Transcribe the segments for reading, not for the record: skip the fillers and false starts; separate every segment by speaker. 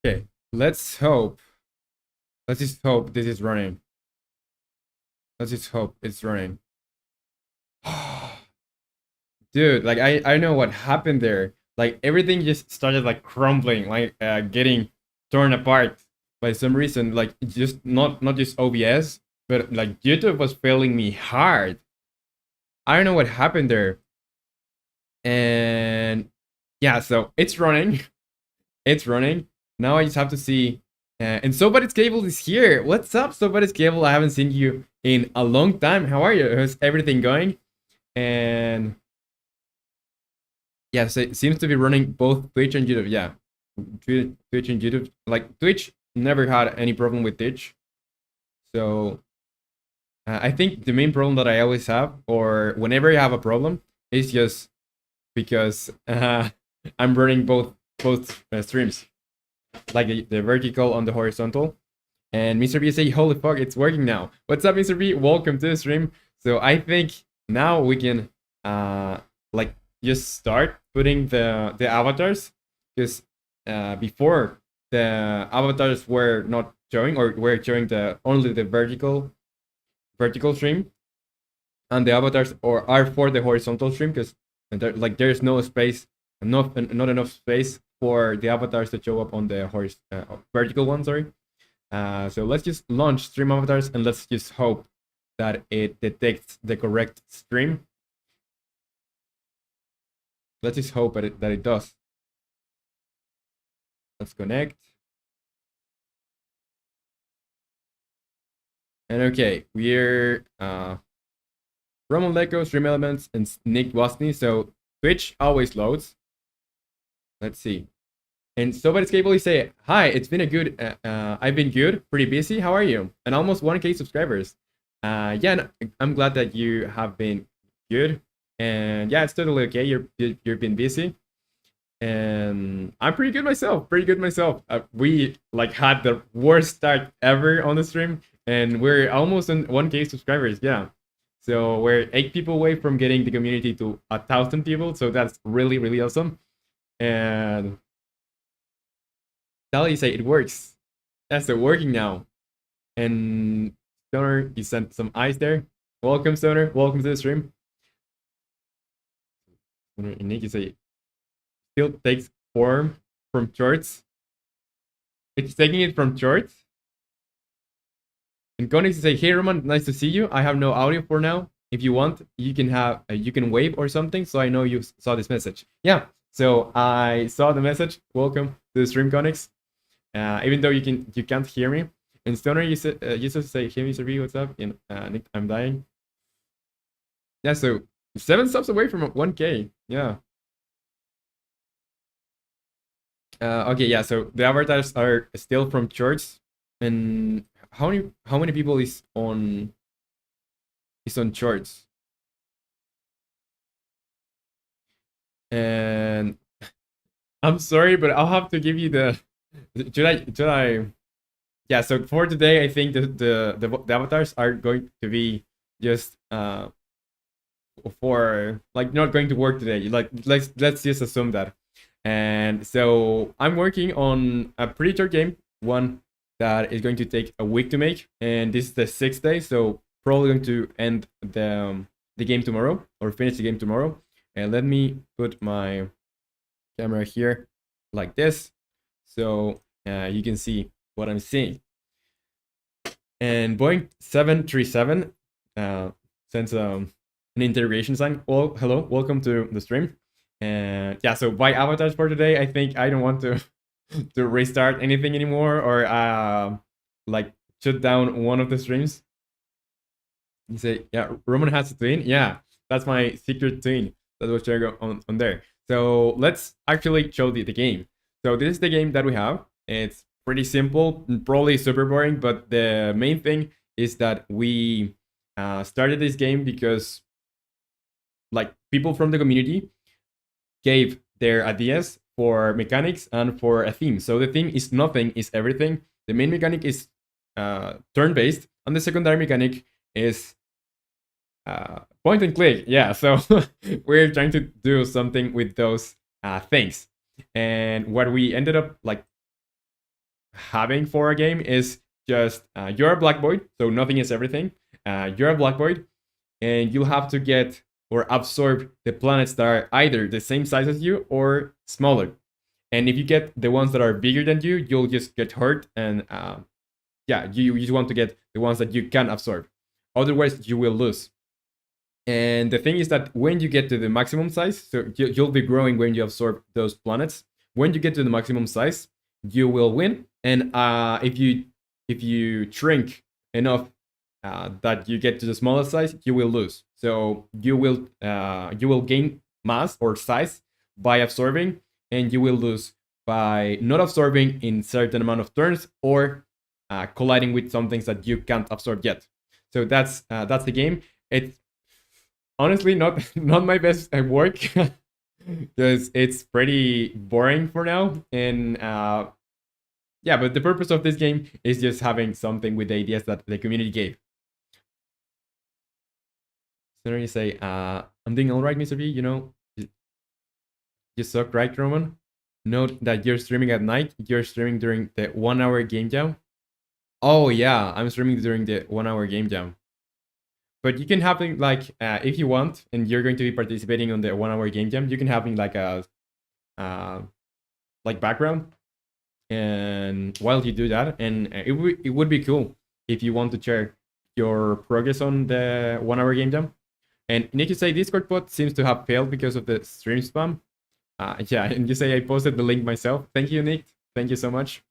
Speaker 1: Okay, let's hope. Let's just hope this is running. Let's just hope it's running. Dude, like I know what happened there. Like everything just started like crumbling, like getting torn apart by some reason. Like just not just OBS, but like YouTube was failing me hard. I don't know what happened there. And yeah, so it's running. It's running. Now I just have to see. And Somebody's Cable is here. What's up, Somebody's Cable? I haven't seen you in a long time. How are you? How's everything going? And yeah, so it seems to be running both Twitch and YouTube. Yeah, Twitch and YouTube. Like Twitch never had any problem with Twitch. So I think the main problem that I always have, or whenever I have a problem, is just because I'm running both streams, like the vertical on the horizontal. And Mr. B say, "Holy fuck, it's working now!" What's up, Mr. B? Welcome to the stream. So I think now we can like just start putting the avatars, because before the avatars were not showing, or were showing the only the vertical stream, and the avatars or are for the horizontal stream, because like there's no space, not enough space for the avatars to show up on the vertical one. Sorry. So let's just launch stream avatars and let's just hope that it detects the correct stream. Let's just hope that it does. Let's connect. And okay, we're romanleco, stream elements, and Nick Wasney. So Twitch always loads. Let's see. And Somebody's Cable, you say, "Hi, it's been a good, I've been good, pretty busy. How are you?" And almost 1K subscribers. Yeah, no, I'm glad that you have been good. And yeah, it's totally okay. You've been busy. And I'm pretty good myself. Pretty good myself. We like had the worst start ever on the stream, and we're almost on 1K subscribers. Yeah. So we're 8 people away from getting the community to 1,000 people. So that's really, really awesome. And Sally say it works. That's it working now. And Stoner, you sent some eyes there. Welcome, Stoner. Welcome to the stream. And Nick, you say still takes form from shorts. It's taking it from shorts. And Konix say, "Hey Roman, nice to see you. I have no audio for now. If you want, you can wave or something, so I know you saw this message." Yeah. So I saw the message. Welcome to the stream, Konix. Even though you can't hear me. And Stoner, you just say, "Hey, Mr. B, what's up?" And Nick, I'm dying. Yeah. So 7 subs away from 1K. Yeah. Okay. Yeah. So the avatars are still from shorts. And how many people is on shorts? And I'm sorry, but I'll have to give you the. Should I? Yeah. So for today, I think the avatars are going to be just for like not going to work today. Like let's just assume that. And so I'm working on a pretty short game, one that is going to take a week to make, and this is the 6th day, so probably going to end the game tomorrow, or finish the game tomorrow. And let me put my camera here like this, so you can see what I'm seeing. And Boeing 737 sends an interrogation sign. Well, hello, welcome to the stream. And yeah, so by avatars for today, I think I don't want to to restart anything anymore, or like shut down one of the streams. You say, yeah, Roman has a twin. Yeah, that's my secret twin that was shared on there. So let's actually show the game. So this is the game that we have. It's pretty simple, probably super boring, but the main thing is that we started this game because like people from the community gave their ideas for mechanics and for a theme. So the theme is nothing is everything. The main mechanic is turn-based, and the secondary mechanic is point and click. Yeah, so we're trying to do something with those things. And what we ended up like having for a game is just you're a black void, so nothing is everything. You're a black void, and you'll have to get or absorb the planets that are either the same size as you or smaller. And if you get the ones that are bigger than you, you'll just get hurt. And yeah, you just want to get the ones that you can absorb. Otherwise, you will lose. And the thing is that when you get to the maximum size, so you'll be growing when you absorb those planets. When you get to the maximum size, you will win. And if you shrink enough that you get to the smallest size, you will lose. So you will gain mass or size by absorbing, and you will lose by not absorbing in certain amount of turns or colliding with some things that you can't absorb yet. So that's the game. It's honestly not my best work because it's pretty boring for now. And yeah, but the purpose of this game is just having something with the ideas that the community gave. So you say, I'm doing all right, Mr. V. You know, you suck, right, Roman? Note that you're streaming at night. You're streaming during the 1 hour game jam. Oh yeah, I'm streaming during the 1 hour game jam. But you can have it like if you want, and you're going to be participating on the 1 hour game jam, you can have like a like background, and while you do that, and it would be cool if you want to share your progress on the 1 hour game jam. And Nick, you say Discord bot seems to have failed because of the stream spam. Yeah, and you say I posted the link myself. Thank you, Nick. Thank you so much.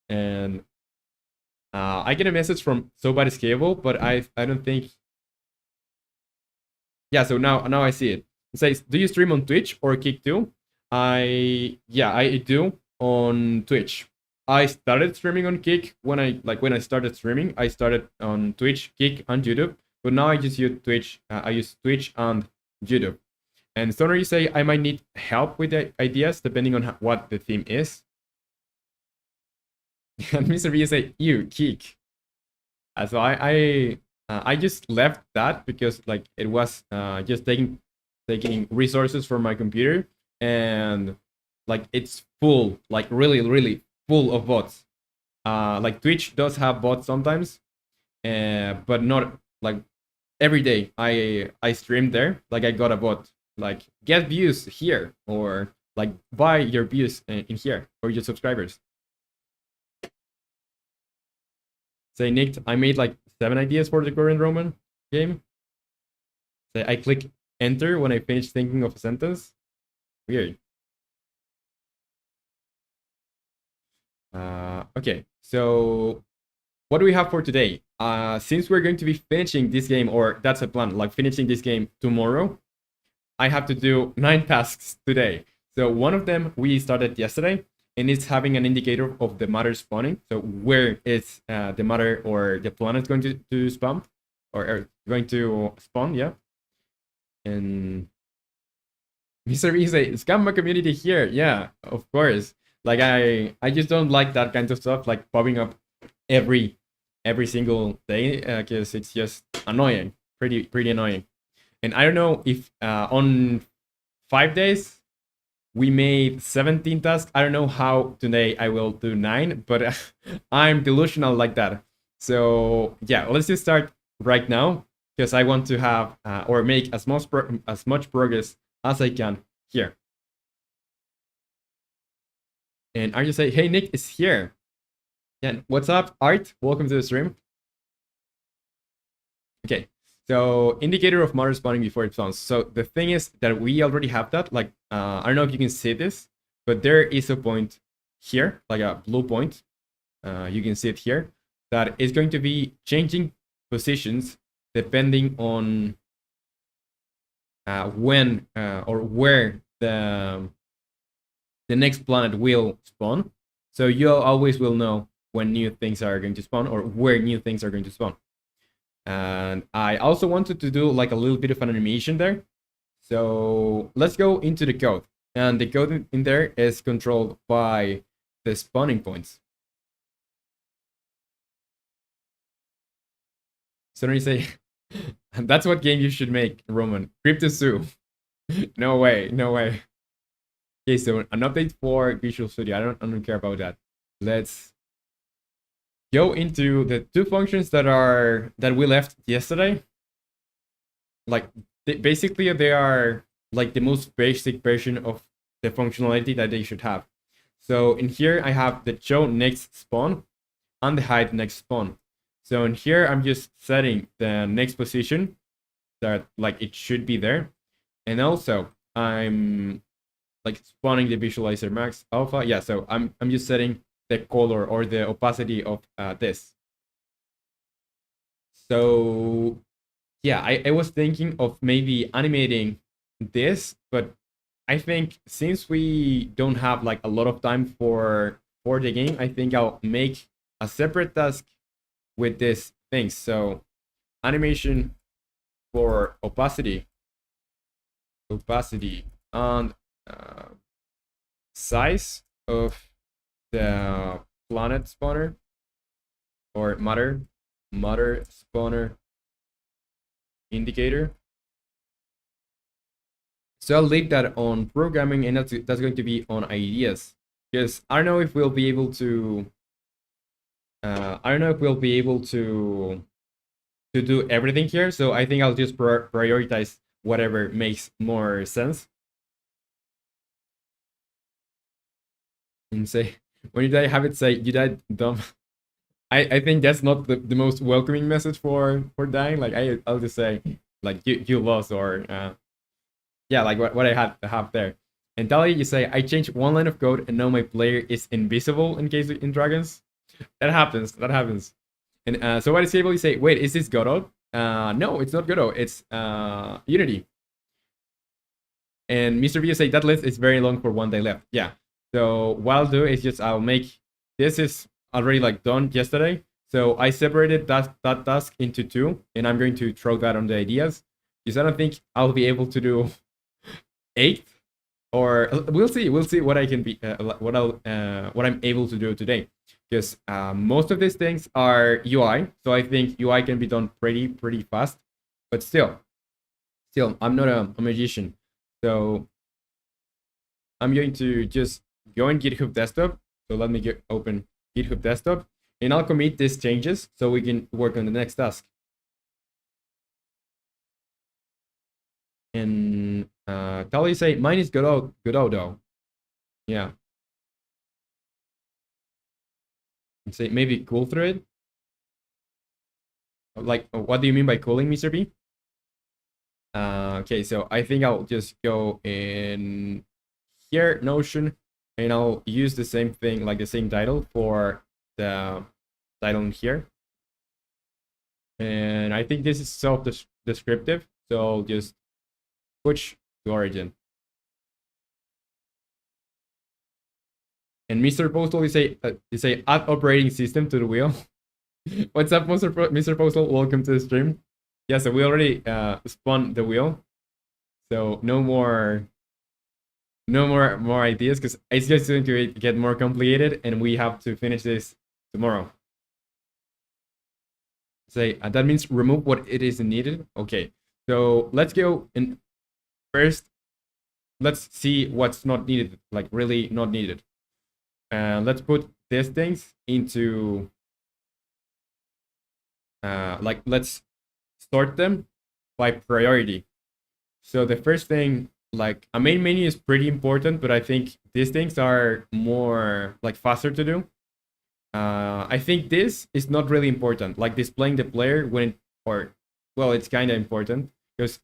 Speaker 1: And I get a message from SoBadScalable, but I don't think. Yeah, so now I see it. It says, do you stream on Twitch or Kick too? I do on Twitch. I started streaming on Kick when I started streaming. I started on Twitch, Kick, and YouTube. But now I just use Twitch. I use Twitch and YouTube. And Stoner, you say I might need help with the ideas depending on what the theme is. And Mr. V, you say you Kick. So I just left that because like it was just taking resources from my computer, and like it's full, like really full of bots. Like Twitch does have bots sometimes, but not like every day. I stream there, like I got a bot like get views here, or like buy your views in here for your subscribers. Say Nick, I made like 7 ideas for the current Roman game. Say I click enter when I finish thinking of a sentence. Weird. Okay, so what do we have for today? Since we're going to be finishing this game, or that's a plan, like finishing this game tomorrow, I have to do 9 tasks today. So one of them we started yesterday, and it's having an indicator of the matter spawning. So where is the matter or the planet going to spawn, or going to spawn, yeah. And Mr. V say, scam my community here. Yeah, of course. Like I just don't like that kind of stuff, like popping up every single day, because it's just annoying, pretty annoying. And I don't know if on 5 days we made 17 tasks. I don't know how today I will do 9, but I'm delusional like that. So yeah, let's just start right now, because I want to have or make as much progress as I can here. And Art, you say, hey, Nick is here. Yeah, what's up, Art? Welcome to the stream. Okay, so indicator of matter spawning before it spawns. So the thing is that we already have that. Like, I don't know if you can see this, but there is a point here, like a blue point. You can see it here, that is going to be changing positions depending on when or where the next planet will spawn. So you always will know when new things are going to spawn, or where new things are going to spawn. And I also wanted to do like a little bit of an animation there. So let's go into the code. And the code in there is controlled by the spawning points. So then you say, that's what game you should make, Roman. Crypto Zoo. No way, no way. Okay, so an update for Visual Studio. I don't care about that. Let's go into the two functions that we left yesterday. Like basically they are like the most basic version of the functionality that they should have. So in here I have the show next spawn and the hide next spawn. So in here I'm just setting the next position that like it should be there, and also I'm like spawning the visualizer max alpha. Yeah, so I'm just setting the color or the opacity of this. So yeah, I was thinking of maybe animating this, but I think since we don't have like a lot of time for the game, I think I'll make a separate task with this thing. So animation for opacity and size of the planet spawner or matter spawner indicator. So I'll leave that on programming, and that's going to be on ideas, because I don't know if we'll be able to I don't know if we'll be able to do everything here. So I think I'll just prioritize whatever makes more sense. And say, when you die, have it say you died dumb. I think that's not the most welcoming message for dying. Like I'll just say like you lost, or yeah, like what I had to have there. And Dali, you say I changed one line of code and now my player is invisible in case in dragons. That happens. That happens. And so what is Cable? You say, wait, is this Godot? No, it's not Godot. It's Unity. And Mr. V say that list is very long for one day left. Yeah. So what I'll do is just I'll make this is already like done yesterday. So I separated that task into two, and I'm going to throw that on the ideas. Because I don't think I'll be able to do 8, or we'll see what I can be what I'm able to do today, because most of these things are UI, so I think UI can be done pretty fast, but still I'm not a magician. So I'm going to just go in GitHub desktop. So let me open GitHub desktop, and I'll commit these changes so we can work on the next task. And Tali say mine is Godot though. Yeah. And say maybe cool thread. Like, what do you mean by cooling, Mr. B? Okay, so I think I'll just go in here, Notion, and I'll use the same thing, like the same title for the title in here. And I think this is self-descriptive, so I'll just push to origin. And Mr. Postal, you say add operating system to the wheel. What's up, Mr. Postal? Welcome to the stream. Yeah, so we already spun the wheel, so no more ideas, because it's just going to get more complicated, and we have to finish this tomorrow. Say that means remove what it is needed. Okay, so let's go and first let's see what's not needed, like really not needed. Let's put these things into like let's sort them by priority. So the first thing, like a main menu is pretty important, but I think these things are more like faster to do. I think this is not really important, like displaying the player when, or well, it's kind of important, because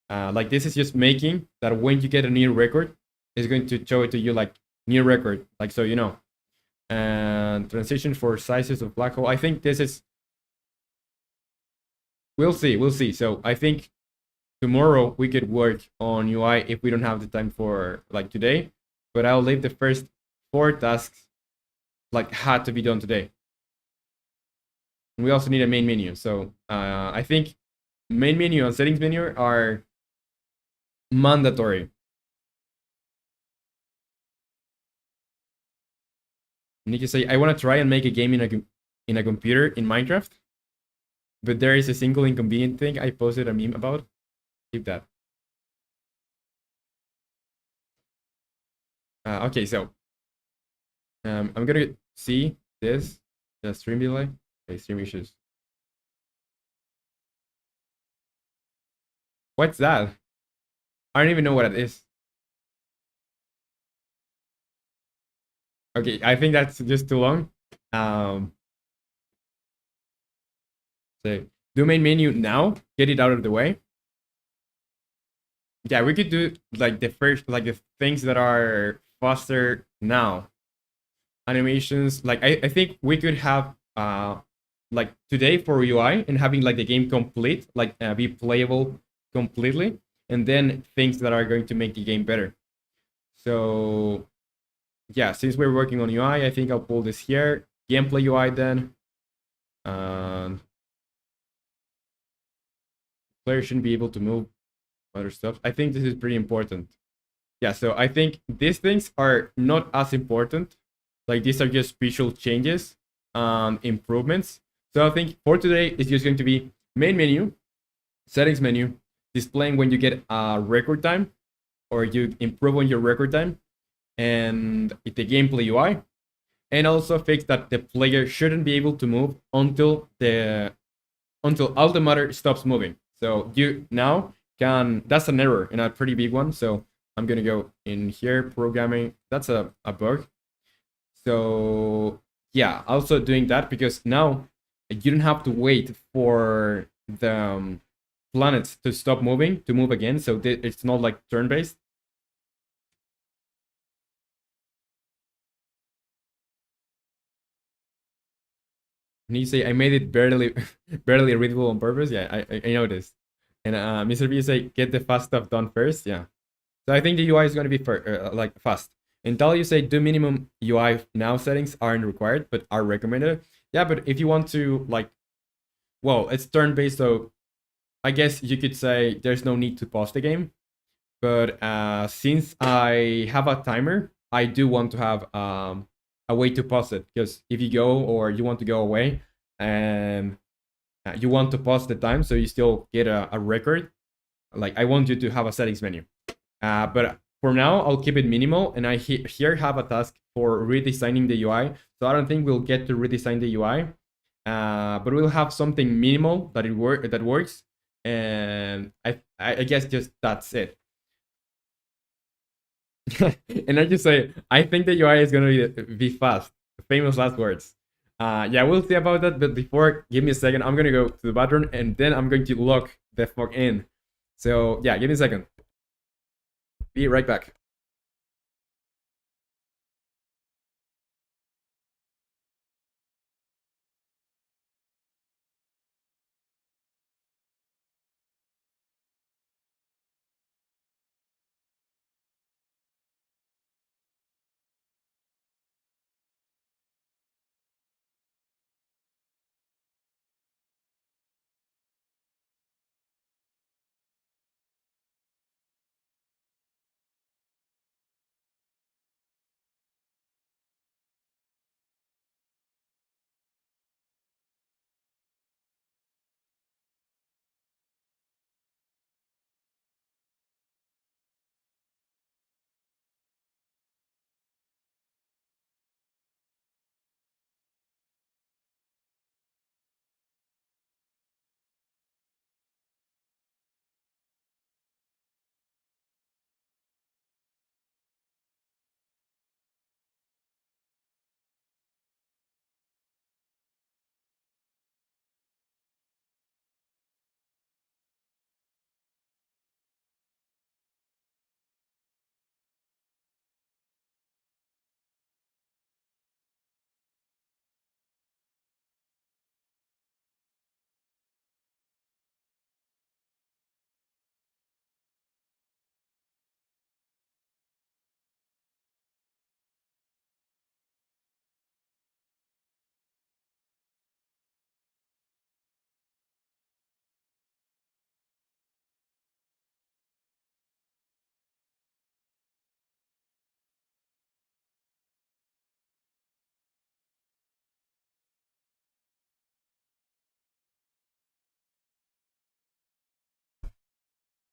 Speaker 1: like this is just making that when you get a new record, it's going to show it to you like new record, like so you know. And transition for sizes of black hole, I think this is, we'll see. So I think tomorrow we could work on UI if we don't have the time for like today, but I'll leave the first 4 tasks like had to be done today. And we also need a main menu. So I think main menu and settings menu are mandatory. Nick, you say I want to try and make a game in a computer in Minecraft, but there is a single inconvenient thing I posted a meme about. Keep that. Okay, so I'm gonna see this Yeah, stream delay. Okay, stream issues. What's that? I don't even know what it is. Okay, I think that's just too long. Um, so do main menu now. Get it out of the way. Yeah, we could do like the first, like the things that are faster now. Animations, like I think we could have like today for UI and having like the game complete, like be playable completely, and then things that are going to make the game better. So yeah, since we're working on UI, I think I'll pull this here. Gameplay UI then. And players shouldn't be able to move other stuff. I think this is pretty important. Yeah, so I think these things are not as important. Like these are just visual changes and improvements. So I think for today, it's just going to be main menu, settings menu, displaying when you get a record time or you improve on your record time, and the gameplay UI, and also fix that the player shouldn't be able to move until all the matter stops moving. So you now can, that's an error and a pretty big one. So I'm gonna go in here, programming. That's a bug. So yeah, also doing that because now you don't have to wait for the planets to stop moving to move again. So it's not like turn-based. And you say I made it barely barely readable on purpose. Yeah, I noticed. And Mr. B say get the fast stuff done first. Yeah. So I think the UI is going to be like fast. Until you say do minimum UI now settings aren't required but are recommended. Yeah, but if you want to like, well, it's turn based, so I guess you could say there's no need to pause the game. But since I have a timer, I do want to have a way to pause it because if you go or you want to go away and you want to pause the time so you still get a record, like I want you to have a settings menu. But for now, I'll keep it minimal, and I here have a task for redesigning the UI. So I don't think we'll get to redesign the UI, but we'll have something minimal that works, and I guess just that's it. And I just say I think the UI is gonna be fast. Famous last words. Yeah, we'll see about that. But before, give me a second. I'm gonna go to the bathroom, and then I'm going to log the fuck in. So yeah, give me a second. Be right back.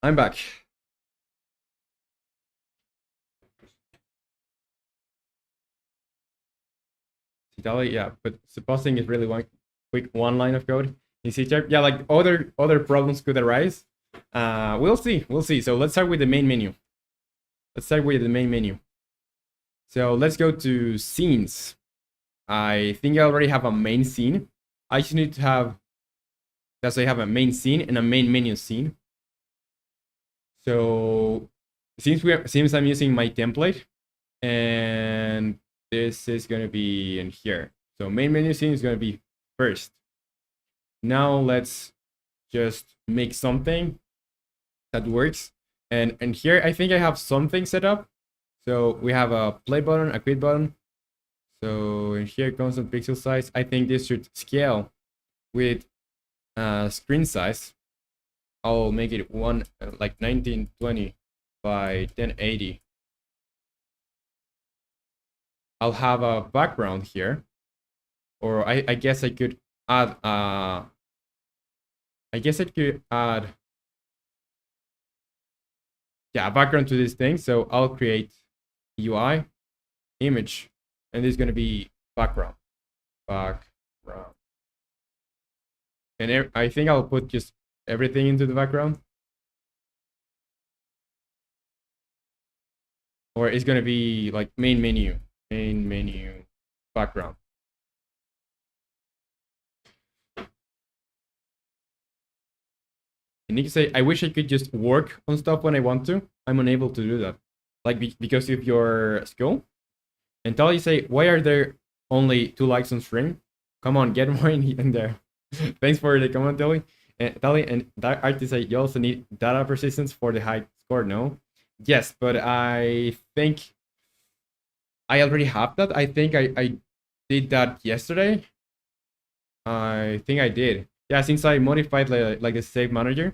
Speaker 1: I'm back. Italy, yeah, but supposing it's really one quick one line of code in C sharp. Yeah, like other problems could arise. We'll see. So let's start with the main menu. So let's go to scenes. I think I already have a main scene. I just need to have, that's I have a main scene and a main menu scene. So since I'm using my template, and this is gonna be in here. So main menu scene is gonna be first. Now let's just make something that works. And here I think I have something set up. So we have a play button, a quit button. So in here, constant pixel size. I think this should scale with screen size. I'll make it like 1920 by 1080. I'll have a background here, or I guess I could add yeah, a background to this thing. So I'll create UI image, and this is gonna be background. And I think I'll put just everything into the background, or it's gonna be like main menu background. And you can say, I wish I could just work on stuff when I want to. I'm unable to do that. Like, because of your skill. And Tali say, why are there only 2 likes on stream? Come on, get more in there. Thanks for the comment, Tali. And Tali and that artist say, you also need data persistence for the high score, no? Yes, but I think I already have that. I think I did that yesterday. I think I did. Yeah, since I modified like a save manager.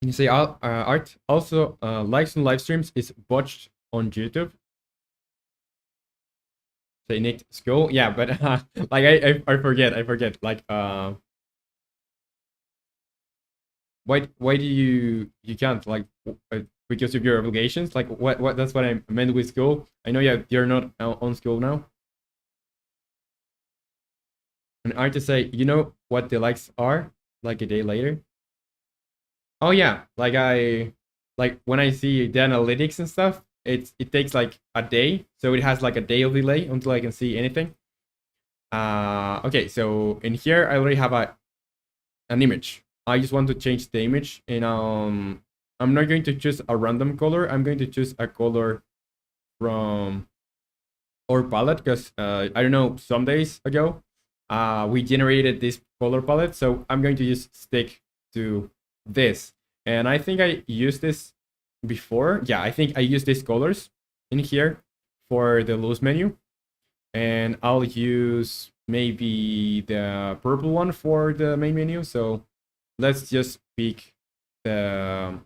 Speaker 1: You say art also likes on live streams is botched on YouTube. Say Nick school, yeah, but like I forget. Like why do you can't, like because of your obligations? Like what that's what I meant with school. I know you're not on school now. And artists say, you know what the likes are like a day later. Oh yeah, like when I see the analytics and stuff, it takes like a day, so it has like a day of delay until I can see anything. Okay, so in here I already have an image. I just want to change the image, and I'm not going to choose a random color. I'm going to choose a color from our palette, because I don't know, some days ago we generated this color palette, so I'm going to just stick to this. And I think I used this before. Yeah, I think I used these colors in here for the loose menu, and I'll use maybe the purple one for the main menu. So let's just pick the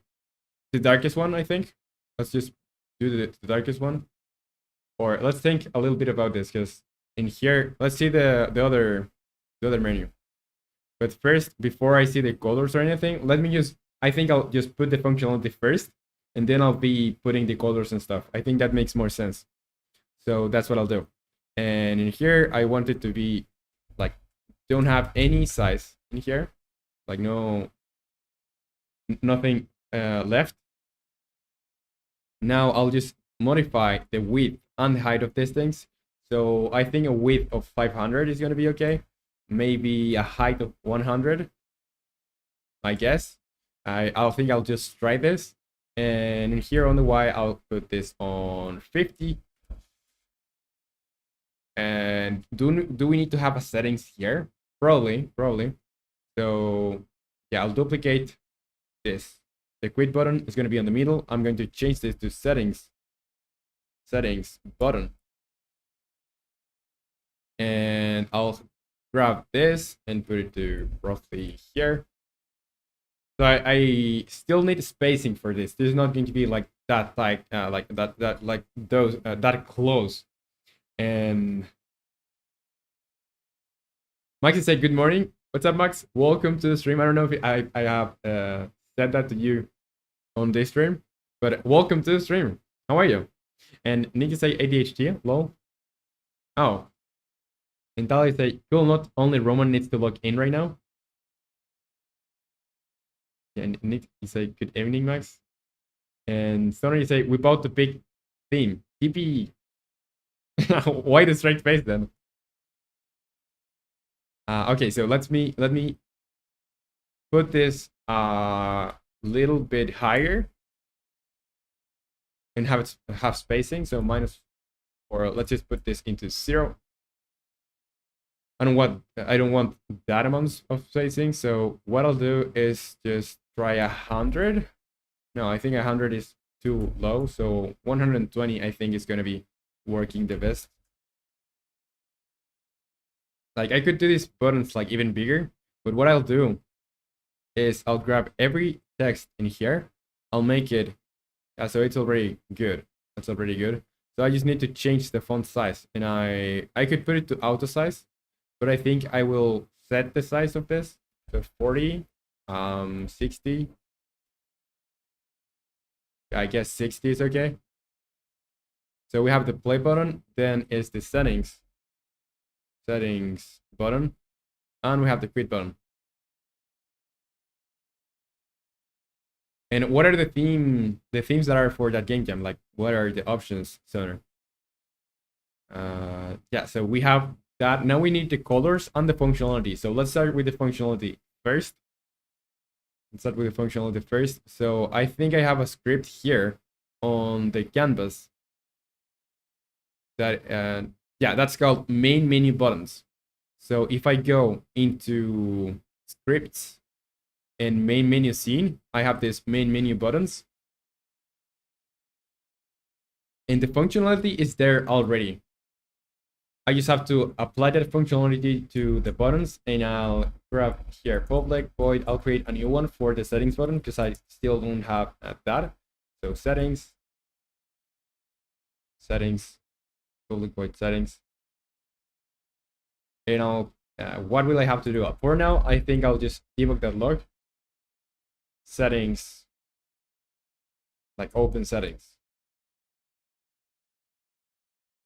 Speaker 1: darkest one. I think let's just do the darkest one. Or let's think a little bit about this, because in here, let's see the other menu. But first, before I see the colors or anything, let me just, I think I'll just put the functionality first, and then I'll be putting the colors and stuff. I think that makes more sense. So that's what I'll do. And in here, I want it to be like, don't have any size in here, like nothing left. Now I'll just modify the width and the height of these things. So I think a width of 500 is going to be okay. Maybe a height of 100, I guess. I'll think I'll just try this. And in here on the Y, I'll put this on 50. And do we need to have a settings here? Probably. So yeah, I'll duplicate this. The quit button is going to be in the middle. I'm going to change this to settings button. And I'll grab this and put it to roughly here. So I still need spacing for this. This is not going to be like that tight, like that close. And Max said, good morning. What's up, Max? Welcome to the stream. I don't know if I have said that to you on this stream, but welcome to the stream. How are you? And Nikki say ADHD, lol. Oh, and Tali say, cool, not only Roman needs to log in right now. Yeah, and Nick, you say, good evening, Max. And Stoner, you say, we bought the big theme. TP. Why the straight face then? Okay, so let me put this little bit higher and have spacing. So minus, or let's just put this into 0. I don't want that amount of spacing. So what I'll do is just try 100. No, I think 100 is too low. So 120, I think, is gonna be working the best. Like I could do these buttons like even bigger, but what I'll do is I'll grab every text in here. I'll make it so it's already good. That's already good. So I just need to change the font size, and I could put it to auto size, but I think I will set the size of this to 40, 60. I guess 60 is okay. So we have the play button, then is the settings button, and we have the quit button. And what are the themes that are for that game jam? Like what are the options, Soner? Yeah, so we have that. Now we need the colors and the functionality. So let's start with the functionality first. So I think I have a script here on the canvas that yeah, that's called main menu buttons. So if I go into scripts and main menu scene, I have this main menu buttons. And the functionality is there already. I just have to apply that functionality to the buttons, and I'll grab here public void. I'll create a new one for the settings button because I still don't have that. So settings, public void settings. And I'll, what will I have to do? For now, I think I'll just debug that log. Settings, like open settings,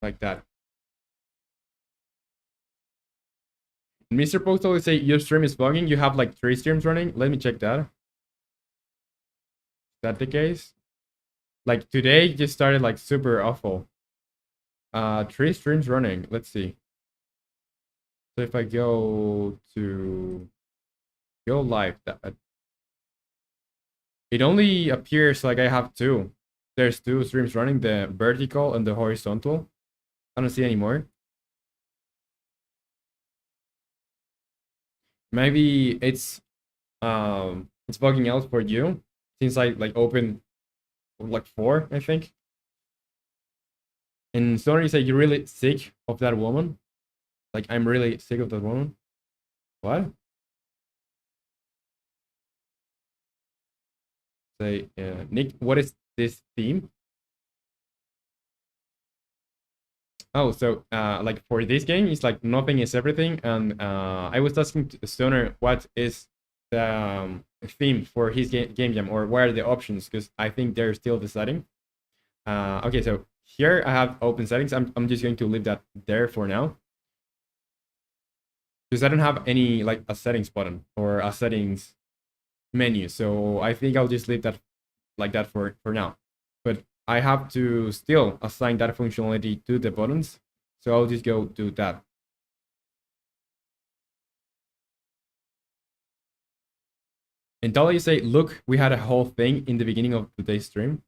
Speaker 1: like that. Mr. Postal will say your stream is bugging. You have like 3 streams running. Let me check that. Is that the case? Like today just started like super awful. 3 streams running. Let's see. So if I go to go live, it only appears like I have 2. There's 2 streams running, the vertical and the horizontal. I don't see anymore. Maybe it's bugging out for you since I like open like 4, I think. And Sony said you're really sick of that woman. Like I'm really sick of that woman. What? Say, Nick, what is this theme? Oh, so like for this game, it's like nothing is everything, and I was asking Stoner what is the theme for his game jam, or what are the options, because I think they're still deciding. Okay, so here I have open settings. I'm just going to leave that there for now, because I don't have any like a settings button or a settings menu, so I think I'll just leave that like that for now. But I have to still assign that functionality to the buttons, so I'll just go do that. And Dolly, you say, look, we had a whole thing in the beginning of today's stream.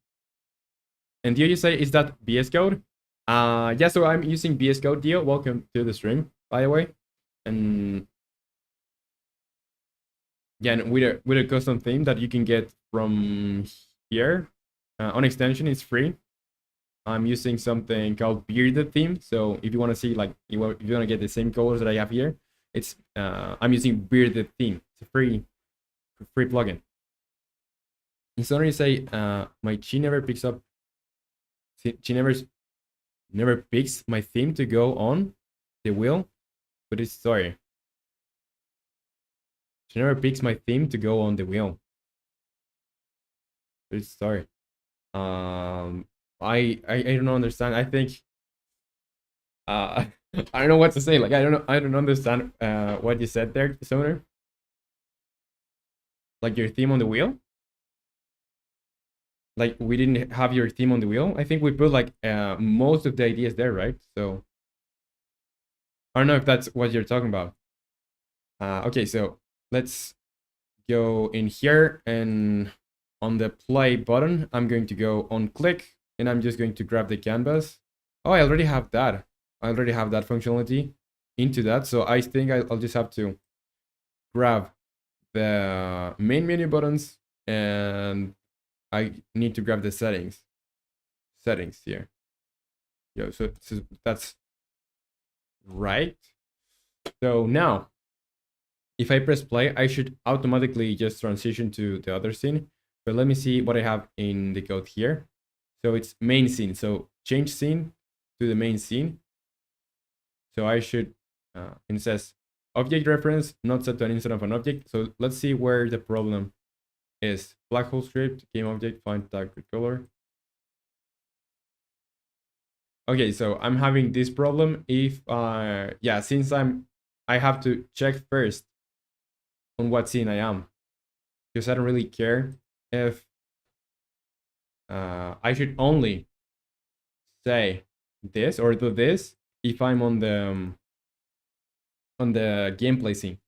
Speaker 1: And Dio, you say, is that VS Code? Yeah, so I'm using VS Code. Dio, welcome to the stream, by the way. And yeah, and with a custom theme that you can get from here on extension, it's free. I'm using something called bearded theme. So if you want to see like if you want to get the same colors that I have here, it's I'm using bearded theme. It's a free plugin. And so you say my chi never picks up. She never picks my theme to go on the wheel, but it's sorry. She never picks my theme to go on the wheel. But it's sorry. I don't understand. I think I don't know what to say. Like I don't know. I don't understand what you said there, Soner. Like your theme on the wheel. Like we didn't have your theme on the wheel. I think we put like most of the ideas there, right? So I don't know if that's what you're talking about. Okay, so let's go in here, and on the play button, I'm going to go on click, and I'm just going to grab the canvas. Oh, I already have that. I already have that functionality into that. So I think I'll just have to grab the main menu buttons, and I need to grab the settings here. Yeah, so that's right. So now, if I press play, I should automatically just transition to the other scene. But let me see what I have in the code here. So it's main scene. So change scene to the main scene. So I should, it says object reference not set to an instance of an object. So let's see where the problem is. Black hole script, game object, find tag with color. Okay, so I'm having this problem if, yeah, since I have to check first on what scene I am, because I don't really care if I should only say this or do this if I'm on the gameplay scene.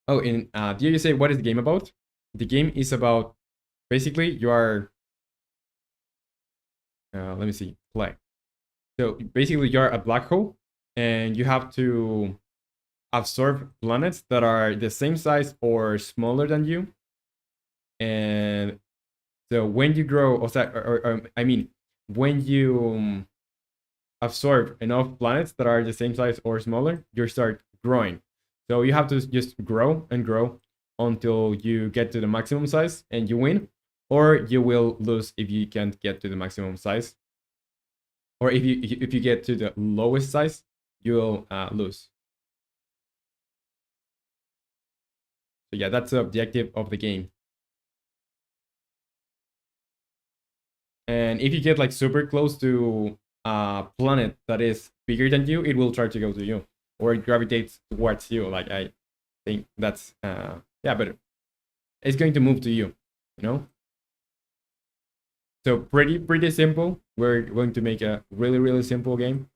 Speaker 1: Oh, and did you say what is the game about? The game is about basically you are. Let me see. Play. So basically, you're a black hole, and you have to absorb planets that are the same size or smaller than you. And so when you grow, or I mean, when you absorb enough planets that are the same size or smaller, you start growing. So you have to just grow and grow until you get to the maximum size and you win, or you will lose if you can't get to the maximum size, or if you get to the lowest size, you'll lose. So yeah, that's the objective of the game. And if you get like super close to a planet that is bigger than you, it will try to go to you, or it gravitates towards you. Like I think that's yeah, but it's going to move to you, you know. So pretty simple. We're going to make a really simple game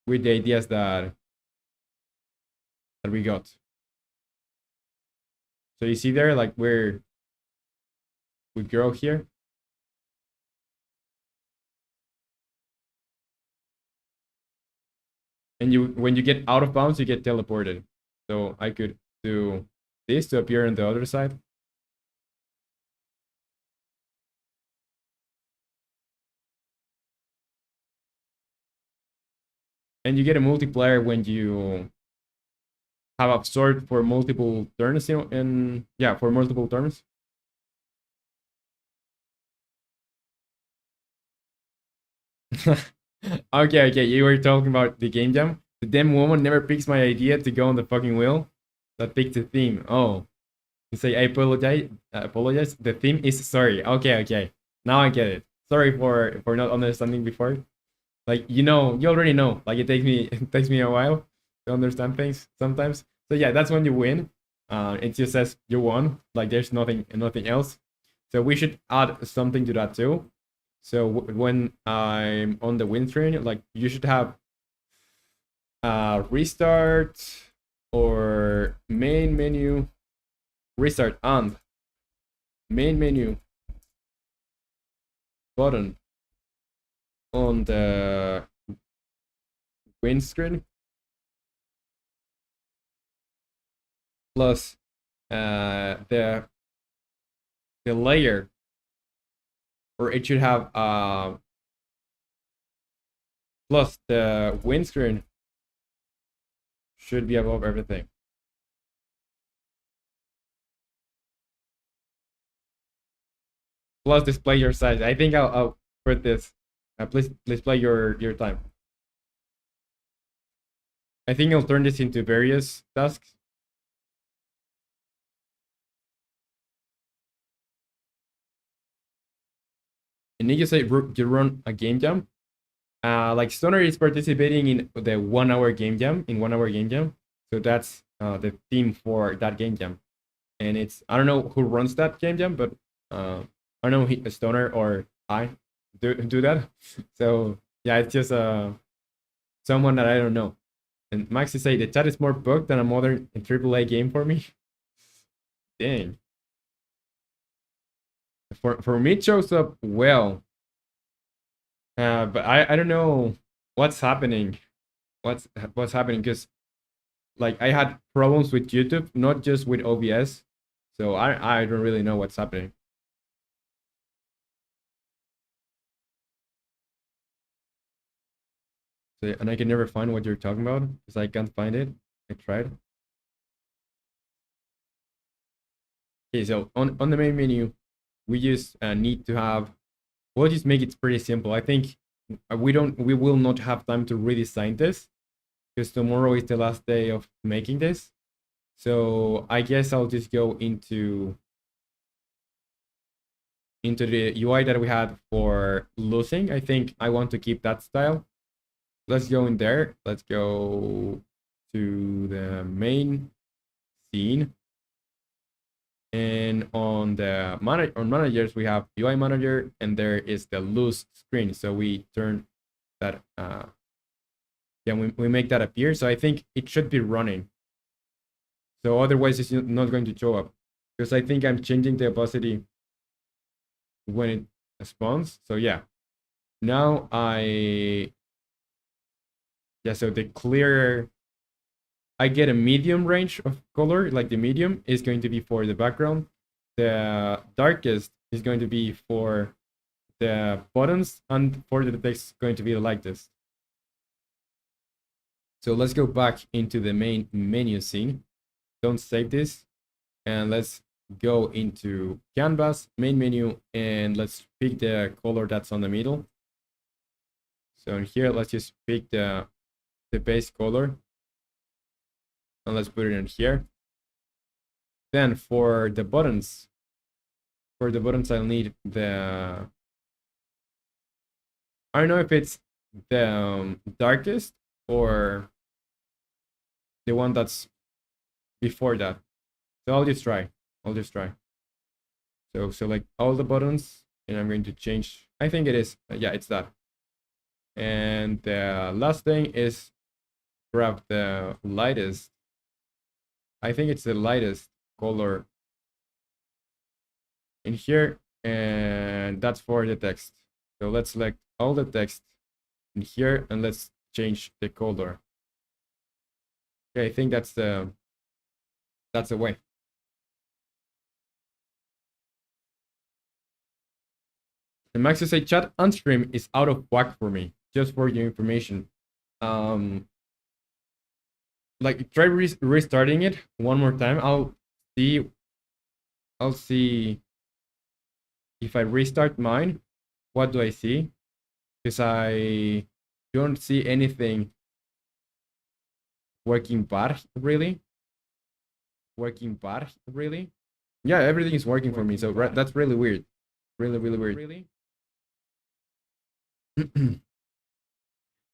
Speaker 1: with the ideas that we got. So you see there, like we grow here. And you, when you get out of bounds, you get teleported. So I could do this to appear on the other side. And you get a multiplier when you have absorbed for multiple turns, you know, and yeah, for multiple turns. Okay, you were talking about the game jam. The damn woman never picks my idea to go on the fucking wheel. That picks the theme. Oh, you say I apologize. Apologize. The theme is sorry. Okay. Now I get it. Sorry for not understanding before. Like you already know. Like it takes me it takes me a while to understand things sometimes. So yeah, that's when you win. It just says you won. Like there's nothing else. So we should add something to that too. So when I'm on the win train, like you should have restart or main menu, restart and main menu button on the win screen, plus the layer, or it should have plus the win screen should be above everything. Plus display your size. I think I'll put this. Please display your time. I think I'll turn this into various tasks. and then you say you run a game jam. Like Stoner is participating in the 1 hour game jam, so that's the theme for that game jam. And it's, I don't know who runs that game jam, but I don't know, Stoner or I do that. So yeah, it's just someone that I don't know. And Maxi say the chat is more bugged than a modern AAA game for me. Dang. For me, it shows up well. But I don't know what's happening. What's happening? Because like I had problems with YouTube, not just with OBS. So I don't really know what's happening. So, and I can never find what you're talking about because I can't find it. I tried. Okay, so on the main menu, we just need to have. We'll just make it pretty simple. I think we will not have time to redesign this because tomorrow is the last day of making this. So I guess I'll just go into the UI that we had for losing. I think I want to keep that style. Let's go in there. Let's go to the main scene. And on the managers, we have UI manager, and there is the lose screen. So we turn that, yeah, we make that appear. So I think it should be running. So otherwise, it's not going to show up because I think I'm changing the opacity when it spawns. So yeah, now so the clearer, I get a medium range of color, like the medium is going to be for the background. The darkest is going to be for the buttons, and for the text going to be the lightest. So let's go back into the main menu scene. Don't save this. And let's go into canvas, main menu, and let's pick the color that's on the middle. So in here, let's just pick the base color. And let's put it in here. Then for the buttons, I'll need the, I don't know if it's the darkest or the one that's before that. So I'll just try. So select all the buttons, and I'm going to change. I think it is, yeah, it's that. And the last thing is grab the lightest. I think it's the lightest color in here, and that's for the text. So let's select all the text in here, and let's change the color. Okay, I think that's the way. And Max will say, chat on stream is out of whack for me, just for your information. Like try restarting it one more time. I'll see if I restart mine, what do I see? Because I don't see anything working bad, really. Yeah, everything is working for me, so that's really weird. Really weird.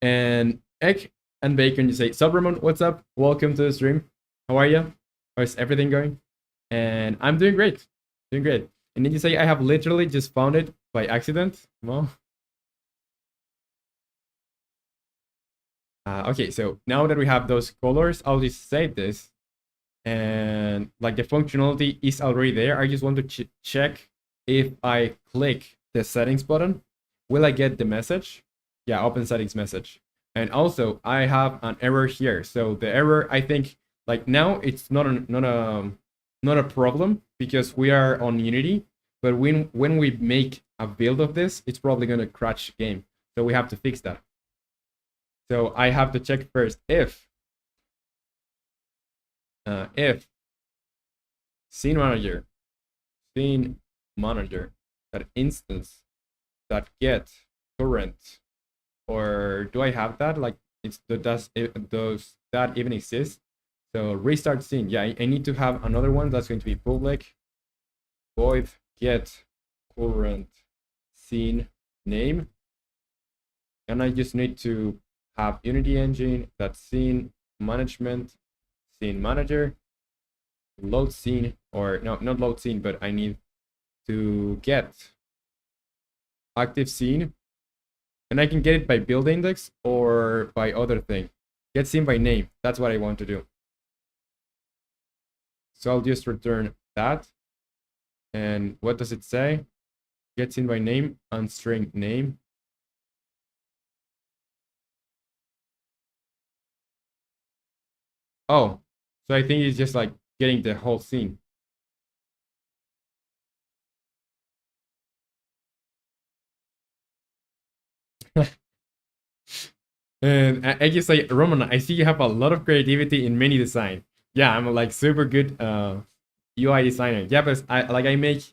Speaker 1: And Egg and Bacon, you say, sup Ramon, what's up? Welcome to the stream. How are you? How's everything going? And I'm doing great. And then you say, I have literally just found it by accident. Well, okay, so now that we have those colors, I'll just save this. And like the functionality is already there. I just want to check if I click the settings button, will I get the message? Yeah, open settings message. And also I have an error here. So the error, I think, like now it's not a problem because we are on Unity. But when we make a build of this, it's probably gonna crash game. So we have to fix that. So I have to check first if scene manager that instance that get current, or do I have that? Like does that even exist? So restart scene. Yeah, I need to have another one that's going to be public void get current scene name, and I just need to have Unity engine, that scene management, scene manager, load scene, or no, not load scene, but I need to get active scene, and I can get it by build index or by other thing. Get scene by name. That's what I want to do. So I'll just return that. And what does it say? Get scene by name and string name. Oh, so I think it's just like getting the whole scene. And I just say, Roman, I see you have a lot of creativity in menu design. Yeah, I'm like super good UI designer. Yeah, but I make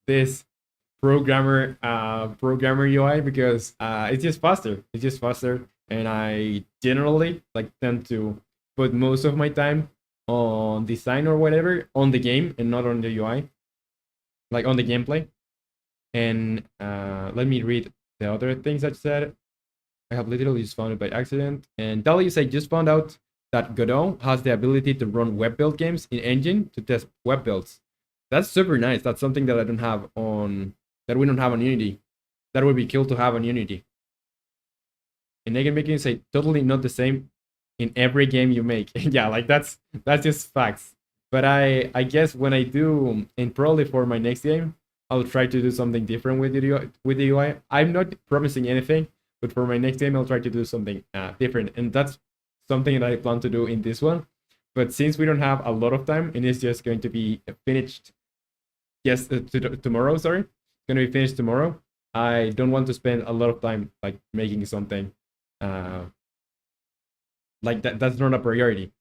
Speaker 1: this programmer UI because it's just faster. It's just faster, and I generally like tend to put most of my time on design or whatever on the game and not on the UI, like on the gameplay. And let me read the other things I said. I have literally just found it by accident. And Dalius, I just found out that Godot has the ability to run web build games in engine to test web builds. That's super nice. That's something that I don't have on that we don't have on Unity. That would be cool to have on Unity. And Negan making say totally not the same in every game you make. Yeah, like that's just facts. But I guess when I do, and probably for my next game, I'll try to do something different with the UI. I'm not promising anything, but for my next game, I'll try to do something different, and that's something that I plan to do in this one. But since we don't have a lot of time, and it's just going to be finished, yes, tomorrow. Sorry, it's going to be finished tomorrow. I don't want to spend a lot of time like making something uh, like that. That's not a priority.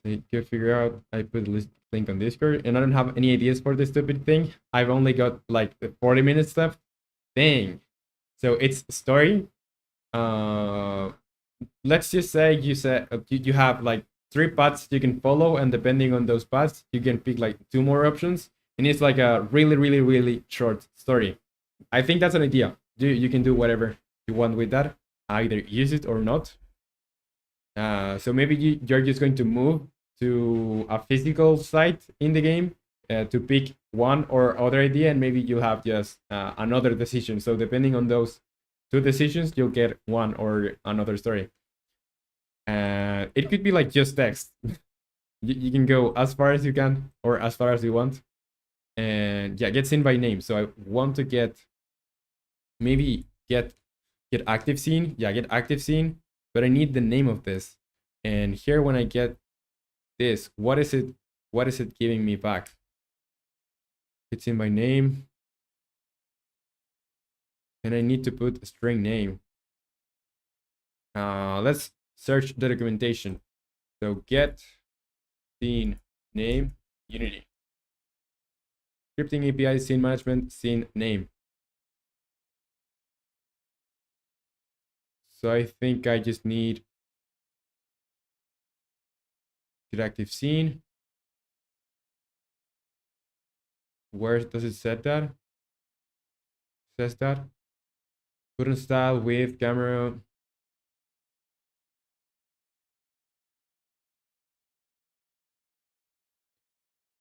Speaker 1: So you figure out. I put the link on Discord, and I don't have any ideas for this stupid thing. I've only got like 40 minutes left. Dang. So it's story. Uh, let's just say you have like three paths you can follow, and depending on those paths, you can pick like two more options, and it's like a really short story. I think that's an idea. You can do whatever you want with that, either use it or not. So maybe you're just going to move to a physical site in the game to pick one or other idea, and maybe you have just another decision. So depending on those two decisions, you'll get one or another story. It could be like just text. You can go as far as you can or as far as you want. And yeah, get seen by name. So I want to get maybe get active scene. Yeah, get active scene. But I need the name of this. And here when I get this, what is it giving me back? It's in my name. And I need to put a string name. Let's search the documentation. So get scene name Unity. Scripting API, scene management, scene name. So I think I just need get active scene. Where does it set that? Says that. Put on style with camera.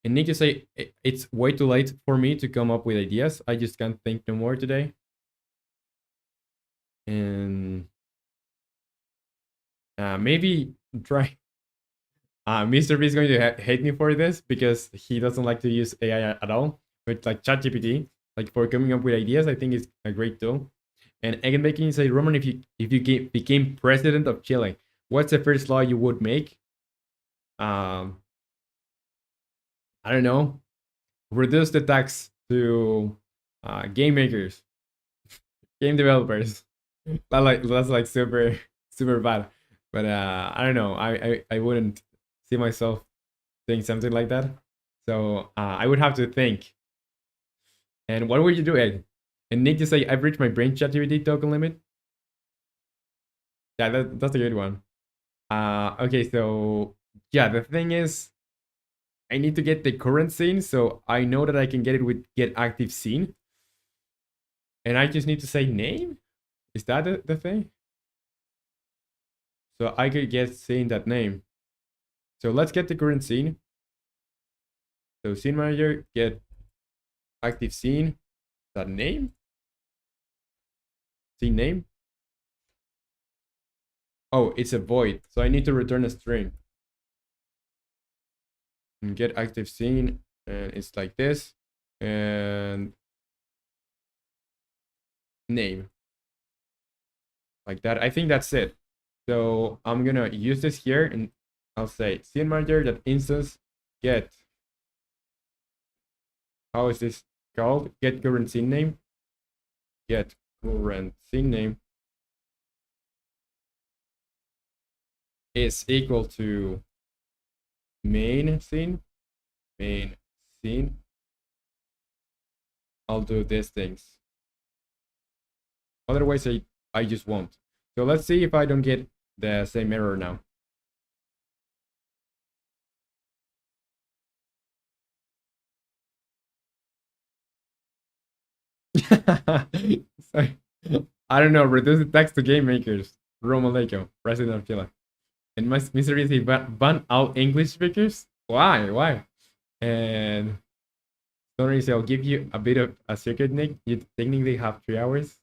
Speaker 1: And need to say it's way too late for me to come up with ideas. I just can't think no more today. And maybe try. Mr. B is going to hate me for this because he doesn't like to use AI at all. But like ChatGPT, like for coming up with ideas, I think it's a great tool. And again, making say, Roman, if you became president of Chile, what's the first law you would make? I don't know. Reduce the tax to game makers, game developers. That's like super bad. But I don't know. I wouldn't see myself doing something like that. So I would have to think. And what would you do, Ed? And Nick just say I've reached my brain ChatGPT token limit. Yeah, that's a good one. Okay, so yeah, the thing is, I need to get the current scene, so I know that I can get it with get active scene. And I just need to say name? Is that the thing? So I could get scene that name. So let's get the current scene. So scene manager, get active scene, that name? Scene name? Oh, it's a void. So I need to return a string. And get active scene, and it's like this. And name. Like that. I think that's it. So I'm gonna use this here and I'll say scene manager that instance get, how is this called? Get current scene name. Get current scene name is equal to main scene. Main scene. I'll do these things. Otherwise I just won't. So let's see if I don't get the same error now. Sorry. I don't know. Reduce the text to game makers. Romanleco, president of Chile. And my mystery is ban all English speakers. Why? Why? And Story say I'll give you a bit of a secret, Nick. You technically have 3 hours.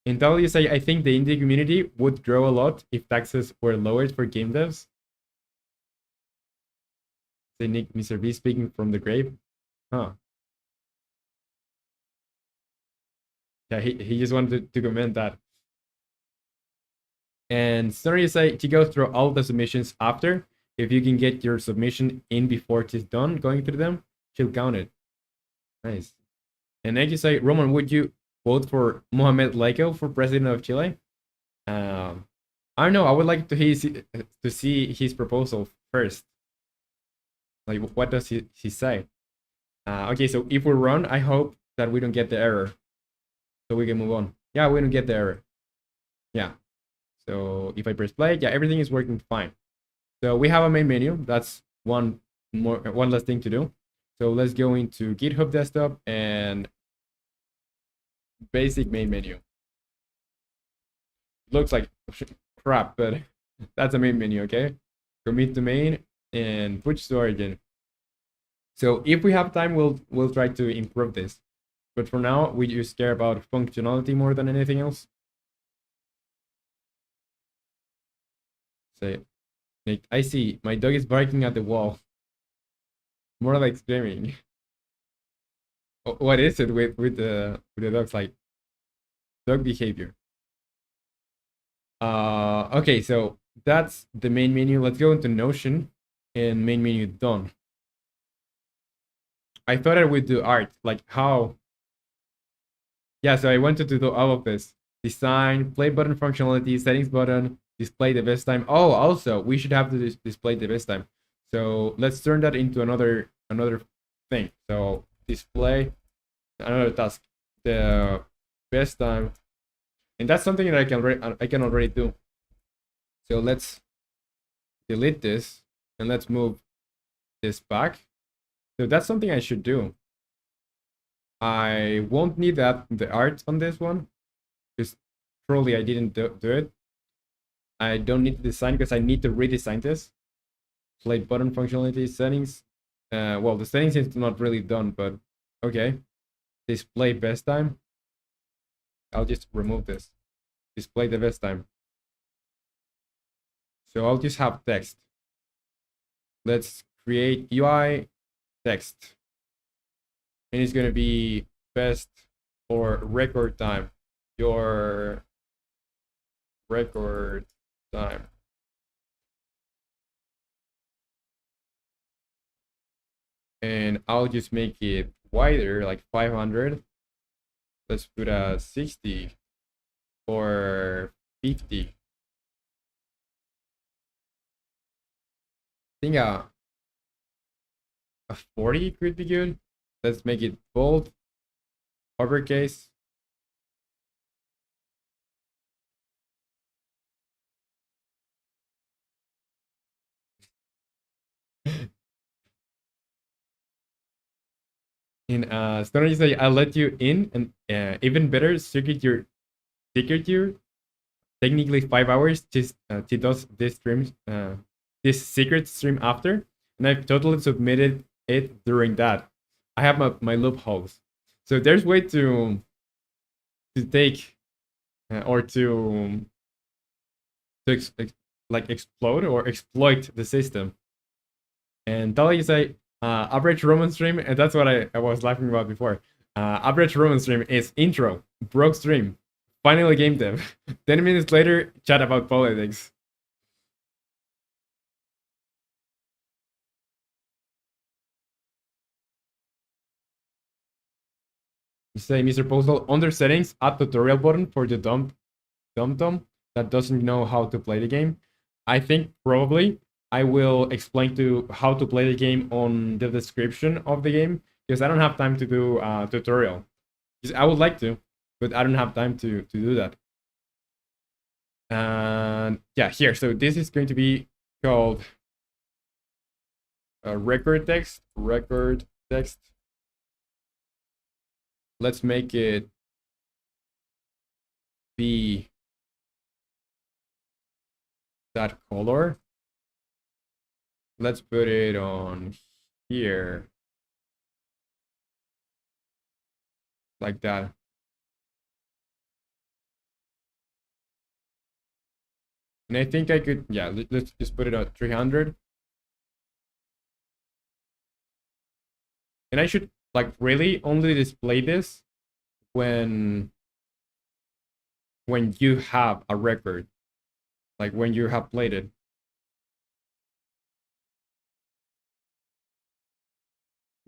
Speaker 1: And tell you say I think the indie community would grow a lot if taxes were lowered for game devs. Say Nick, Mr. B speaking from the grave. Huh. Yeah, he just wanted to comment that. And Story say to go through all the submissions after. If you can get your submission in before it is done, going through them, she'll count it. Nice. And then you say, Roman, would you vote for Mohamed Leco for president of Chile? I don't know. I would like to see his proposal first. Like, what does he say? Okay, so if we run, I hope that we don't get the error, so we can move on. Yeah, we don't get the error. Yeah. So if I press play, yeah, everything is working fine. So we have a main menu. That's one less thing to do. So let's go into GitHub desktop and basic main menu. Looks like crap, but that's a main menu, okay? Commit to main and push to origin. So if we have time, we'll try to improve this. But for now, we just care about functionality more than anything else. Say, Nick, I see. My dog is barking at the wall. More like screaming. What is it with the dogs, like dog behavior? Okay, so that's the main menu. Let's go into Notion and main menu done. I thought I would do art, like how. Yeah, so I wanted to do all of this. Design, play button functionality, settings button, display the best time. Oh, also, we should have to display the best time. So let's turn that into another thing. So display another task, the best time, and that's something that I can already do. So let's delete this and let's move this back. So that's something I should do. I won't need the art on this one because probably I didn't do it. I don't need to design because I need to redesign this. Play button functionality settings. Well, the settings is not really done, but okay. Display best time. I'll just remove this. Display the best time. So I'll just have text. Let's create UI text. And it's gonna be best or record time. Your record time. And I'll just make it wider, like 500. Let's put a 60 or 50. I think a 40 could be good. Let's make it bold, uppercase. And Stoner, you say I'll let you in, and even better, secret your technically 5 hours. Just she does this stream, this secret stream after, and I've totally submitted it during that. I have my loopholes, so there's way to take or like explode or exploit the system. And Tala, you say average Roman stream, and that's what I was laughing about before. Average Roman stream is intro, broke stream, finally game dev. 10 minutes later, chat about politics. You say, Mr. Postal, under settings, add tutorial button for the dumb that doesn't know how to play the game. I think probably I will explain to how to play the game on the description of the game, because I don't have time to do a tutorial. I would like to, but I don't have time to do that. And yeah, here. So this is going to be called record text. Record text. Let's make it be that color. Let's put it on here. Like that. And I think I could, yeah, let's just put it at 300. And I should like really only display this when you have a record, like when you have played it.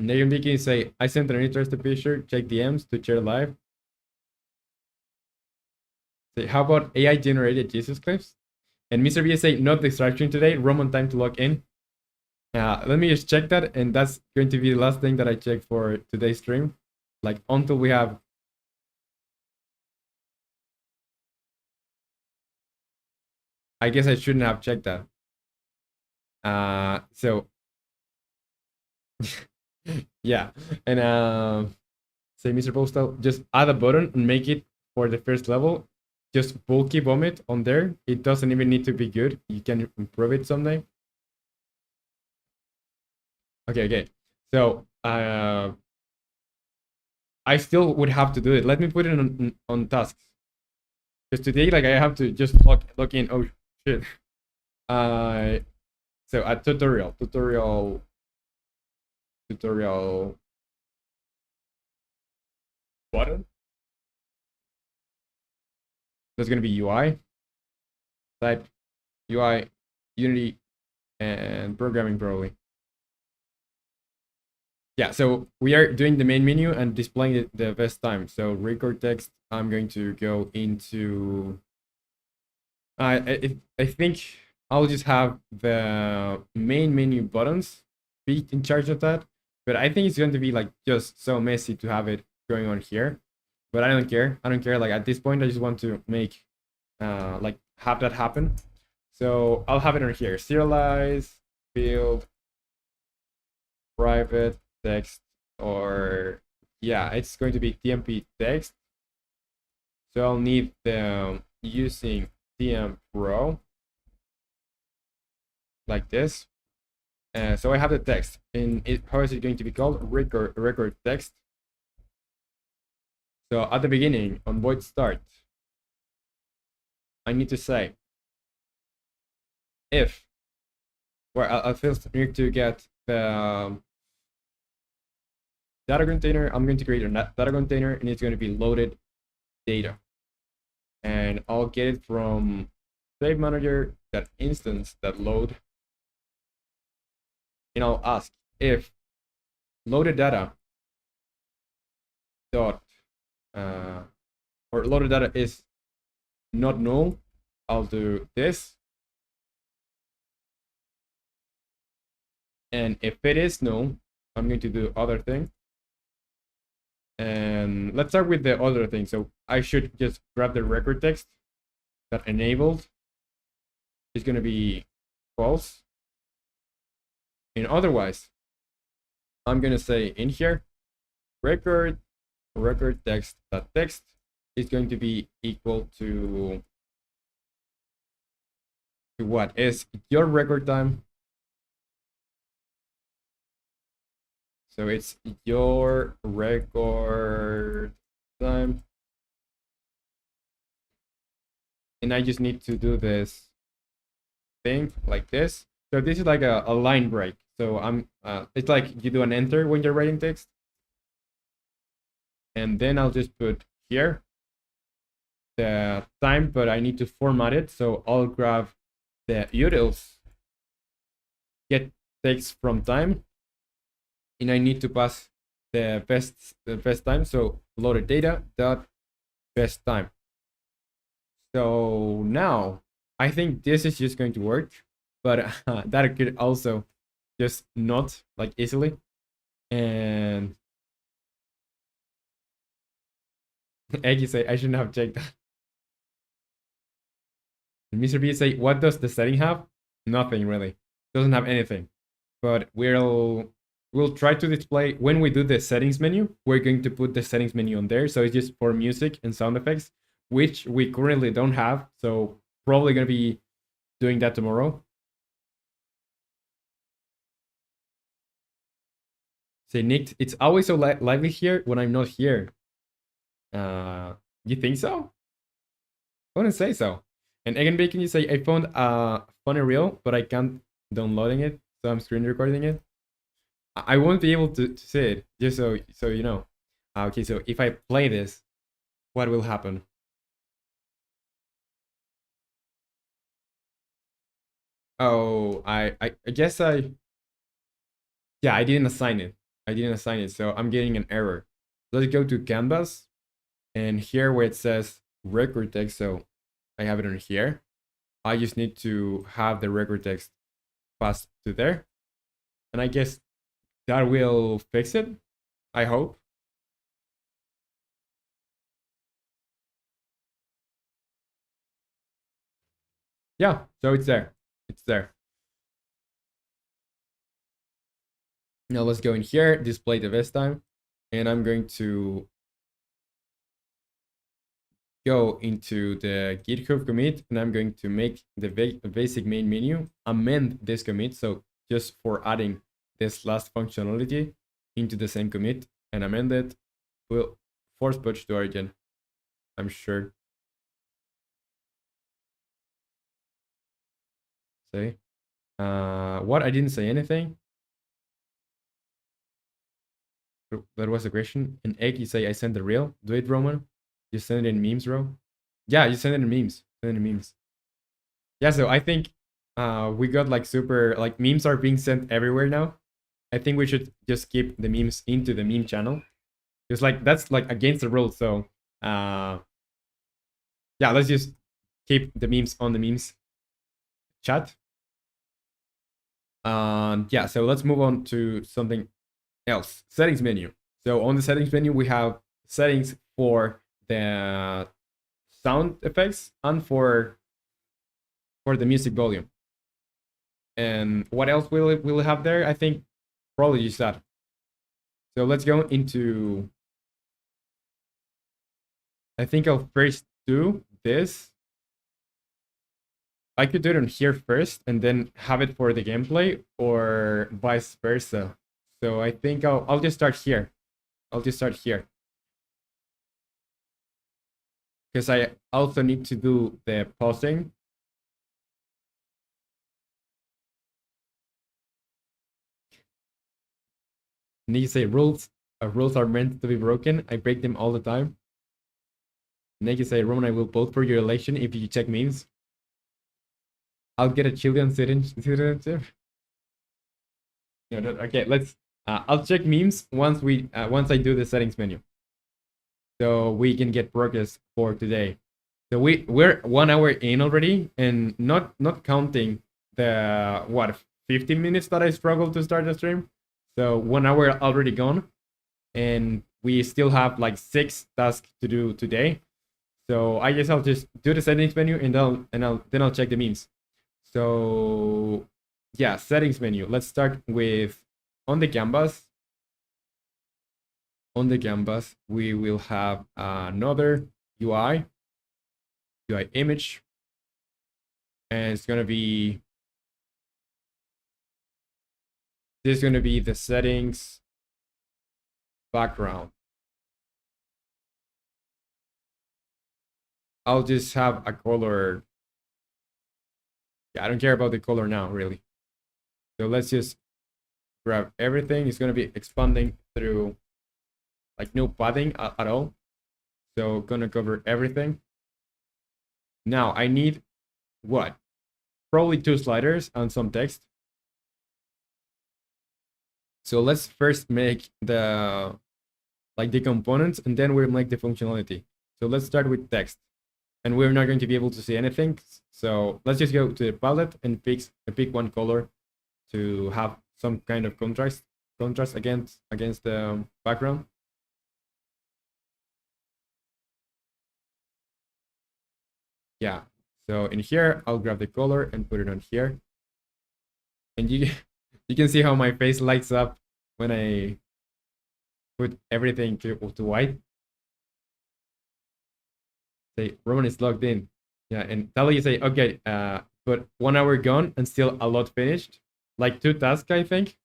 Speaker 1: Name Vicky say, I sent an interesting picture, check DMs to share live. Say, how about AI generated Jesus clips? And Mr. B say, not distraction today, Roman time to log in. Let me just check that, and that's going to be the last thing that I check for today's stream. Like until we have. I guess I shouldn't have checked that. So yeah, and say Mr. Postal, just add a button and make it for the first level. Just bulky vomit on there. It doesn't even need to be good. You can improve it someday. Okay. So I still would have to do it. Let me put it on tasks. Because today, like, I have to just log in. Oh shit. So a tutorial button. That's gonna be UI. Type UI, Unity, and programming probably. Yeah, so we are doing the main menu and displaying it the best time. So record text, I'm going to go into. I think I'll just have the main menu buttons be in charge of that. But I think it's going to be like just so messy to have it going on here. But I don't care. I don't care. Like at this point, I just want to make like have that happen. So I'll have it on here. Serialize, field, private text, or yeah, it's going to be TMP text. So I'll need them using TM Pro like this. So I have the text, and how is it going to be called? Record text. So at the beginning, on void start, I need to say if, well, I first need to get the data container. I'm going to create a data container, and it's going to be loaded data. And I'll get it from save manager, that instance, that load. And I'll ask if loaded data dot or loaded data is not null, I'll do this. And if it is null, I'm going to do other thing. And let's start with the other thing. So I should just grab the record text that enabled is going to be false. And otherwise, I'm going to say in here, record text is going to be equal to what is your record time. So it's your record time. And I just need to do this thing like this. So this is like a line break. So it's like you do an enter when you're writing text. And then I'll just put here the time, but I need to format it. So I'll grab the utils get text from time, and I need to pass the best time. So loaded data dot best time. So now I think this is just going to work, but that could also just not like easily. And Eggy say I shouldn't have checked that. And Mr. B say, what does the setting have? Nothing really. Doesn't have anything. But we'll try to display when we do the settings menu. We're going to put the settings menu on there. So it's just for music and sound effects, which we currently don't have. So probably gonna be doing that tomorrow. Say Nick, it's always so lively here when I'm not here. You think so? I wouldn't say so. And again, Bacon, you say I found a funny reel, but I can't downloading it, so I'm screen recording it. I won't be able to see it, just so you know. Okay, so if I play this, what will happen? Oh, I guess yeah, I didn't assign it. I didn't assign it, so I'm getting an error. Let's go to Canvas, and here where it says record text, so I have it on here. I just need to have the record text passed to there. And I guess that will fix it, I hope. Yeah, so it's there. It's there. Now let's go in here, display the best time. And I'm going to go into the GitHub commit, and I'm going to make the basic main menu, amend this commit. So just for adding this last functionality into the same commit and amend it, will force push to origin, I'm sure. Say, what? I didn't say anything. That was a question. And Egg, you say I sent the reel. Do it, Roman. You send it in memes, bro. Yeah, you send it in memes. Send it in memes. Yeah, so I think we got like super like memes are being sent everywhere now. I think we should just keep the memes into the meme channel. It's like that's like against the rules. So yeah, let's just keep the memes on the memes chat. Yeah, so let's move on to something else. Settings menu. So on the settings menu, we have settings for the sound effects and for the music volume. And what else will it have there? I think probably just that. So let's go into. I think I'll first do this. I could do it on here first and then have it for the gameplay, or vice versa. So I think I'll just start here. I'll just start here. Because I also need to do the pausing. And you say rules are meant to be broken. I break them all the time. And you say, Roman, I will vote for your election if you check memes. I'll get a Chilean citizenship. No, okay, let's. I'll check memes once I do the settings menu, so we can get progress for today. So we're 1 hour in already, and not counting the 15 minutes that I struggled to start the stream. So 1 hour already gone, and we still have like 6 tasks to do today. So I guess I'll just do the settings menu, and then I'll check the memes. So yeah, settings menu. Let's start with on the canvas. on the canvas, we will have another UI image, and it's gonna be, this is gonna be the settings background. I'll just have a color. Yeah, I don't care about the color now, really. So let's just grab everything. It's gonna be expanding through, like, no padding at all. So gonna cover everything. Now I need what? Probably 2 sliders and some text. So let's first make the, like, the components, and then we'll make the functionality. So let's start with text. And we're not going to be able to see anything. So let's just go to the palette and pick one color to have some kind of contrast against the background. Yeah. So in here, I'll grab the color and put it on here. And you you can see how my face lights up when I put everything to white. Say Roman is logged in. Yeah, and tell you say, okay, but 1 hour gone and still a lot finished. Like 2 tasks, I think.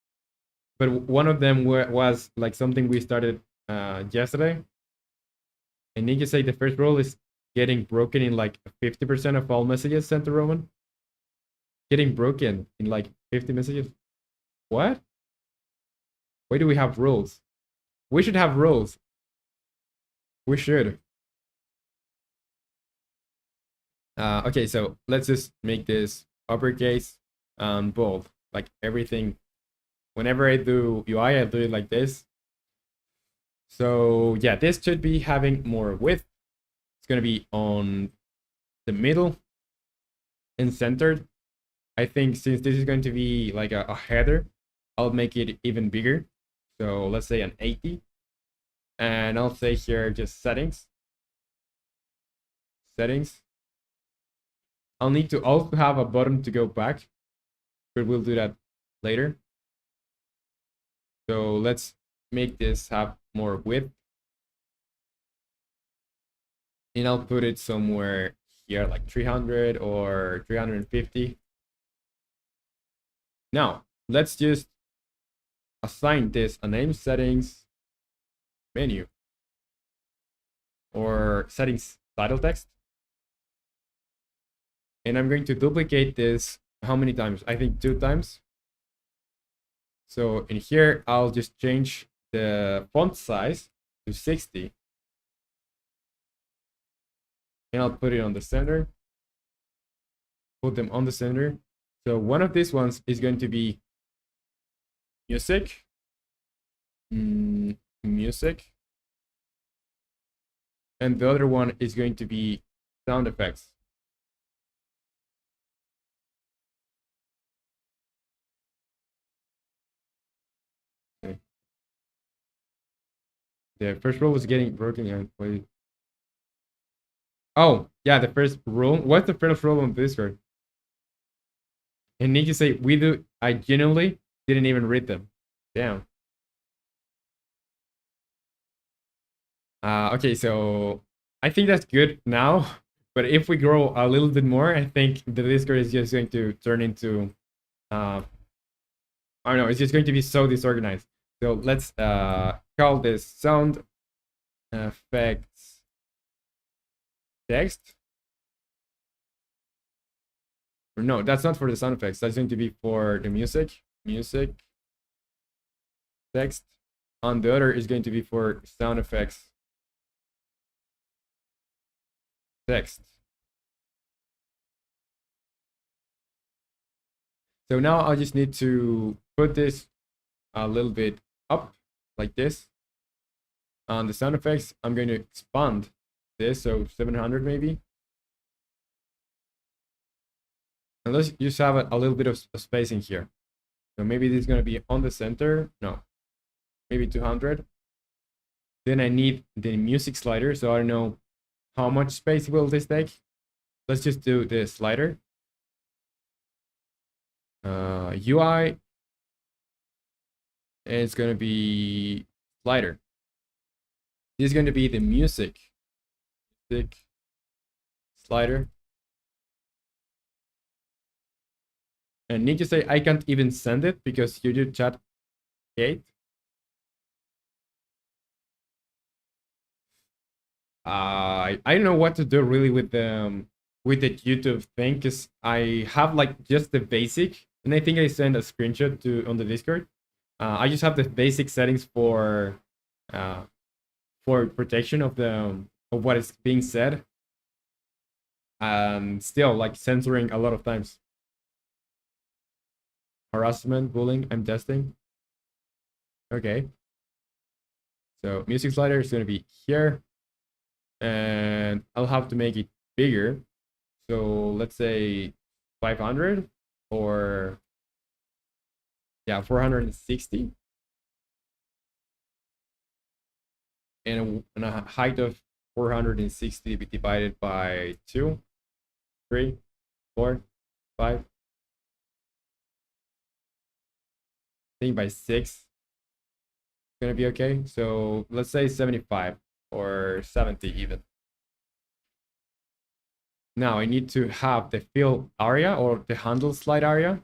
Speaker 1: But one of them was like something we started yesterday. And you say the first rule is getting broken in like 50% of all messages sent to Roman. Getting broken in like 50 messages. What? Why do we have rules? We should have rules. We should. Okay, so let's just make this uppercase and bold. Like everything. Whenever I do UI, I do it like this. So yeah, this should be having more width. It's gonna be on the middle and centered. I think since this is going to be like a header, I'll make it even bigger. So let's say an 80. And I'll say here just settings. Settings. I'll need to also have a button to go back, but we'll do that later. So let's make this have more width. And I'll put it somewhere here, like 300 or 350. Now, let's just assign this a name, settings, menu, or settings title text. And I'm going to duplicate this how many times? I think 2 times. So in here, I'll just change the font size to 60. And I'll put it on the center. Put them on the center. So one of these ones is going to be music. Music. And the other one is going to be sound effects. Okay. The first rule was getting broken. And wait. Oh, yeah, the first rule. What's the first rule on Discord? And need to say, we do. I genuinely didn't even read them. Damn. Okay, so I think that's good now. But if we grow a little bit more, I think the Discord is just going to turn into, I don't know, it's just going to be so disorganized. So let's call this sound effects text. Or no, that's not for the sound effects. That's going to be for the music. Music text. And the other is going to be for sound effects text. So now I just need to put this a little bit up like this. On the sound effects, I'm going to expand this, so 700 maybe. And let's just have a little bit of spacing here. So maybe this is going to be on the center. No, maybe 200. Then I need the music slider, so I don't know how much space will this take. Let's just do the slider. UI. And it's going to be slider. This is going to be the music slider. And need to say I can't even send it because YouTube chat hate. I don't know what to do really with the YouTube thing, because I have like just the basic, and I think I sent a screenshot to on the Discord. I just have the basic settings uh, for protection of the of what is being said, and still like censoring a lot of times. Harassment, bullying, I'm testing. Okay. So music slider is gonna be here, and I'll have to make it bigger. So let's say 500, or yeah, 460, and a height of 460 divided by 2, 3, 4, 5. I think by 6 gonna be okay. So let's say 75 or 70 even. Now I need to have the fill area or the handle slide area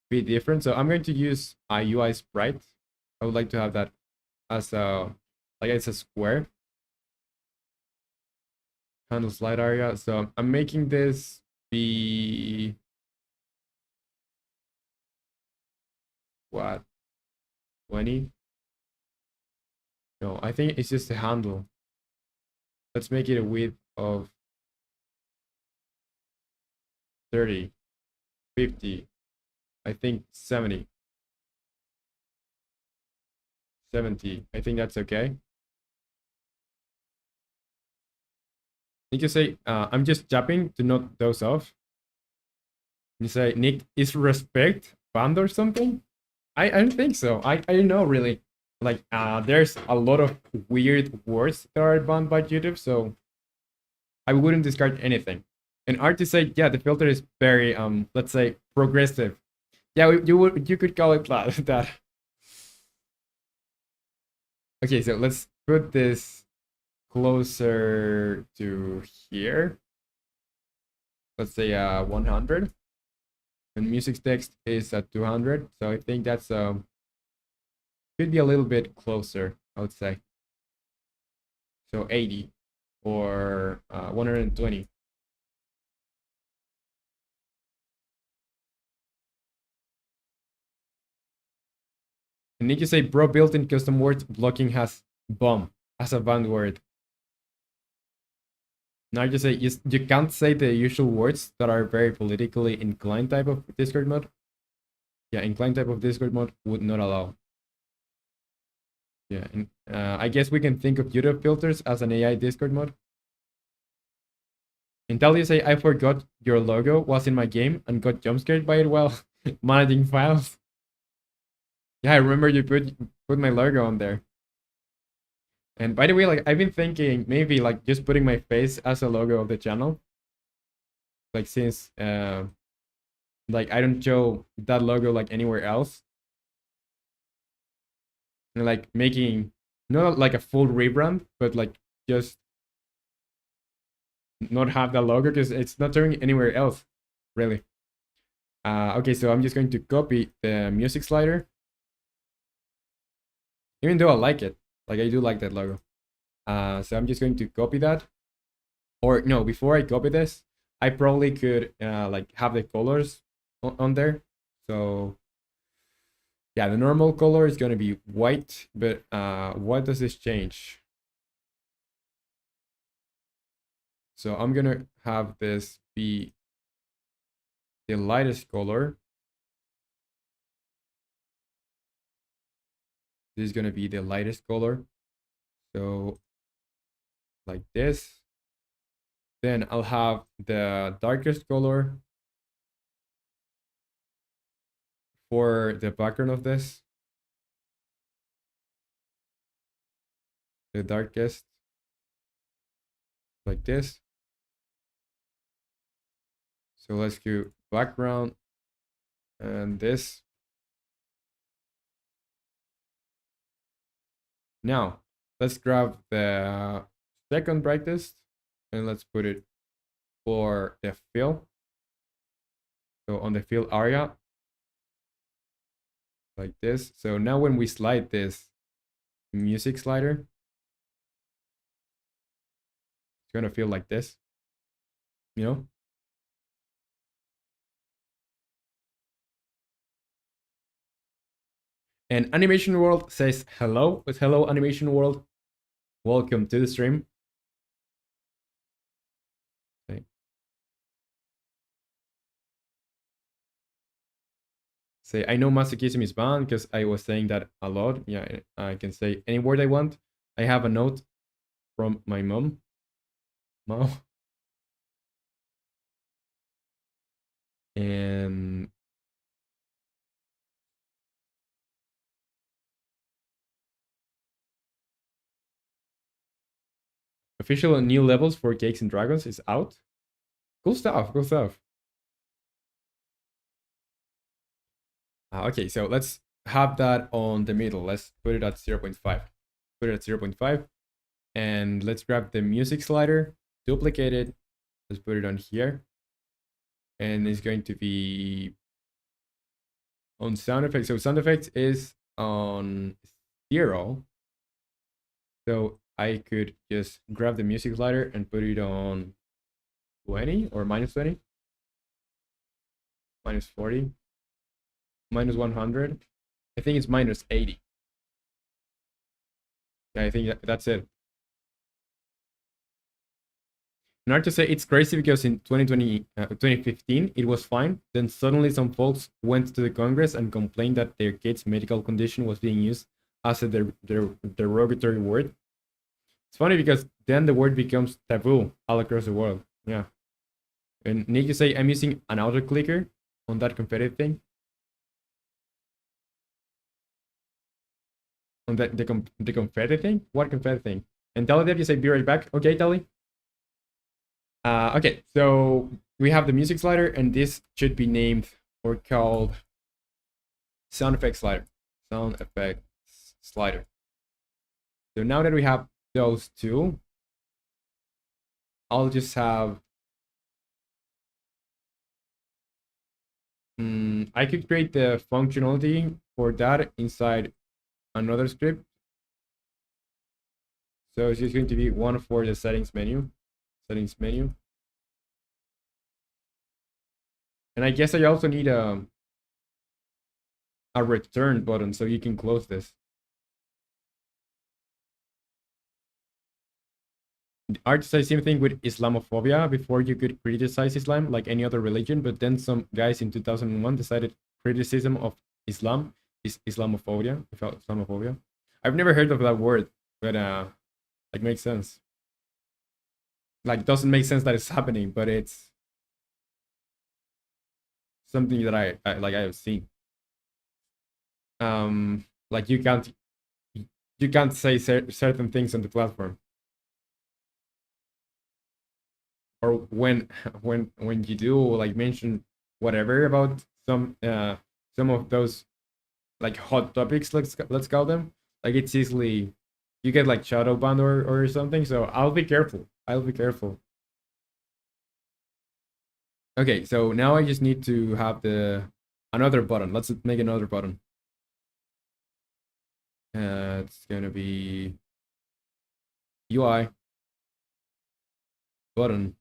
Speaker 1: be different. So I'm going to use a UI sprite. I would like to have that as a like it's a square handle slide area. So I'm making this be what, 20? No, I think it's just a handle. Let's make it a width of 30, 50, I think 70. 70. I think that's okay. You can say, I'm just jumping to knock those off. You say, Nick, is respect banned or something? I don't think so. I don't know really. Like, there's a lot of weird words that are banned by YouTube, so I wouldn't discard anything. And artists say, yeah, the filter is very, let's say, progressive. Yeah, you could call it that. Okay, so let's put this closer to here. Let's say 100. And music text is at 200. So I think that's could be a little bit closer, I would say. So 80 or 120. And need to say, bro, built-in custom words blocking has bomb as a banned word. Now you say you can't say the usual words that are very politically inclined type of Discord mode. Yeah, inclined type of Discord mode would not allow. Yeah, and I guess we can think of YouTube filters as an AI Discord mode. Until you say, I forgot your logo was in my game and got jump scared by it while managing files. Yeah, I remember you put my logo on there. And by the way, like I've been thinking maybe like just putting my face as a logo of the channel. Like since like I don't show that logo like anywhere else. And like making not like a full rebrand, but like just not have that logo because it's not showing anywhere else, really. Okay, so I'm just going to copy the music slider. Even though I like it, like I do like that logo. So I'm just going to copy that. Or no, before I copy this, I probably could like have the colors on there. So yeah, the normal color is gonna be white, but what does this change? So I'm gonna have this be the lightest color. This is gonna be the lightest color. So like this. Then I'll have the darkest color for the background of this. The darkest, like this. So let's do background and this. Now, let's grab the second brightest and let's put it for the fill. So on the fill area, like this. So now when we slide this music slider, it's gonna feel like this, you know? And Animation World says hello. But hello, Animation World. Welcome to the stream. Okay. Say, I know masochism is banned because I was saying that a lot. Yeah, I can say any word I want. I have a note from my mom. And official new levels for Cakes and Dragons is out. Cool stuff, cool stuff. Okay, so let's have that on the middle. Let's put it at 0.5. Put it at 0.5. And let's grab the music slider, duplicate it. Let's put it on here. And it's going to be on sound effects. So sound effects is on 0. So I could just grab the music slider and put it on 20 or minus 20, minus 40, minus 100. I think it's minus 80. I think that's it. And hard to say it's crazy because in 2015 it was fine. Then suddenly some folks went to the Congress and complained that their kid's medical condition was being used as a derogatory word. It's funny because then the word becomes taboo all across the world. Yeah. And need to say I'm using an auto clicker on that confetti thing. On the confetti thing? What confetti thing? And Teledev, you say be right back. Okay, Tele. Okay, so we have the music slider, and this should be named or called sound effect slider. Sound effects slider. So now that we have those two, I'll just have I could create the functionality for that inside another script. So it's just going to be one for the settings menu. And I guess I also need a return button so you can close this. Art says same thing with Islamophobia. Before you could criticize Islam like any other religion, but then some guys in 2001 decided criticism of Islam is Islamophobia. Islamophobia. I've never heard of that word, but like makes sense. Like doesn't make sense that it's happening, but it's something that I have seen. Like you can't say certain things on the platform. Or when you do like mention whatever about some of those like hot topics, let's call them, like it's easily you get like shadow banned or something. So I'll be careful. Okay, so now I just need to have another button. Let's make another button. It's gonna be UI button.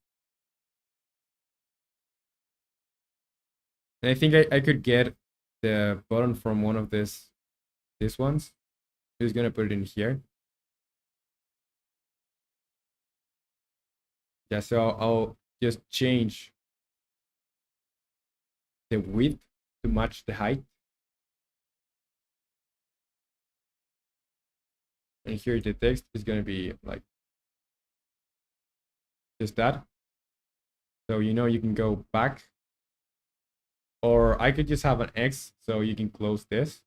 Speaker 1: And I think I could get the button from one of these ones. Who's gonna put it in here? Yeah, so I'll just change the width to match the height. And here the text is gonna be like just that. So you can go back. Or I could just have an X so you can close this.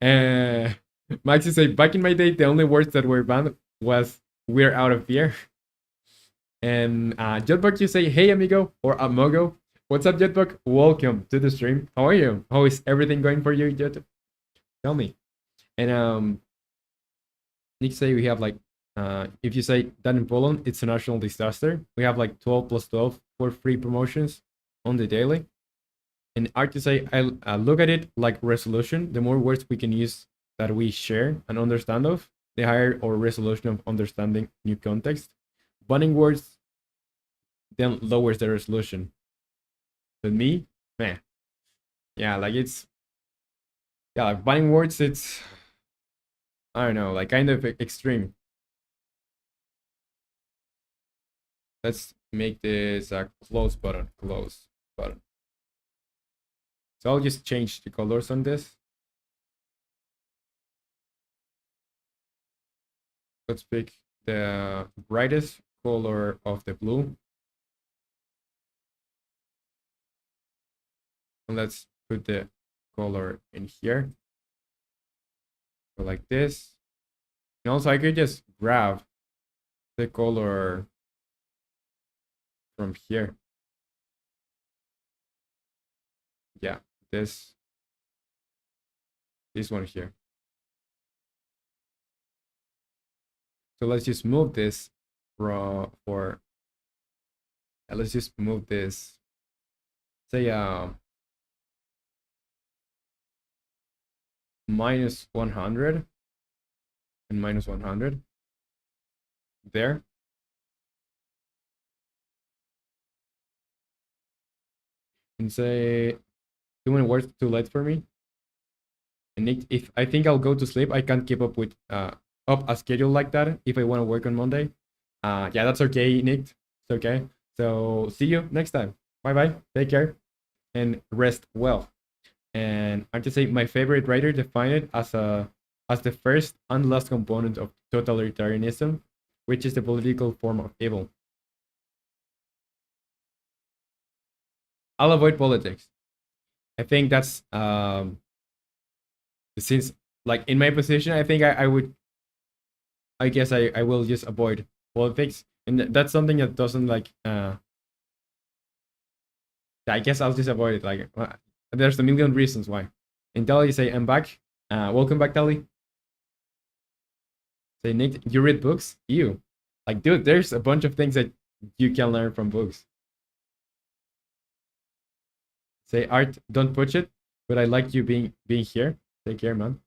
Speaker 1: Maxi say, back in my day, the only words that were banned was "we're out of beer." And Jotbug, you say, "Hey amigo" or "amogo." What's up, Jetpack? Welcome to the stream. How are you? How is everything going for you, Jet? Tell me. And Nick say we have like if you say that in Poland, it's a national disaster. We have like 12 plus 12 for free promotions on the daily. And art to say I look at it like resolution. The more words we can use that we share and understand of, the higher our resolution of understanding new context. Banning words then lowers the resolution. But me, man, yeah, like it's yeah, like banning words, it's I don't know, like kind of extreme. Let's make this a close button, close button. So I'll just change the colors on this. Let's pick the brightest color of the blue. And let's put the color in here. So like this. And also I could just grab the color from here. Yeah, this one here. So let's just move this for let's just move this, say minus 100 and minus 100 there. And say too many words too late for me. And if I think I'll go to sleep, I can't keep up with up a schedule like that if I want to work on Monday. Yeah, that's okay, Nick. It's okay. So see you next time. Bye bye. Take care and rest well. And I just say my favorite writer defined it as the first and last component of totalitarianism, which is the political form of evil. I'll avoid politics. I think that's since like in my position, I think I would I guess I will just avoid politics, and that's something that doesn't like I guess I'll just avoid it. Like there's a million reasons why. And Tali say I'm back. Welcome back, Tali. Say Nick, you read books? You like, dude, there's a bunch of things that you can learn from books. Say Art, don't push it, but I like you being here. Take care, man.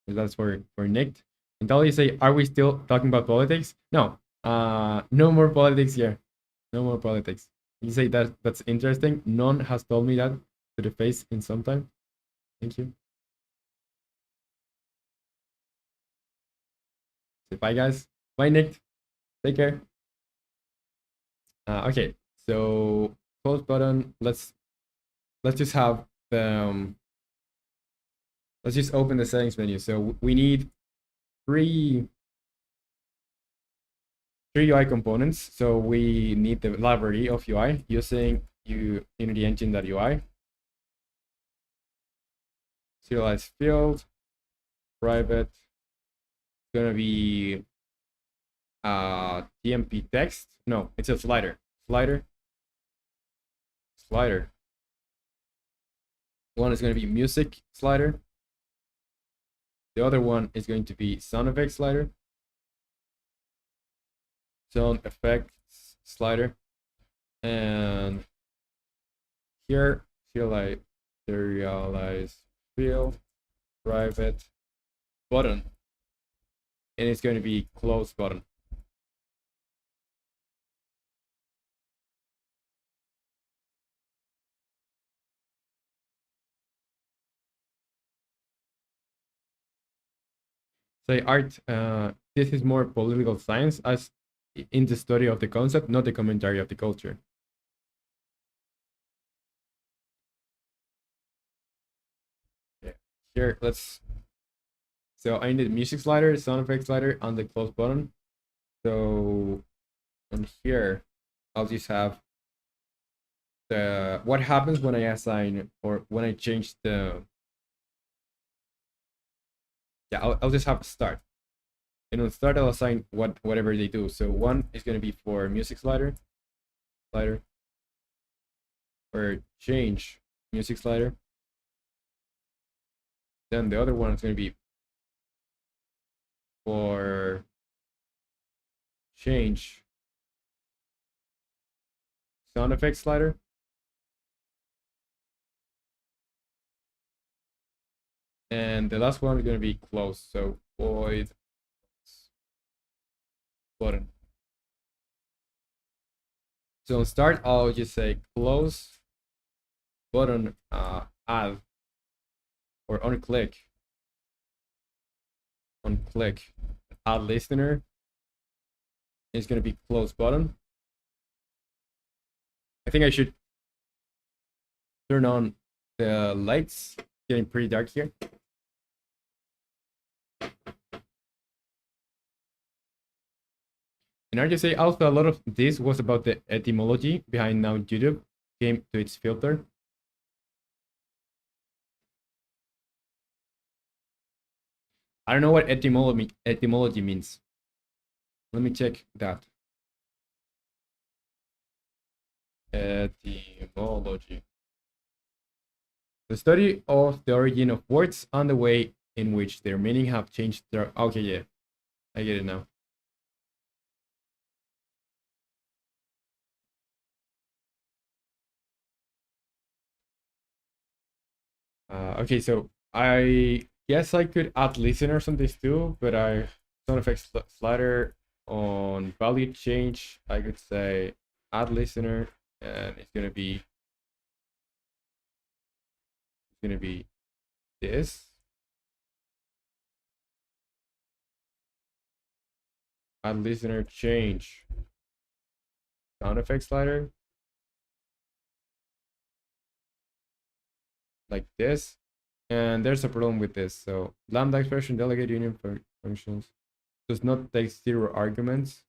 Speaker 1: That's for Nick. And Tali say, are we still talking about politics? No. No more politics here. No more politics. You say that's interesting. None has told me that to the face in some time. Thank you. Say bye, guys. Bye, Nick. Take care. Okay, so close button. Let's just have the let's just open the settings menu. So we need three UI components. So we need the library of UI using Unity Engine.ui. Serialized field, private. It's gonna be TMP text. No, it's a slider. Slider. One is gonna be music slider. The other one is going to be sound effects slider. Sound effects slider. And here, serialize field, private button. And it's going to be close button. Say Art, this is more political science as in the study of the concept, not the commentary of the culture. Yeah. Here, so I need the music slider, sound effects slider, and the close button. So on here, I'll just have the what happens when I assign or when I change the I'll just have start. And on start, I'll assign whatever they do. So one is going to be for music slider, or change music slider. Then the other one is going to be for change sound effects slider. And the last one is going to be close. So void button. So on start, I'll just say close button add or on click add listener. It's going to be close button. I think I should turn on the lights. Getting pretty dark here. And I just say also a lot of this was about the etymology behind how YouTube came to its filter. I don't know what etymology means. Let me check that. Etymology. The study of the origin of words and the way in which their meaning have changed their... Okay, yeah. I get it now. Okay, so I guess I could add listeners on this too, but sound effects slider on value change, I could say add listener, and it's gonna be this. Add listener change sound effects slider. Like this. And there's a problem with this. So lambda expression delegate union functions does not take 0 arguments.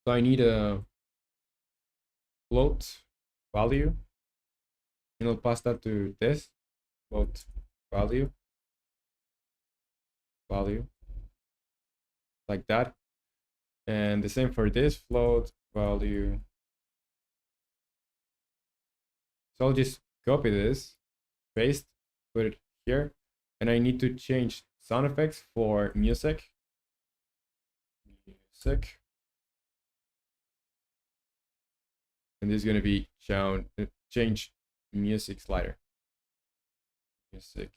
Speaker 1: So I need a float value, and I'll pass that to this float value like that. And the same for this float value. So I'll just copy this, paste, put it here, and I need to change sound effects for music. And this is going to be change music slider. Music.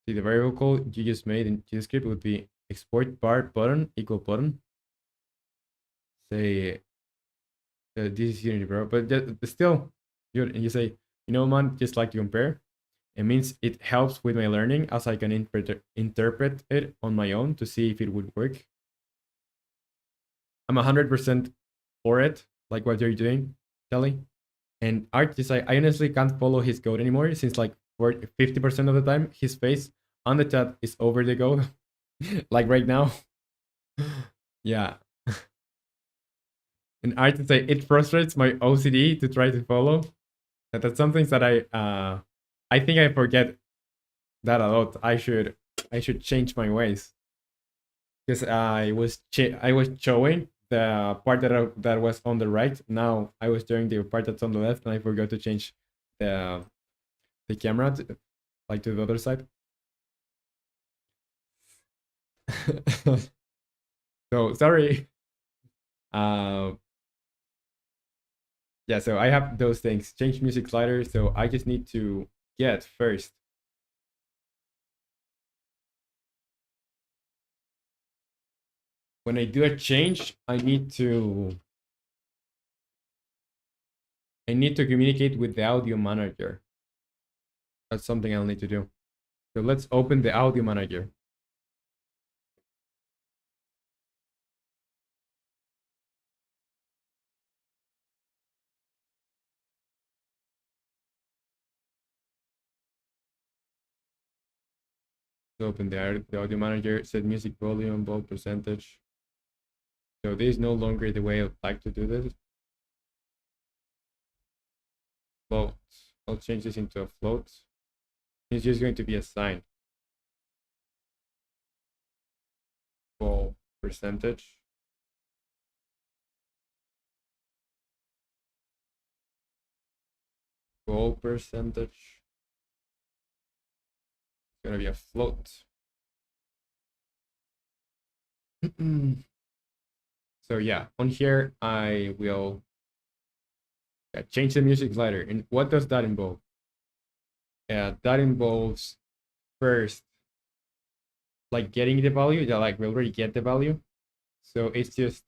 Speaker 1: See, the variable code you just made in JavaScript would be export bar button equal button. Say this is Unity, bro, but still, you say, you know, man, just like to compare. It means it helps with my learning as I can interpret it on my own to see if it would work. I'm 100% for it, like what you're doing, Kelly. And Art is like, I honestly can't follow his code anymore since like 50% of the time his face on the chat is over the code, like right now. Yeah. And Art is like, it frustrates my OCD to try to follow. That's some things that I think I forget that a lot. I should change my ways, because I was showing the part that was on the right. Now I was doing the part that's on the left, and I forgot to change the camera to, like, to the other side. So sorry. Yeah, so I have those things. Change music slider. So I just need to get first. When I do a change, I need to communicate with the audio manager. That's something I'll need to do. So let's open the audio manager. So open the audio manager, set music volume, bold percentage. So this is no longer the way I like to do this. float. I'll change this into a float. It's just going to be a sign. Full percentage. Full percentage. It's gonna be a float. So yeah, on here I will change the music slider. And what does that involve? That involves first like getting the value. Yeah, like we already get the value. So it's just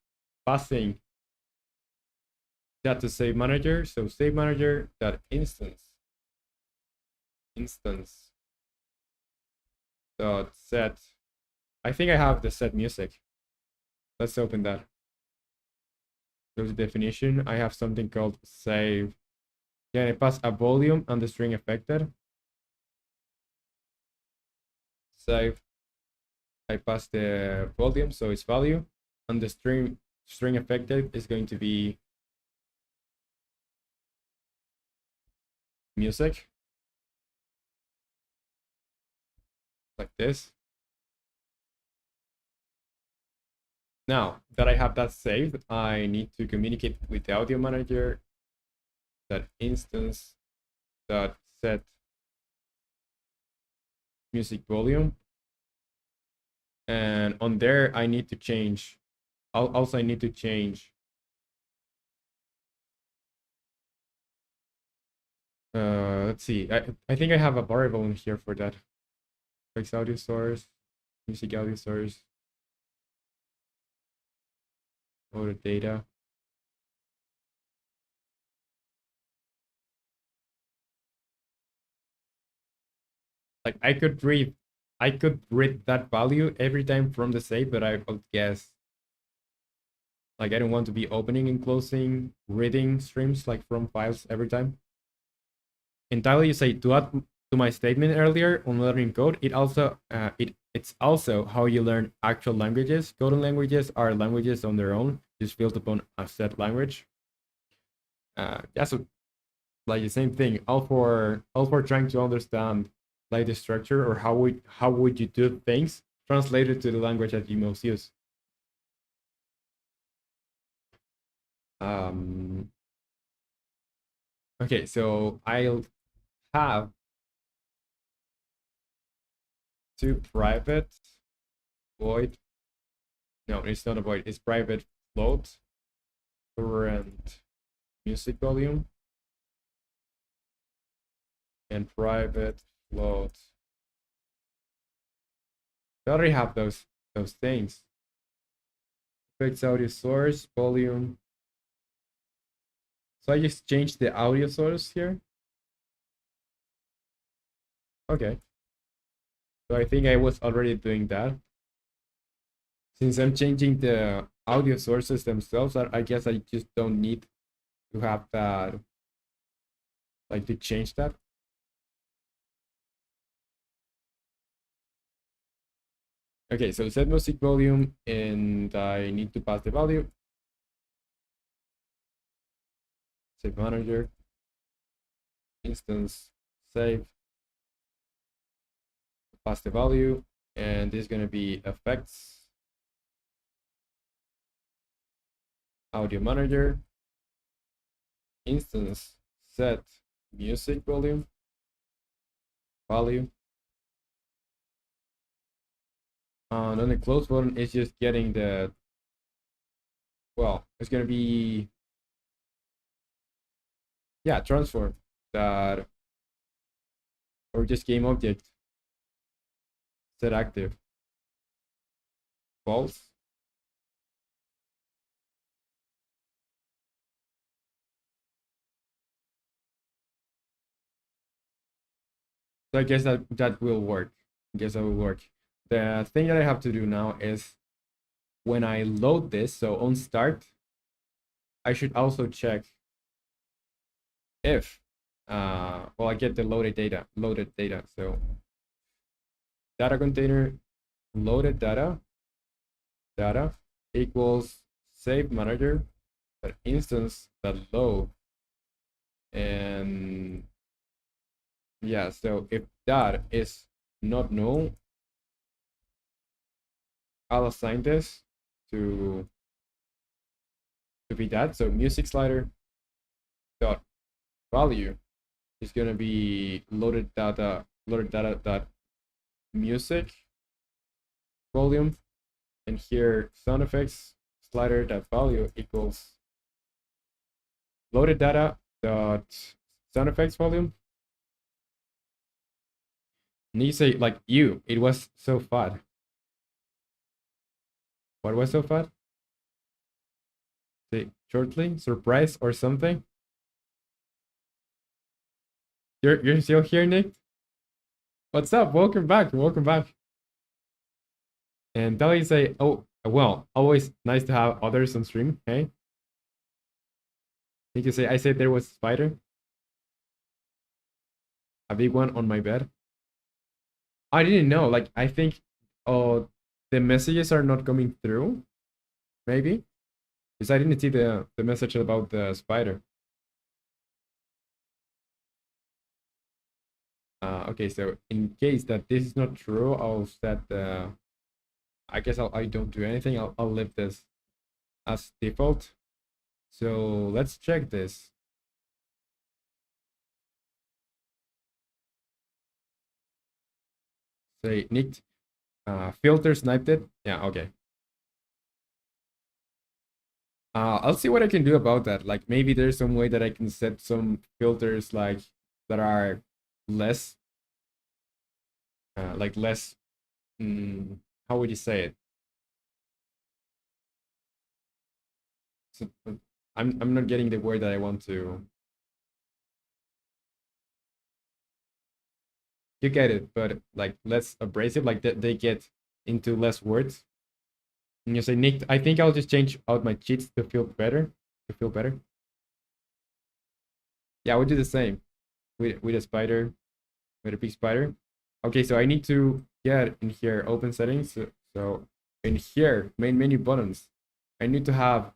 Speaker 1: passing that to save manager. So save manager that instance dot set. I think I have the set music. Let's open that. There's a definition. I have something called save. Yeah, I pass a volume and the string affected. Save. I pass the volume, so it's value, and the string affected is going to be music, like this. Now that I have that saved, I need to communicate with the audio manager. That instance that set music volume, and on there I need to change. I need to change let's see. I think I have a variable in here for that. Fix audio source, music audio source, audio data. Like I could read that value every time from the save, but I would guess like I don't want to be opening and closing reading streams like from files every time. Entirely, you say to add to my statement earlier on learning code, it's also how you learn actual languages. Coding languages are languages on their own, just built upon a set language. Yeah, so like the same thing, all for trying to understand like the structure or how would you do things translated to the language that you most use. Um, okay, so I'll have two private void. No, it's not a void. It's private float current music volume and private float. I already have those things. Fixed audio source volume. So I just changed the audio source here. Okay. So I think I was already doing that. Since I'm changing the audio sources themselves, I guess I just don't need to have that, like to change that. Okay, so set music volume, and I need to pass the value. Save manager, instance, save, pass the value, and this is going to be effects, audio manager, instance, set music volume, value. And on the close button, it's just getting the, well, it's going to be, yeah, transform that, or just game object, set active, false. So I guess that will work. I guess that will work. The thing that I have to do now is when I load this, so on start, I should also check if, well, I get the loaded data. So data container, loaded data equals save manager, that instance that load And yeah, so if that is not null, I'll assign this to be that. So music slider dot value is gonna be loaded data dot music volume, and here sound effects slider dot value equals loaded data dot sound effects volume. And you say like it was so fat. What was so fat? Say shortly, surprise or something. You're still here, Nick? What's up? Welcome back. Welcome back. And Dali say, oh well, always nice to have others on stream. Hey, you can say I said there was a spider, a big one on my bed. I didn't know. Like I think, oh, the messages are not coming through. Maybe because I didn't see the message about the spider. Okay, so in case that this is not true, I'll set the. I guess I don't do anything. I'll leave this as default. So let's check this. Say nicked filter sniped it. Yeah, okay. I'll see what I can do about that. Like maybe there's some way that I can set some filters like that are less like less how would you say it? So, I'm not getting the word that I want to. You get it, but like less abrasive, like that they get into less words. And you say, Nick, I think I'll just change out my cheats to feel better. To feel better. Yeah, I would do the same with a spider, with a big spider. Okay, so I need to get in here open settings. So in here, main menu buttons, I need to have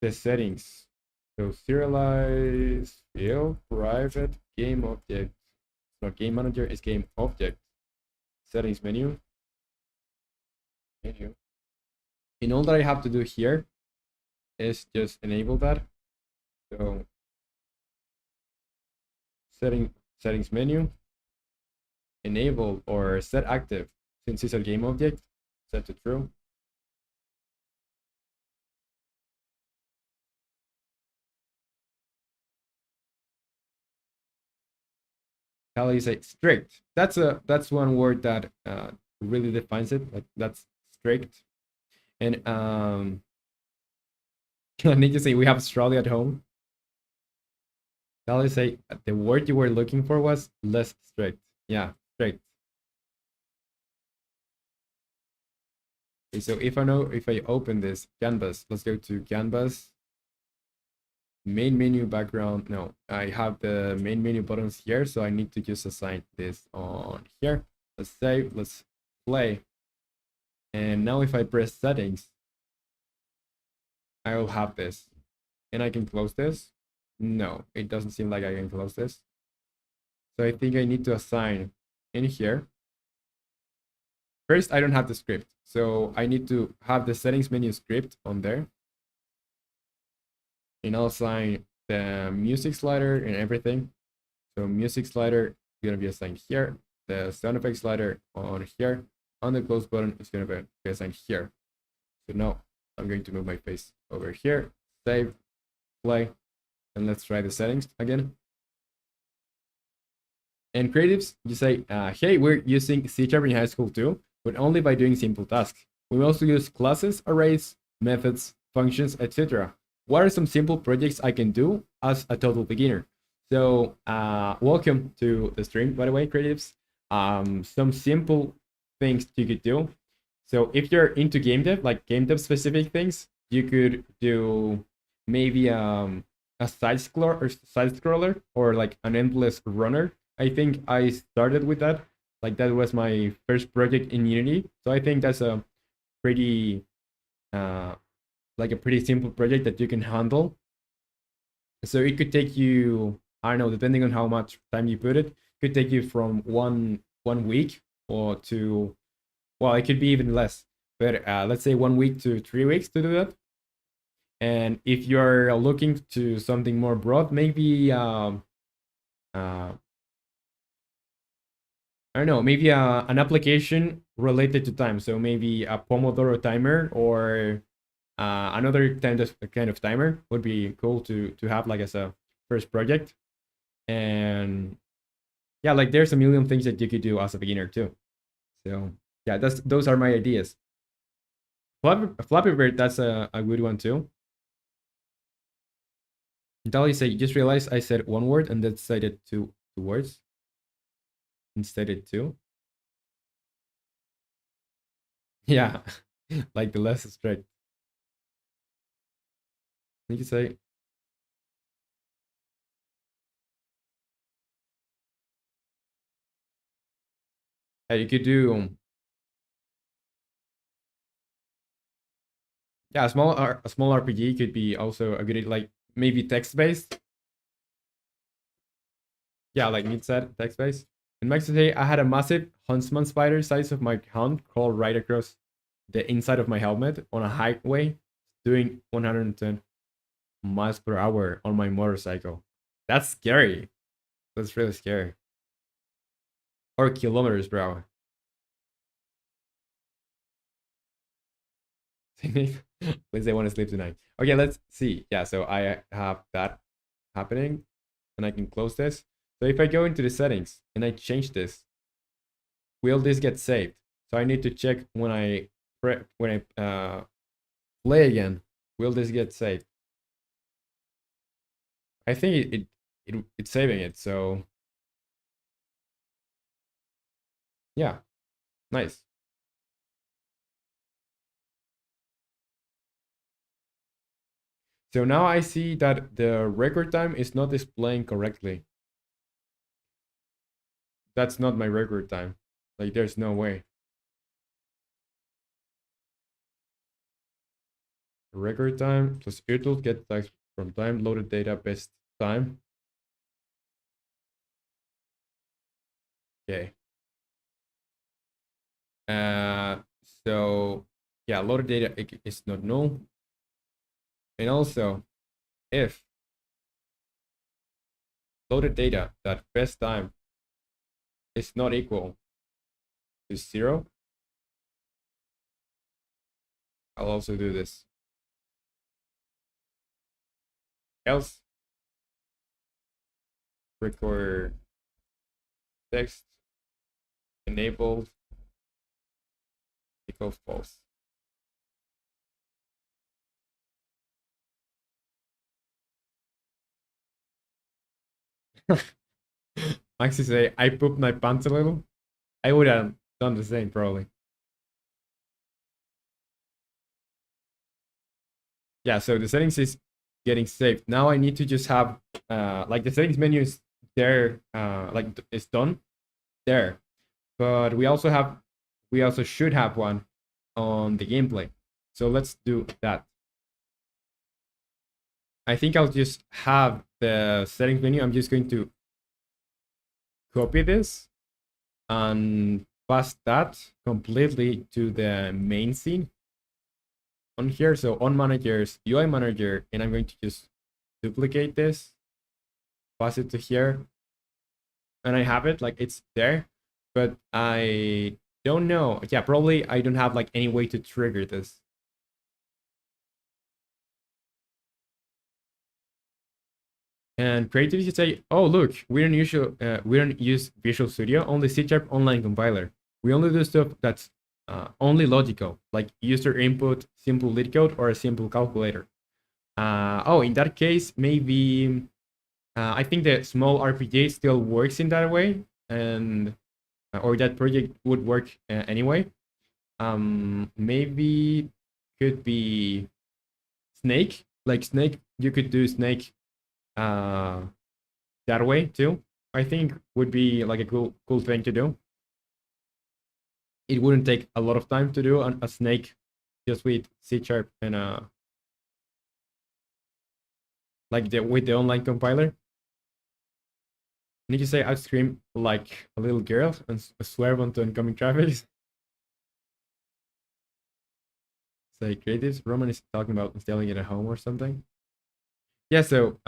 Speaker 1: the settings. So serialize, field, private, game object. It's not game manager, it's game object. Settings menu. Menu. And all that I have to do here is just enable that. So settings menu, enable or set active since it's a game object, set to true. How do you say strict? That's one word that really defines it. Like that's strict. And I need to say we have Australia at home. I'll say the word you were looking for was less strict. Yeah, strict. Okay, so if I open this canvas, let's go to canvas. Main menu background. No, I have the main menu buttons here, so I need to just assign this on here. Let's save, let's play. And now if I press settings, I will have this. And I can close this. No, it doesn't seem like I can close this. So I think I need to assign in here. First, I don't have the script. So I need to have the settings menu script on there. And I'll assign the music slider and everything. So music slider is gonna be assigned here. The sound effect slider on here. On the close button is gonna be assigned here. So now I'm going to move my face over here. Save, play, and let's try the settings again. And creatives, you say, hey, we're using C# in high school too, but only by doing simple tasks. We also use classes, arrays, methods, functions, etc. What are some simple projects I can do as a total beginner? So welcome to the stream, by the way, creatives. Some simple things you could do. So if you're into game dev, like game dev specific things, you could do maybe a side scroller or like an endless runner. I think I started with that. Like that was my first project in Unity. So I think that's a pretty like a pretty simple project that you can handle. So it could take you, I don't know, depending on how much time you put it, could take you from one week or to, well, it could be even less. But let's say 1 week to 3 weeks to do that. And if you're looking to something more broad, maybe uh, I don't know, maybe an application related to time. So maybe a Pomodoro timer or another kind of timer would be cool to have like as a first project. And yeah, like there's a million things that you could do as a beginner too. So yeah, those are my ideas. Flappy Bird, that's a good one too. Dolly said, just realized I said one word and then said it two words instead of two. Yeah, like the less strict. You could say, you could do, yeah, a small RPG could be also a good, like maybe text based. Yeah, like Meat said, text based. In Mexico, I had a massive huntsman spider size of my hand crawl right across the inside of my helmet on a highway, doing 110 miles per hour on my motorcycle. That's scary. That's really scary. Or kilometers per hour. Please, they want to sleep tonight. Okay, let's see. Yeah, so I have that happening, and I can close this. So if I go into the settings and I change this, will this get saved? So I need to check when I play again. Will this get saved? I think it's saving it. So yeah, nice. So now I see that the record time is not displaying correctly. That's not my record time. Like there's no way. Record time plus it'll get text from time loaded data best time. Okay. Uh, so yeah, loaded data is not null. And also, if loaded data that best time is not equal to 0, I'll also do this. Else, record text enabled equals false. Maxi say, I pooped my pants a little. I would have done the same probably. Yeah, so the settings is getting saved. Now I need to just have like the settings menu is there, like it's done there. But we also should have one on the gameplay. So let's do that. I think I'll just have the settings menu. I'm just going to copy this and pass that completely to the main scene on here. So on managers, UI manager, and I'm going to just duplicate this, pass it to here, and I have it, like it's there, but I don't know. Yeah, probably I don't have like any way to trigger this. And creativity should say, oh look, we don't use Visual Studio, only C# online compiler. We only do stuff that's only logical, like user input, simple lead code, or a simple calculator. Oh, in that case, maybe I think the small RPG still works in that way, and or that project would work anyway. Maybe could be Snake, like Snake. You could do Snake that way too. I think would be like a cool thing to do. It wouldn't take a lot of time to do a Snake just with C# and like with the online compiler. And you can say I scream like a little girl and swerve onto incoming traffic. Say creatives. Roman is talking about installing it at home or something. Yeah, so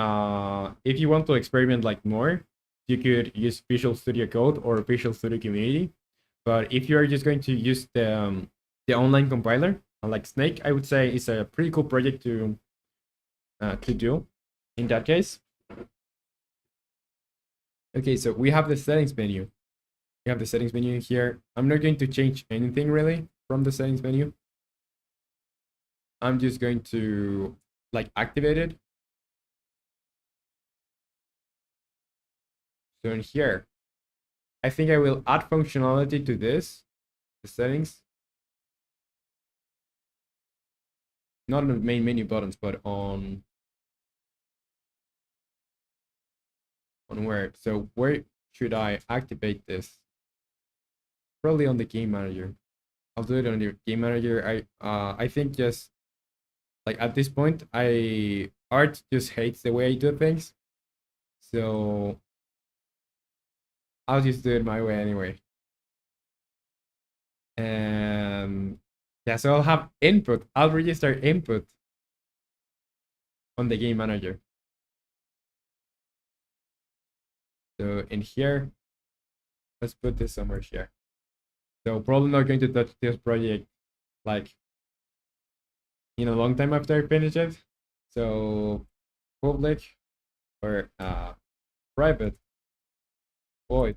Speaker 1: if you want to experiment like more, you could use Visual Studio Code or Visual Studio Community. But if you're just going to use the online compiler, like Snake, I would say is a pretty cool project to do in that case. Okay, so we have the settings menu. We have the settings menu here. I'm not going to change anything really from the settings menu. I'm just going to like activate it. So in here, I think I will add functionality to this, the settings. Not on the main menu buttons, but on where. So where should I activate this? Probably on the game manager. I'll do it on the game manager. I think just like at this point, Art just hates the way I do things. So I'll just do it my way anyway. And yeah, so I'll have input. I'll register input on the game manager. So in here, let's put this somewhere here. So probably not going to touch this project like in a long time after I finish it. So public or private void.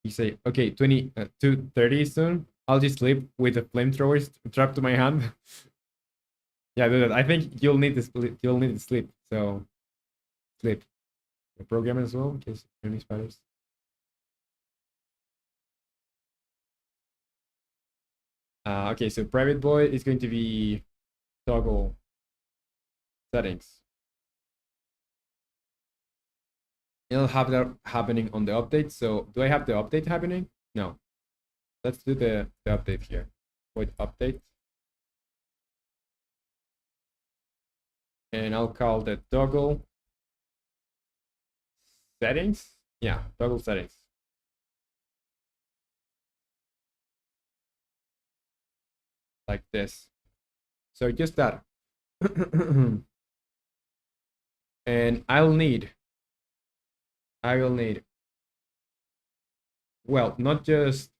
Speaker 1: You say, okay, 2:30 soon. I'll just sleep with the flamethrowers trapped to my hand. Yeah, do that. I think you'll need to sleep. You'll need to sleep. So sleep. The program as well, in case any spiders. Okay, so private void is going to be toggle settings. It'll have that happening on the update. So do I have the update happening? No. Let's do the update here. Void update. And I'll call the toggle settings. Yeah, toggle settings. Like this. So just that. And I will need, well, not just,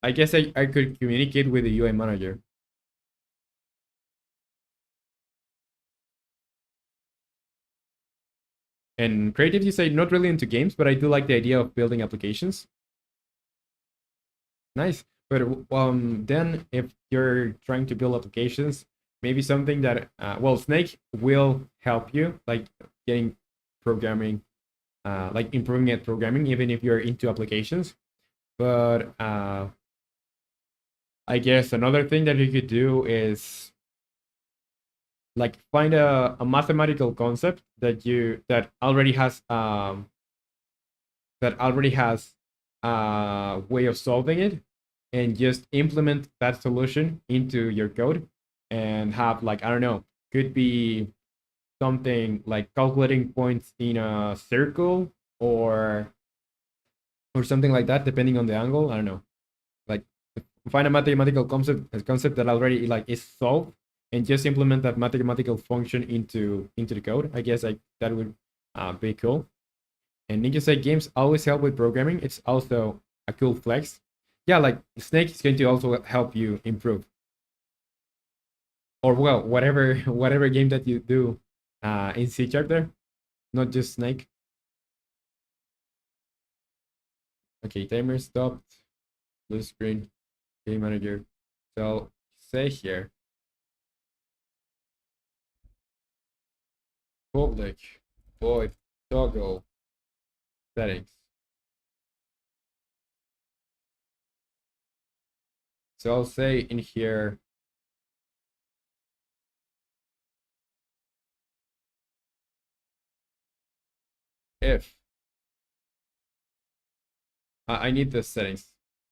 Speaker 1: I guess I could communicate with the UI manager. And creative, you say not really into games, but I do like the idea of building applications. Nice. But then if you're trying to build applications, maybe something that, well, Snake will help you, like getting programming, like improving at programming, even if you're into applications. But I guess another thing that you could do is like find a mathematical concept that already has a way of solving it, and just implement that solution into your code and have, like, I don't know, could be something like calculating points in a circle or something like that, depending on the angle. I don't know, like find a mathematical concept that already like is solved, and just implement that mathematical function into the code. I guess that would be cool. And Ninja Say games always help with programming. It's also a cool flex. Yeah, like Snake is going to also help you improve. Or well, whatever game that you do in C# there, not just Snake. Okay, timer stopped. Blue screen. Game manager. So say here public void toggle settings. So I'll say in here if I need the settings.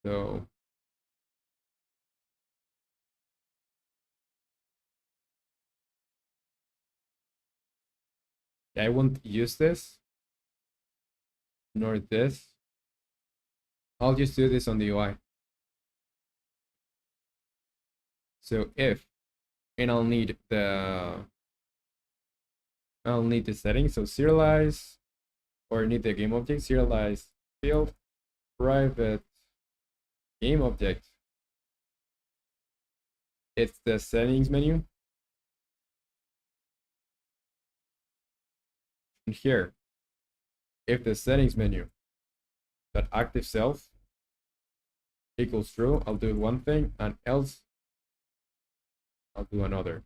Speaker 1: So Yeah, I won't use this nor this. I'll just do this on the UI. So if, and I'll need the settings. So serialize, or need the game object, serialize field, private game object. It's the settings menu. And here, if the settings menu that active self equals true, I'll do one thing, and else I'll do another.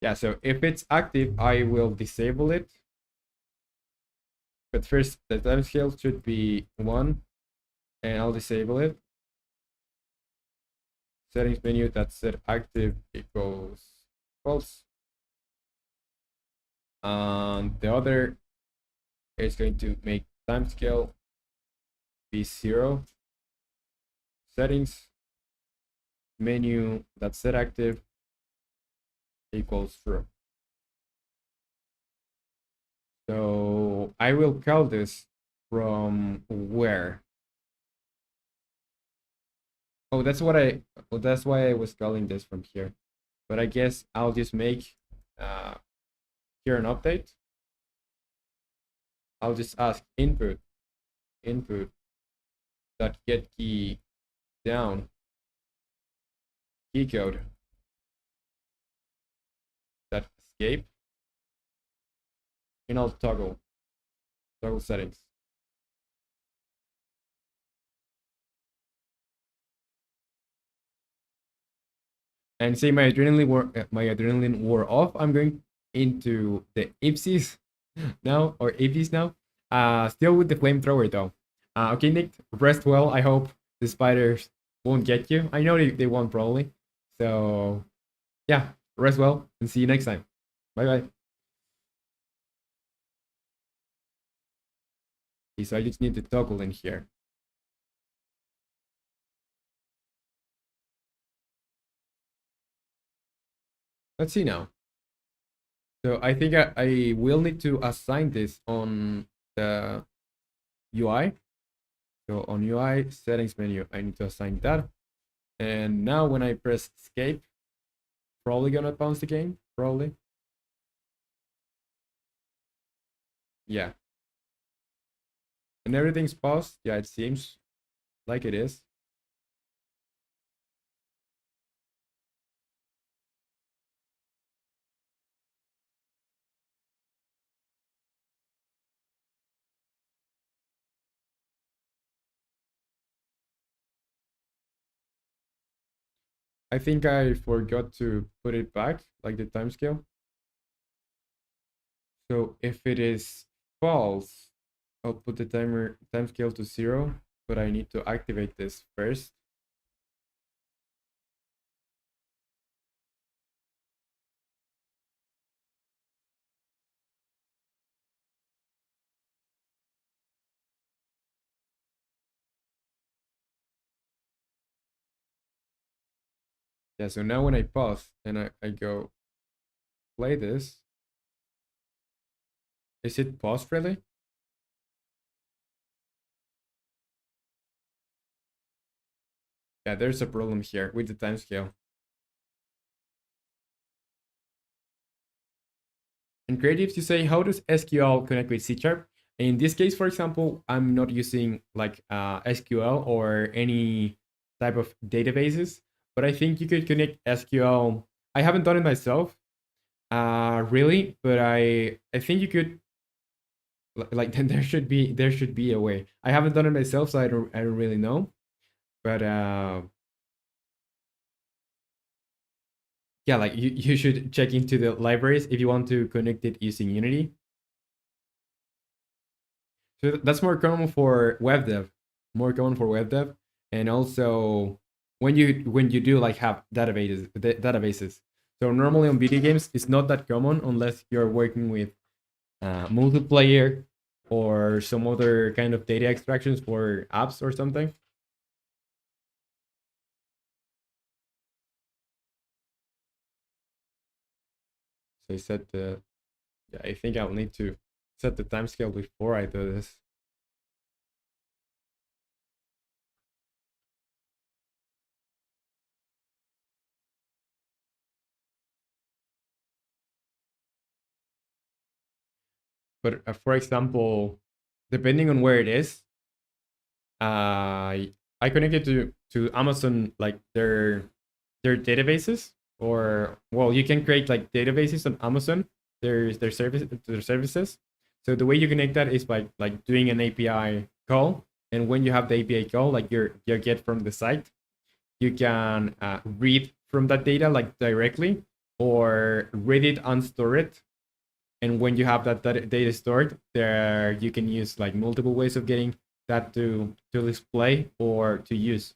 Speaker 1: Yeah, so if it's active, I will disable it. But first, the timescale should be 1, and I'll disable it. Settings menu that set active equals false. And the other is going to make timescale be 0. Settings menu that set active equals true. So I will call this from where? Oh, that's why I was calling this from here. But I guess I'll just make here an update. I'll just ask input dot get key down key code dot escape, and I'll toggle settings. And say my adrenaline wore off. I'm going into the Ipsies now, or Ipsies now. Still with the flamethrower though. Okay, Nick, rest well. I hope the spiders won't get you. I know they won't probably. So yeah, rest well and see you next time. Bye bye. Okay, so I just need to toggle in here. Let's see now. So I think I will need to assign this on the UI. So on UI settings menu, I need to assign that. And now when I press escape, probably gonna bounce the game, probably. Yeah. And everything's paused. Yeah, it seems like it is. I think I forgot to put it back, like the timescale. So if it is false, I'll put the timescale to 0, but I need to activate this first. Yeah, so now when I pause and I go play this, is it paused really? Yeah, there's a problem here with the timescale. And creatives, you say, how does SQL connect with C#? In this case, for example, I'm not using like SQL or any type of databases, but I think you could connect SQL. I haven't done it myself, really, but I think you could like there should be a way. I haven't done it myself, so I don't really know, but yeah, like you should check into the libraries if you want to connect it using Unity. So that's more common for web dev, more common for web dev, and also when you do like have databases. So normally on video games, it's not that common unless you're working with multiplayer or some other kind of data extractions for apps or something. So I set the, yeah, I think I'll need to set the timescale before I do this. But for example, depending on where it is, I connected to Amazon, like their databases, or well, you can create like databases on Amazon. Their services. So the way you connect that is by like doing an API call, and when you have the API call, like you get from the site, you can read from that data like directly, or read it and store it. And when you have that data stored there, you can use like multiple ways of getting that to display or to use.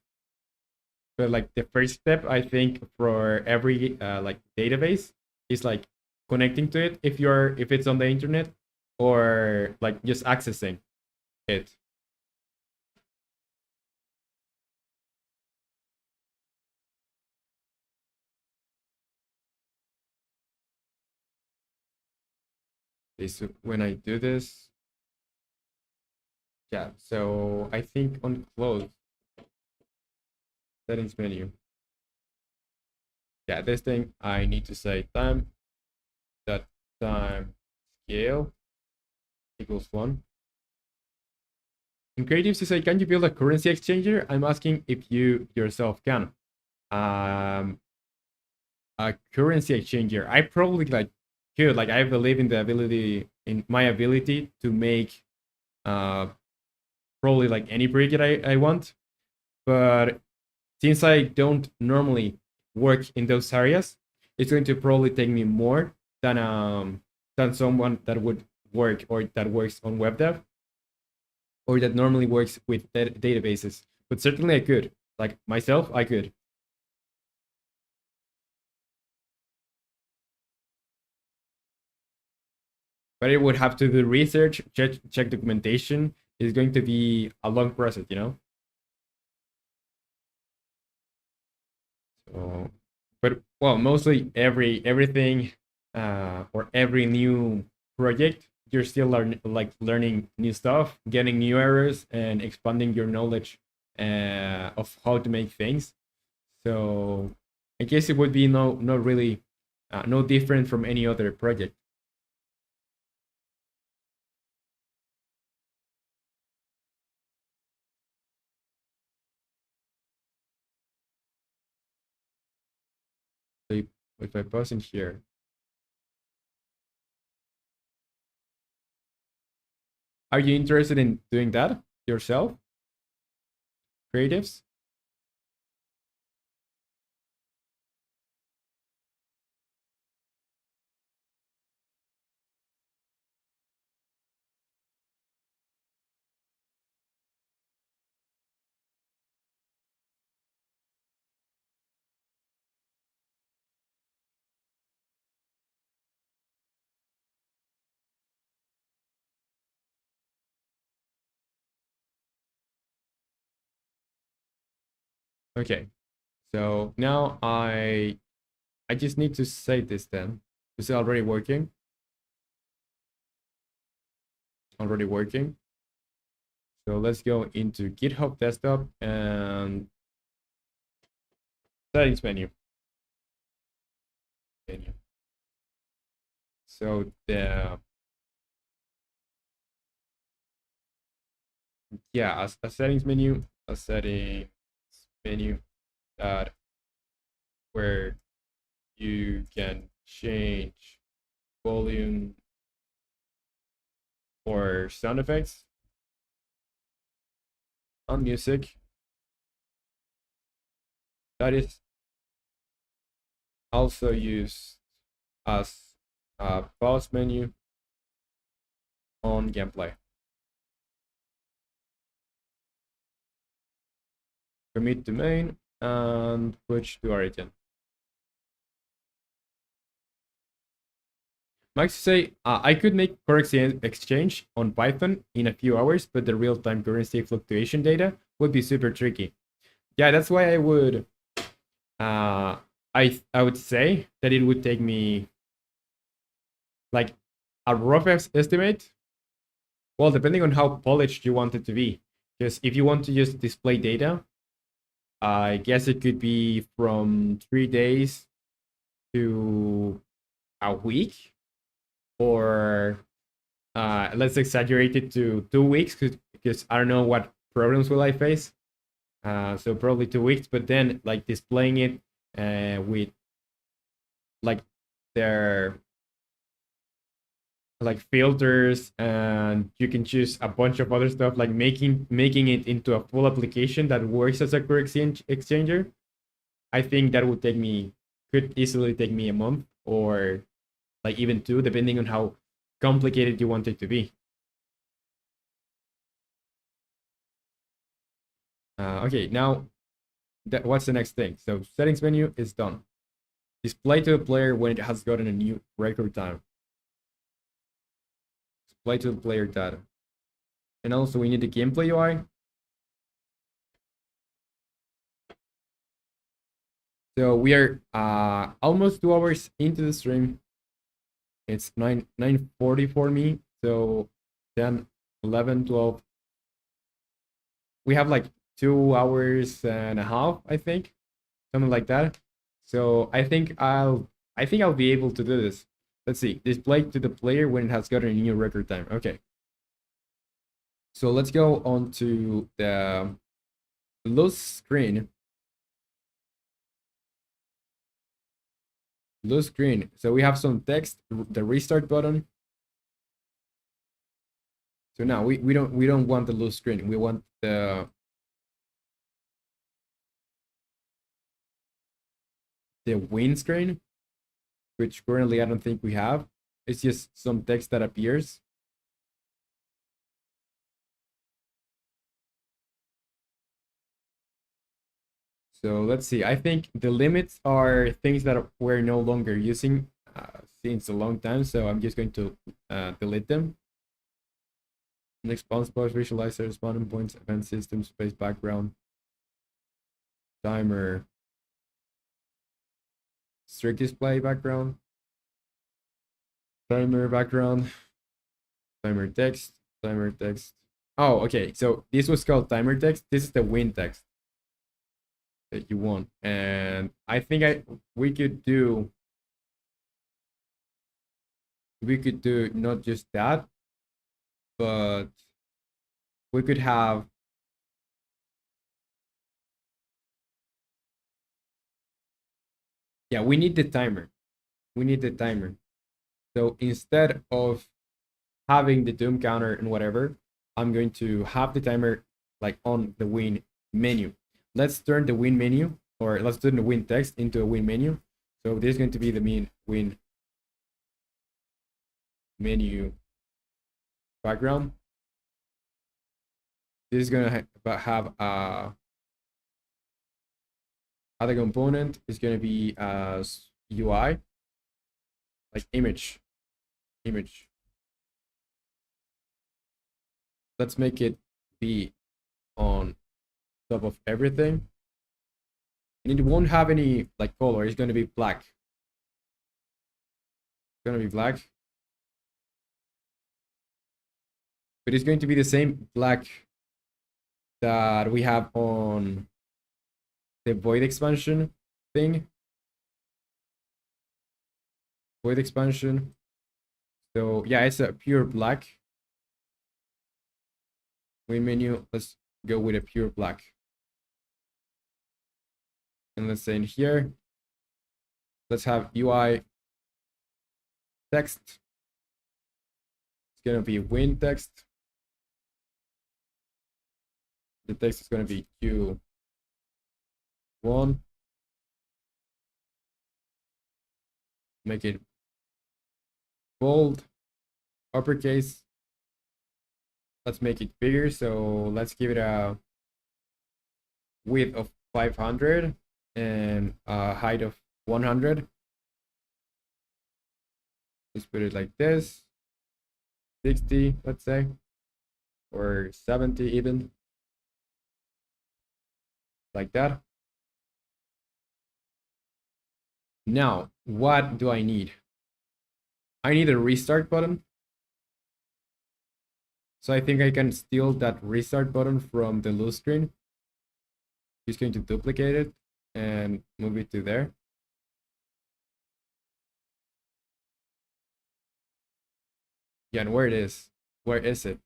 Speaker 1: But like the first step, I think, for every like database is like connecting to it if it's on the internet, or like just accessing it. This when I do this, yeah. So I think on close settings menu, yeah, this thing I need to say time scale equals 1. In creatives, you say, can you build a currency exchanger? I'm asking if you yourself can. Um, a currency exchanger. I probably like could, like, I believe in the ability, in my ability to make uh probably like any brick that I want. But since I don't normally work in those areas, it's going to probably take me more than someone that would work or that works on web dev, or that normally works with databases. But certainly I could. Like myself, I could. But it would have to do research, check documentation. It's going to be a long process, you know? So, but well, mostly everything or every new project, you're still learning new stuff, getting new errors, and expanding your knowledge of how to make things. So I guess it would be not really no different from any other project. So if I pause in here, are you interested in doing that yourself, creatives? Okay, so now I just need to save this then. Is it already working? Already working. So let's go into GitHub desktop and settings menu. So the yeah, a settings menu, a settings menu that where you can change volume or sound effects on music. That is also used as a pause menu on gameplay. Commit to main and push to origin. Max say, I could make currency exchange on Python in a few hours, but the real-time currency fluctuation data would be super tricky. Yeah, that's why I would, I would say that it would take me like a rough estimate. Well, depending on how polished you want it to be, because if you want to just display data, I guess it could be from 3 days to a week, or let's exaggerate it to 2 weeks, because I don't know what problems will I face. So probably 2 weeks, but then like displaying it with like their like filters, and you can choose a bunch of other stuff, like making it into a full application that works as a core exchanger. I think that would take me could easily take me a month, or like even two, depending on how complicated you want it to be. Okay, now what's the next thing? So settings menu is done. Display to the player when it has gotten a new record time. Display to the player data. And also we need the gameplay UI. So we are almost 2 hours into the stream. It's 9:40 for me. So 10, 11, 12. We have like 2 hours and a half, I think, something like that. So I think I'll be able to do this. Let's see. Display to the player when it has gotten a new record time. Okay. So let's go on to the loose screen. Loose screen. So we have some text, the restart button. So now we don't want the loose screen. We want the win screen, which currently I don't think we have. It's just some text that appears. So let's see. I think the limits are things that we're no longer using since a long time. So I'm just going to delete them. Next bounce post, visualizer, spawning points, event system, space background, timer, strict display background, timer background, timer text, timer text. Oh, okay. So this was called timer text. This is the win text that you want, and I think we could do not just that, but we could have yeah, we need the timer. We need the timer. So instead of having the doom counter and whatever, I'm going to have the timer like on the win menu. Let's turn the win menu, or let's turn the win text into a win menu. So this is going to be the mean win menu background. This is going to have other component is going to be as UI, like image. Let's make it be on top of everything, and it won't have any like color. It's going to be black. It's going to be black, but it's going to be the same black that we have on the void expansion thing. Void expansion. So yeah, it's a pure black. Win menu. Let's go with a pure black. And let's say in here, let's have UI text. It's gonna be win text. The text is gonna be Q1. Make it bold, uppercase. Let's make it bigger. So let's give it a width of 500 and a height of 100. Let's put it like this. 60, let's say, or 70 even. Like that. Now, what do I need? I need a restart button. So I think I can steal that restart button from the loose screen. Just going to duplicate it and move it to there. Yeah, and where it is? Where is it?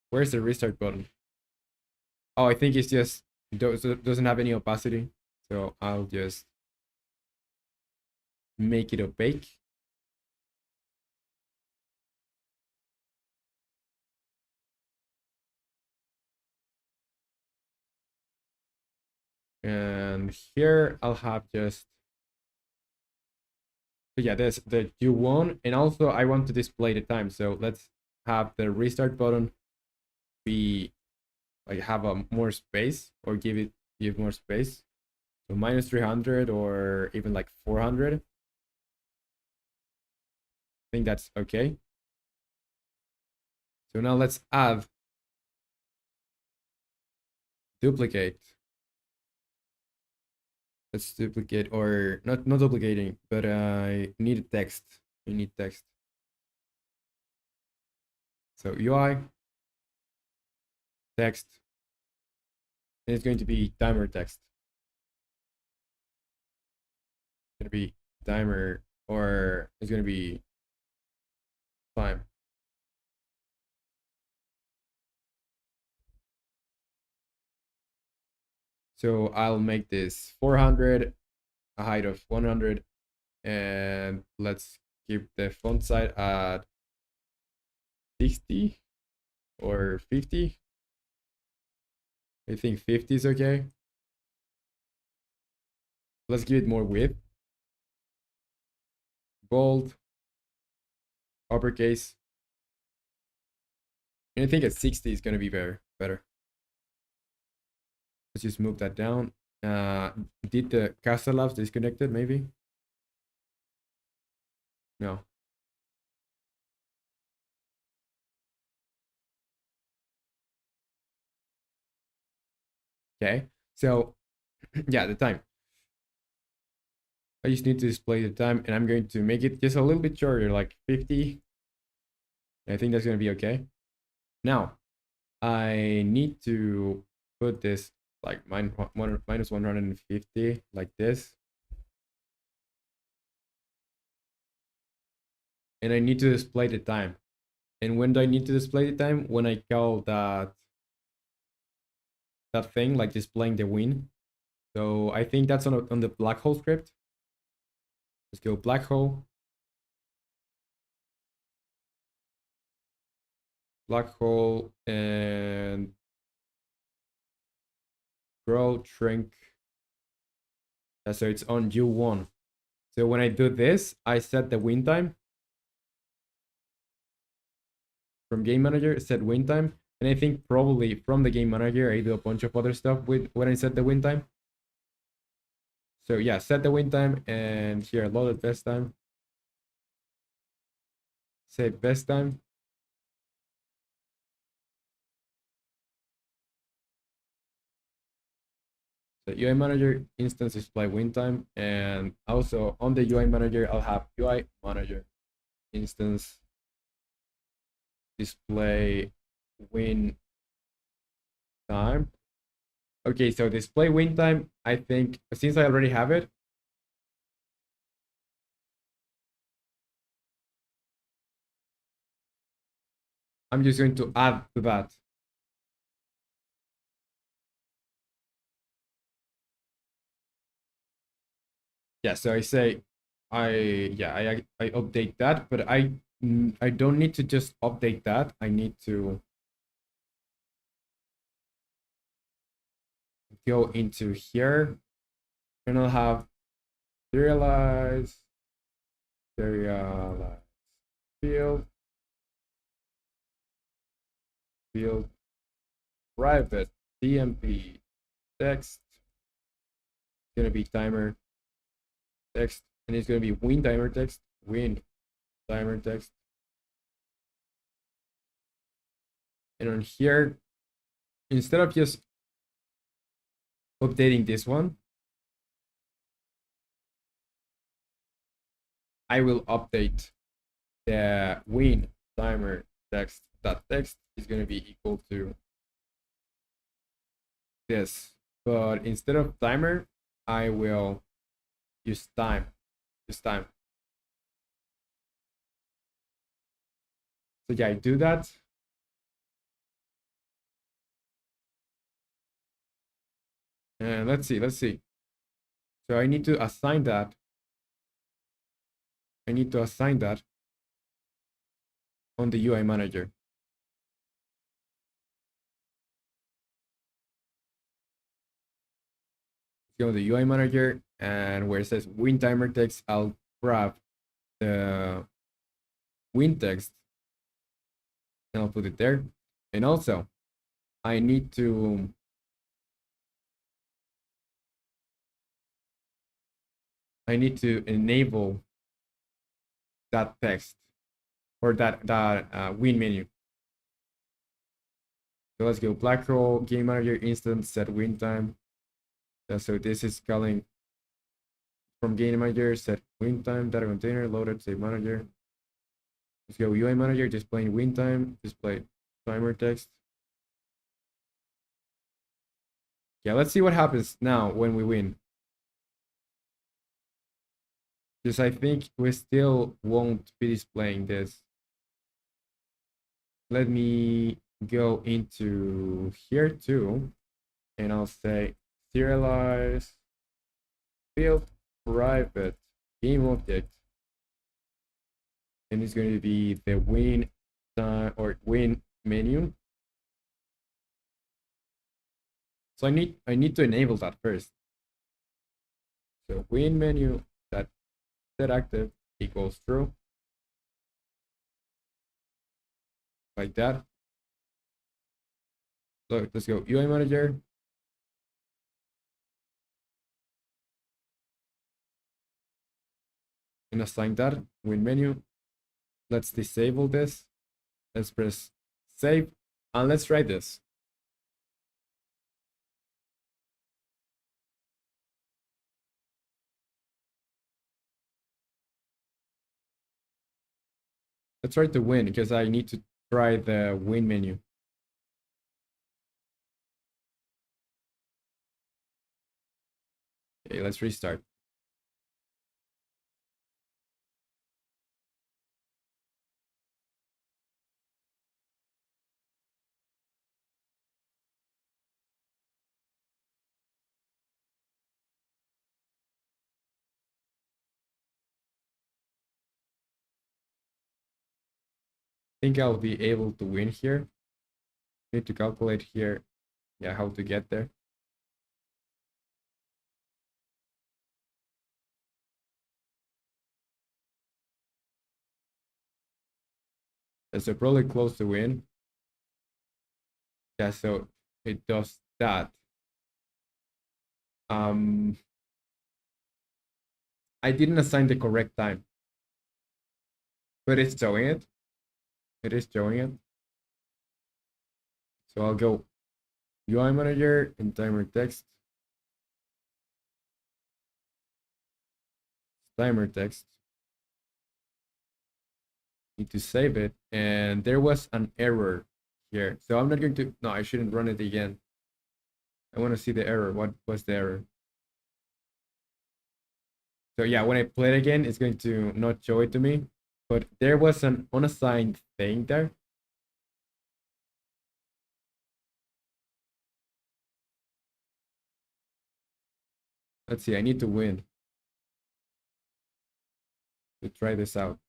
Speaker 1: Where's the restart button? Oh, I think it's just doesn't have any opacity. So I'll just make it opaque. And here I'll have just, so yeah, there's the U1, and also I want to display the time. So let's have the restart button be like have a more space, or give more space. So minus 300 or even like 400. I think that's okay. So now let's add duplicate. Let's duplicate, or not duplicating, but I need text. We need text. So UI text, and it's going to be timer text. It's gonna be timer, or it's gonna be time. So I'll make this 400, a height of 100, and let's keep the font size at 60 or 50. I think 50 is okay. Let's give it more width. Bold, uppercase. And I think at 60 is gonna be better. Let's just move that down. Did the caster labs disconnected maybe? No. Okay. So yeah, the time. I just need to display the time, and I'm going to make it just a little bit shorter, like 50. I think that's gonna be okay. Now, I need to put this like minus 150 like this. And I need to display the time. And when do I need to display the time? When I call that thing, like displaying the win. So I think that's on the black hole script. Let's go black hole. Black hole and grow, shrink. So it's on U1. So when I do this, I set the win time. From game manager, set win time. And I think probably from the game manager, I do a bunch of other stuff with when I set the win time. So yeah, set the win time, and here loaded best time. Set best time. So UI manager instance display win time, and also on the UI manager, I'll have UI manager instance display win time. Okay, so display win time, I think since I already have it, I'm just going to add to that. Yeah, so I say I update that, but I don't need to just update that. I need to go into here, and I'll have serialize field private DMP text. It's gonna be timer text, and it's gonna be win timer text, win timer text. And on here, instead of just updating this one, I will update the win timer text. That text is going to be equal to this, but instead of timer, I will use time. This time. So yeah, I do that. And let's see. So I need to assign that. I need to assign that on the UI manager. Go to the UI manager, and where it says win timer text, I'll grab the win text and I'll put it there. And also, I need to enable that text or that win menu. So let's go black hole game manager instance set win time. So this is calling from game manager set win time data container loaded save manager. Let's go UI manager displaying win time display timer text. Yeah, let's see what happens now when we win. Because I think we still won't be displaying this. Let me go into here too, and I'll say serialize field private game object, and it's going to be the win time or win menu. So I need to enable that first. So win menu that set active equals true, like that. So let's go UI manager. And assign that win menu. Let's disable this. Let's press save and let's try this. Let's try to win because I need to try the win menu. Okay, let's restart. I think I'll be able to win here. Need to calculate here, yeah, how to get there. So probably close to win. Yeah, so it does that. I didn't assign the correct time, but it's showing it. It is showing it. So I'll go UI manager and timer text. Timer text. Need to save it, and there was an error here. So I'm not going to, no, I shouldn't run it again. I want to see the error. What was the error? So yeah, when I play it again, it's going to not show it to me. But there was an unassigned thing there. Let's see, I need to win to try this out.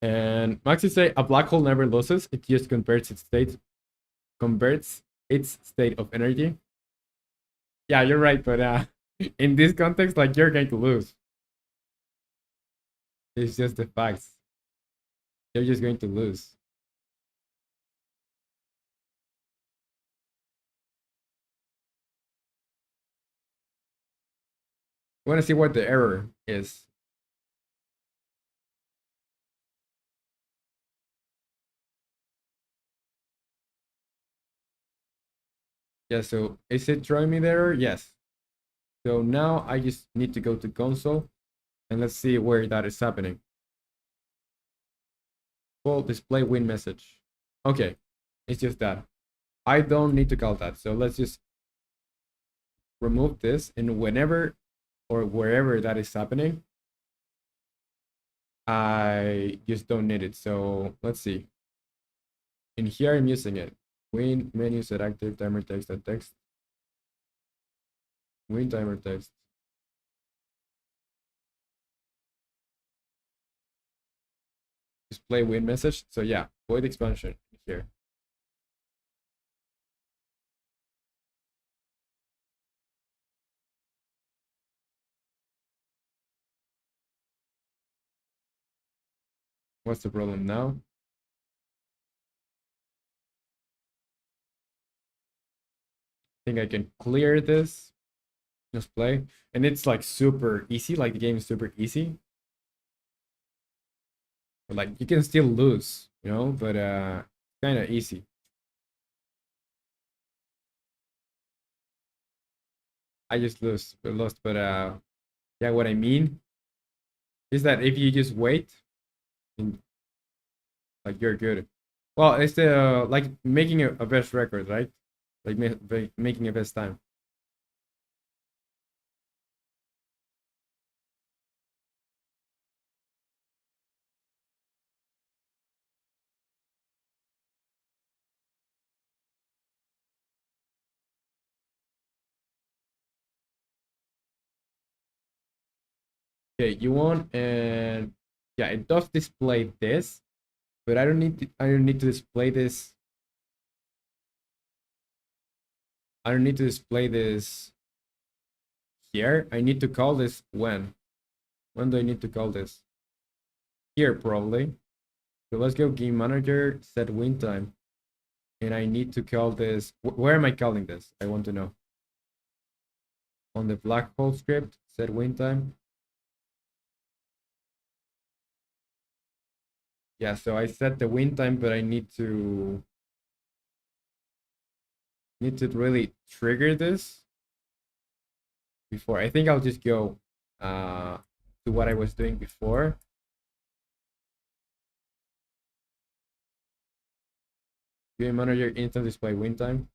Speaker 1: And Maxi say a black hole never loses, it just converts its state of energy. Yeah, you're right, but in this context, like you're going to lose. It's just the facts. You're just going to lose. We want to see what the error is. Yeah, so is it throwing me the error? Yes. So now I just need to go to console and let's see where that is happening. Full display win message. Okay, it's just that. I don't need to call that. So let's just remove this, and whenever or wherever that is happening, I just don't need it. So let's see. In here, I'm using it. Win menu set active timer text and text. Win timer text. Display win message. So yeah, void expansion here. What's the problem now? I think I can clear this. Just play. And it's like super easy. Like the game is super easy. But like you can still lose, you know, but kind of easy. I just lost, but yeah, what I mean is that if you just wait, and, like you're good. Well, it's the like making a best record, right? Like making a best time. Okay, you won, and yeah, it does display this, but I don't need to display this. I don't need to display this here. I need to call this when. When do I need to call this? Here probably. So let's go game manager, set win time. And I need to call this. Where am I calling this? I want to know. On the black hole script, set win time. Yeah, so I set the win time, but I need to really trigger this before. I think I'll just go to what I was doing before. Game manager instant display win time.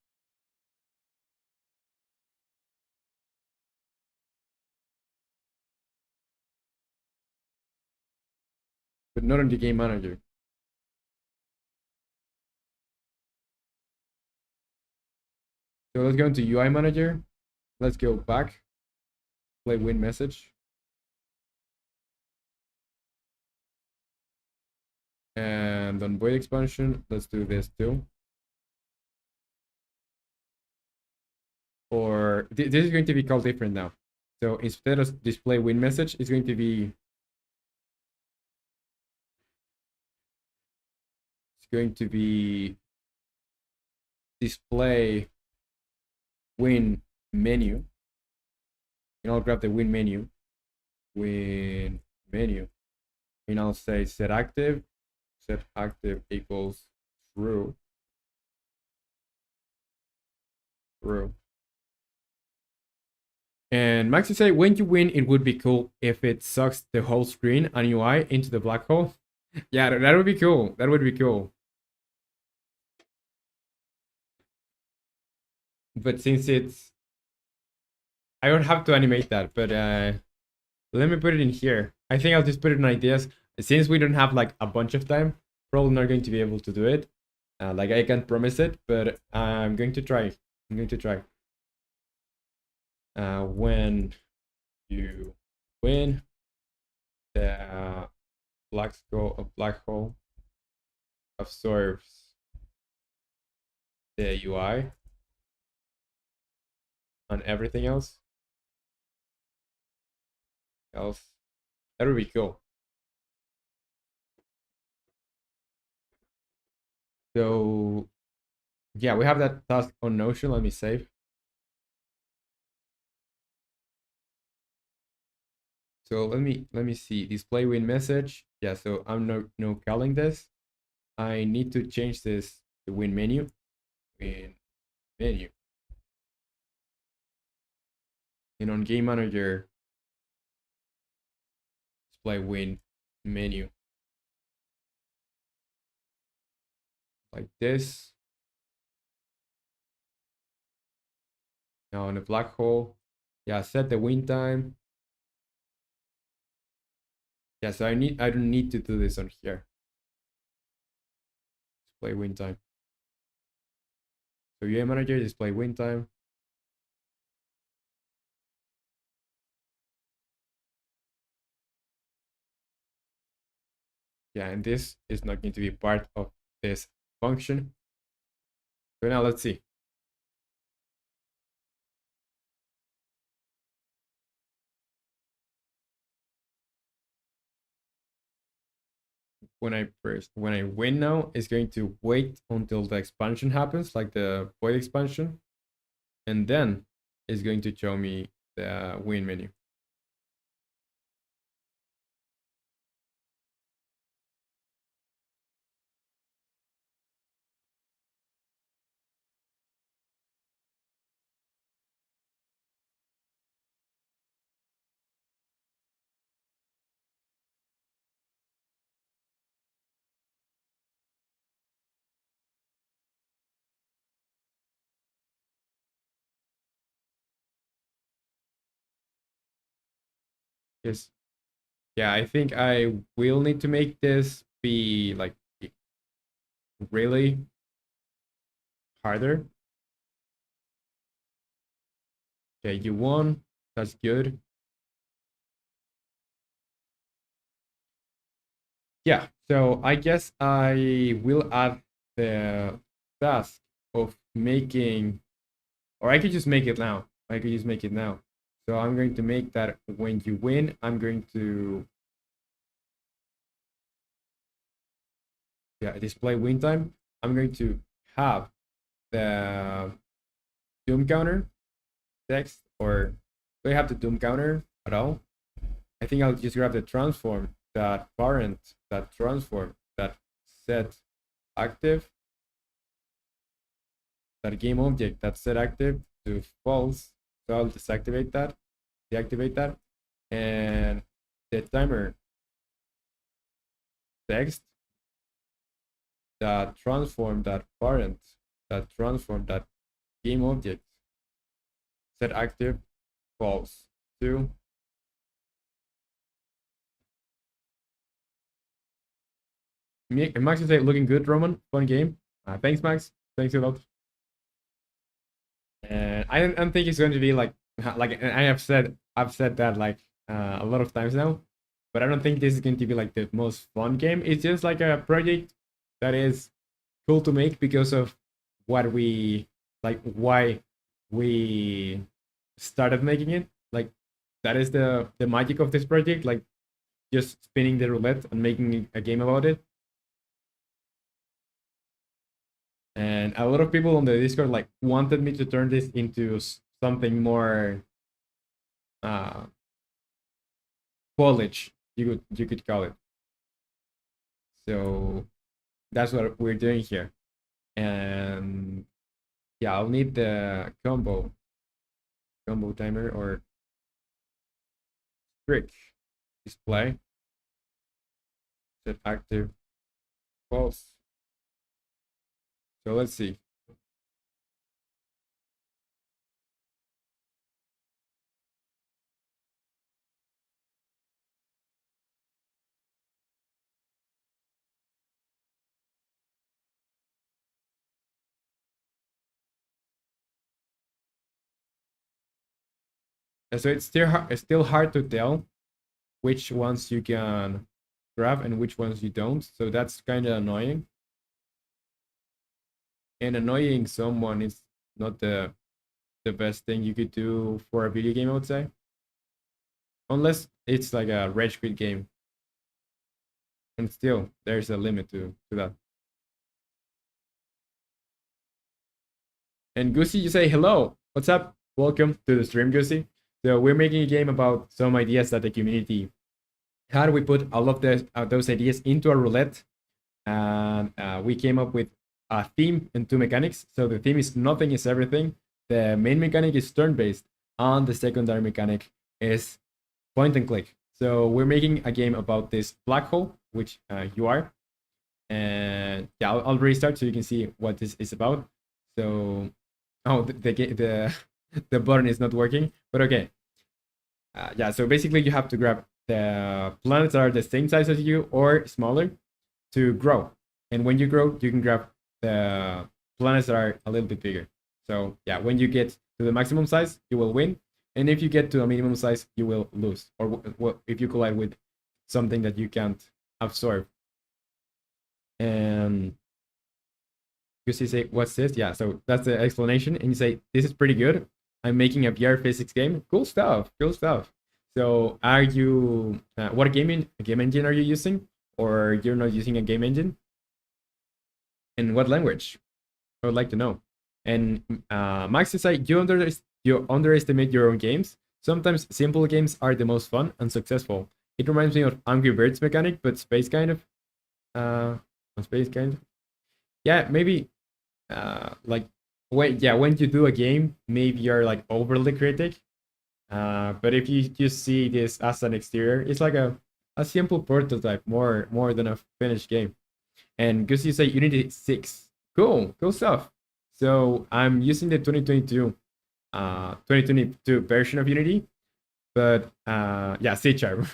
Speaker 1: But not on the game manager. So let's go into UI manager. Let's go back. Play win message. And on void expansion, let's do this too. Or this is going to be called different now. So instead of display win message, it's going to be display win menu. And I'll grab the win menu. Win menu. And I'll say set active equals true. True. And Maxi say, when you win, it would be cool if it sucks the whole screen and UI into the black hole. Yeah, that would be cool. That would be cool. But since it's, I don't have to animate that, but let me put it in here. I think I'll just put it in ideas. Since we don't have like a bunch of time, probably not going to be able to do it. Like I can't promise it, but I'm going to try. I'm going to try. When you win, the black hole absorbs the UI on everything else. That would be cool. So yeah, we have that task on Notion. Let me save. So let me see. Display win message. Yeah, so I'm no calling this. I need to change this to win menu. Win menu. And on game manager, display win menu. Like this. Now on the black hole. Yeah, set the win time. Yeah, so I don't need to do this on here. Display win time. So game manager, display win time. Yeah, and this is not going to be part of this function. So now let's see. When I win now, it's going to wait until the expansion happens, like the void expansion, and then it's going to show me the win menu. Yes. Yeah, I think I will need to make this be like really harder. Okay, you won. That's good. Yeah, so I guess I will add the task of making, or I could just make it now. I could just make it now. So I'm going to make that when you win, I'm going to, yeah, display win time. I'm going to have the doom counter text, or do I have the doom counter at all? I think I'll just grab the transform, that parent, that transform, that set active, that game object, that set active to false. So I'll deactivate that, and the timer text, that transform, that parent, that transform, that game object, set active, false to. Max is looking good, Roman. Fun game. Thanks, Max. Thanks a lot. And I don't think it's going to be like I've said that like a lot of times now, but I don't think this is going to be like the most fun game. It's just like a project that is cool to make because of what we like, why we started making it. Like that is the magic of this project. Like just spinning the roulette and making a game about it. And a lot of people on the Discord like wanted me to turn this into something more uh college, you could call it. So that's what we're doing here. And yeah, I'll need the combo timer or trick display set active false. So let's see. And so it's still hard to tell which ones you can grab and which ones you don't. So that's kind of annoying. And annoying someone is not the best thing you could do for a video game, I would say. Unless it's like a rage quit game. And still, there's a limit to that. And Goosey, you say hello. What's up? Welcome to the stream, Goosey. So we're making a game about some ideas that the community had. We put all of those ideas into a roulette, and we came up with a theme and two mechanics. So the theme is nothing is everything. The main mechanic is turn-based, and the secondary mechanic is point and click. So we're making a game about this black hole, which you are. And yeah, I'll restart so you can see what this is about. So, oh, the the button is not working, but okay. Yeah, so basically you have to grab the planets that are the same size as you or smaller to grow. And when you grow, you can grab the planets that are a little bit bigger. So yeah, when you get to the maximum size, you will win. And if you get to a minimum size, you will lose. Or if you collide with something that you can't absorb. And you say, what's this? Yeah, so that's the explanation. And you say, this is pretty good. I'm making a VR physics game. Cool stuff. Cool stuff. So are you, what game engine are you using? Or you're not using a game engine? And what language? I would like to know. And Max is like, you underestimate your own games. Sometimes simple games are the most fun and successful. It reminds me of Angry Birds mechanic, but space kind of. Space kind of. Yeah, maybe like when you do a game, maybe you're like overly critic. But if you just see this as an exterior, it's like a simple prototype more than a finished game. And because you say Unity 6. Cool stuff. So I'm using the 2022 version of Unity, but yeah, C sharp.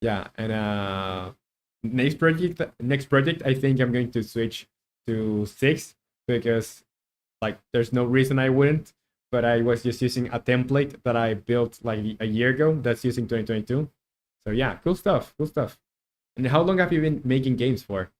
Speaker 1: Yeah, and next project I think I'm going to switch to 6 because like there's no reason I wouldn't, but I was just using a template that I built like a year ago that's using 2022. So yeah, cool stuff, cool stuff. And how long have you been making games for?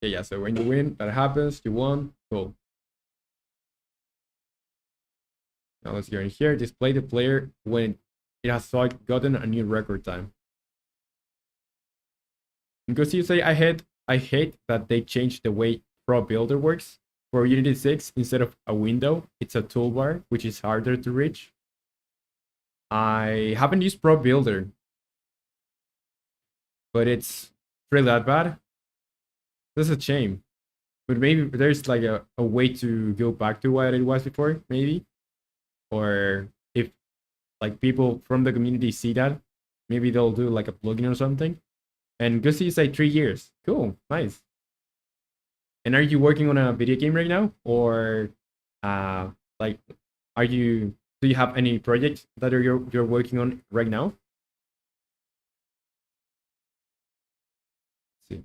Speaker 1: Yeah, so when you win, that happens, you won, cool. Now let's go in here, display the player when it has gotten a new record time. Because you say I hate that they changed the way Pro Builder works. For Unity 6, instead of a window, it's a toolbar, which is harder to reach. I haven't used Pro Builder, but it's really that bad. That's a shame. But maybe there's like a way to go back to what it was before, maybe. Or if like people from the community see that, maybe they'll do like a plugin or something. And Gussie is like 3 years. Cool, nice. And are you working on a video game right now, or uh, like, are you? Do you have any projects that you're working on right now? Let's see,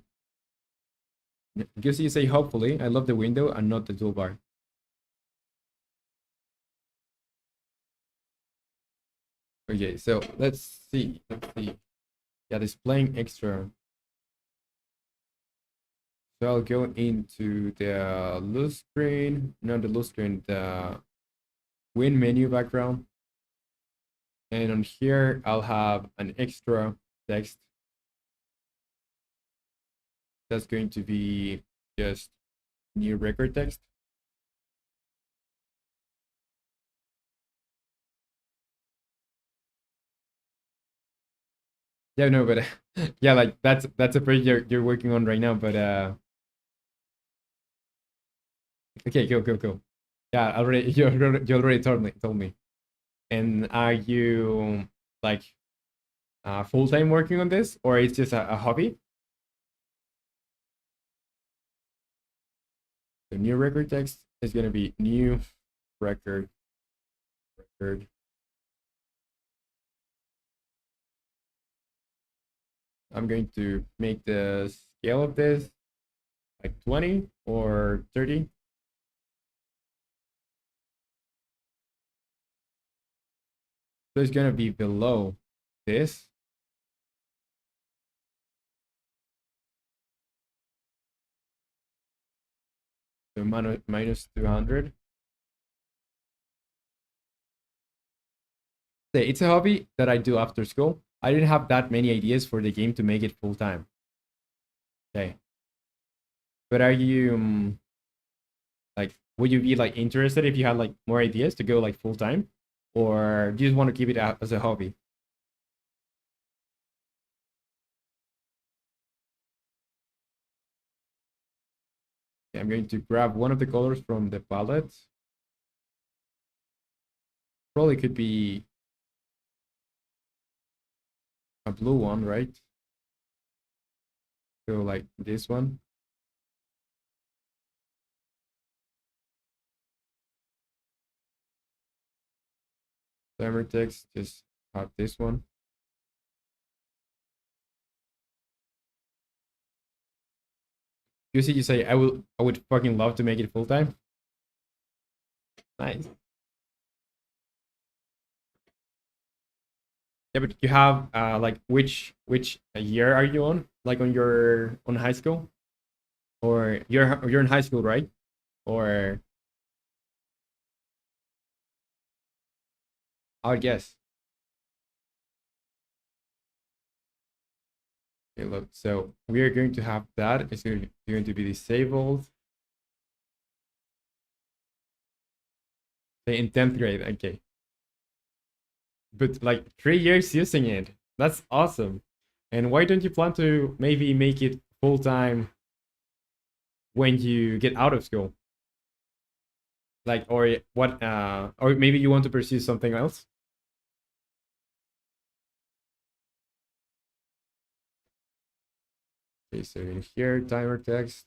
Speaker 1: Gussie, you say hopefully. I love the window and not the toolbar. Okay, so let's see. Let's see. Yeah, displaying extra. So I'll go into the loose screen, not the loose screen, the win menu background. And on here, I'll have an extra text that's going to be just new record text. Yeah, no, but yeah, like that's a project you're working on right now. But okay, cool. Yeah, already you already told me. And are you like full time working on this, or it's just a hobby? The new record text is gonna be new record. I'm going to make the scale of this like 20 or 30. So it's gonna be below this. So minus 200. It's a hobby that I do after school. I didn't have that many ideas for the game to make it full time. Okay, but are you like, would you be like interested if you had like more ideas to go like full time, or do you just want to keep it out as a hobby? Okay, I'm going to grab one of the colors from the palette. Probably could be a blue one, right? So like this one. Timer text, just have this one. You see, you say I would fucking love to make it full time. Nice. Yeah, but you have like which year are you on? Like on your on high school, or you're in high school, right? Or I would guess. Okay, look. So we are going to have that. It's going to be disabled. Say in 10th grade. Okay, but like 3 years using it. That's awesome. And why don't you plan to maybe make it full time when you get out of school? Like, or what? Or maybe you want to pursue something else. Okay, so in here, timer text,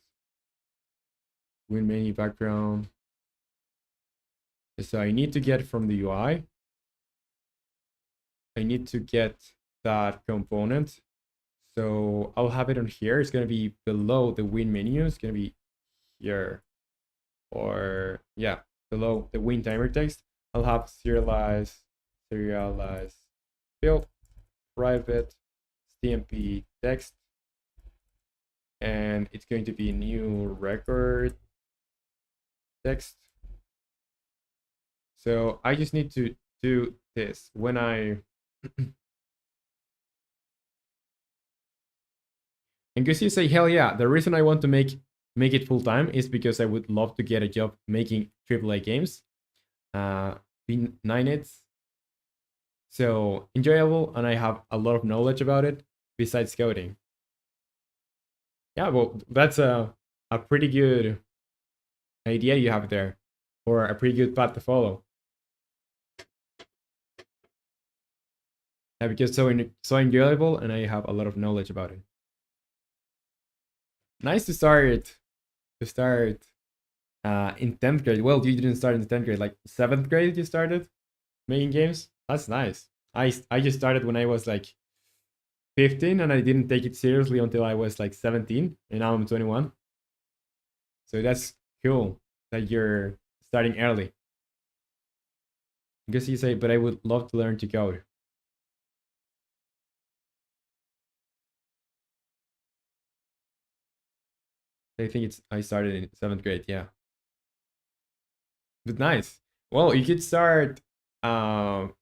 Speaker 1: win menu background. So I need to get from the UI. I need to get that component. So I'll have it on here. It's gonna be below the win menu. It's gonna be here, or yeah, below the win timer text. I'll have serialize field, private, CMP text, and it's going to be new record text. So I just need to do this when I and because you say hell yeah, the reason I want to make it full time is because I would love to get a job making AAA games. Be 9 it's so enjoyable and I have a lot of knowledge about it besides coding. Yeah, well that's a pretty good idea you have there, or a pretty good path to follow. Because so enjoyable and I have a lot of knowledge about it. Nice to start in 10th grade. Well, you didn't start in the 10th grade, like 7th grade you started making games. That's nice. I just started when I was like 15 and I didn't take it seriously until I was like 17 and now I'm 21. So that's cool that you're starting early. Because you say, but I would love to learn to code. I think I started in 7th grade, yeah. But nice. Well, you could start well,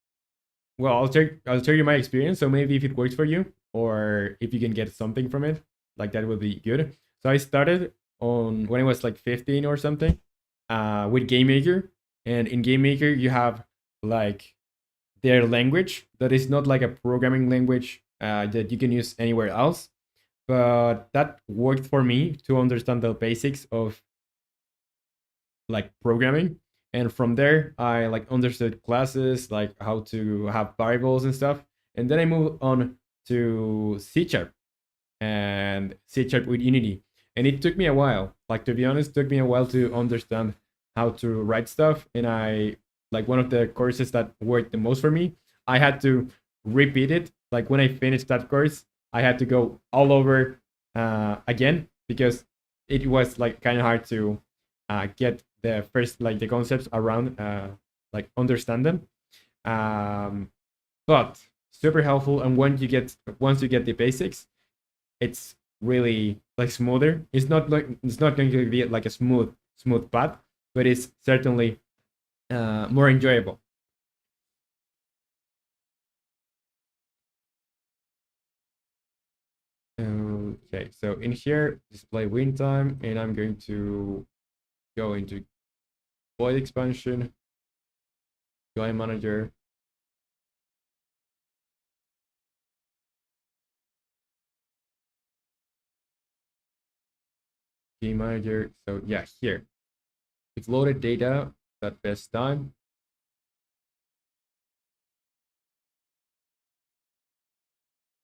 Speaker 1: I'll tell you my experience. So maybe if it works for you, or if you can get something from it, like that would be good. So I started on when I was like 15 or something, with Game Maker, and in Game Maker you have like their language that is not like a programming language that you can use anywhere else, but that worked for me to understand the basics of like programming, and from there I like understood classes, like how to have variables and stuff, and then I moved on to C sharp and C sharp with Unity, and it took me a while, like to be honest, took me a while to understand how to write stuff. And I like one of the courses that worked the most for me, I had to repeat it. Like when I finished that course I had to go all over again, because it was like kind of hard to get the first like the concepts around like understand them. um, but super helpful, and once you get the basics, it's really like smoother. It's not going to be like a smooth path, but it's certainly more enjoyable. Okay, so in here, display win time, and I'm going to go into void expansion, UI manager. Game manager. So yeah, here it's loaded data at best time.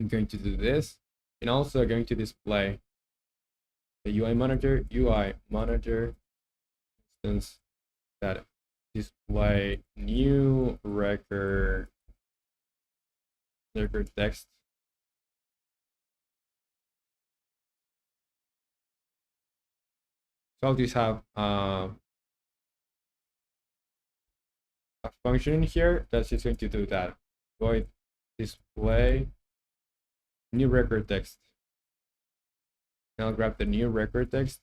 Speaker 1: I'm going to do this, and also going to display the UI manager instance that display new record text. So I'll just have a function in here that's just going to do that. Void display new record text. And I'll grab the new record text.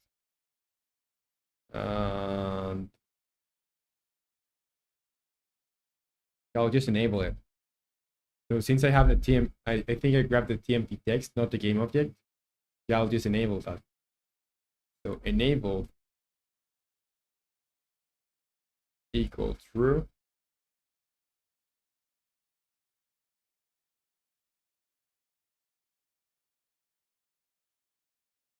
Speaker 1: And I'll just enable it. So since I have the I think I grabbed the TMP text, not the game object. Yeah, I'll just enable that. So enable equal true.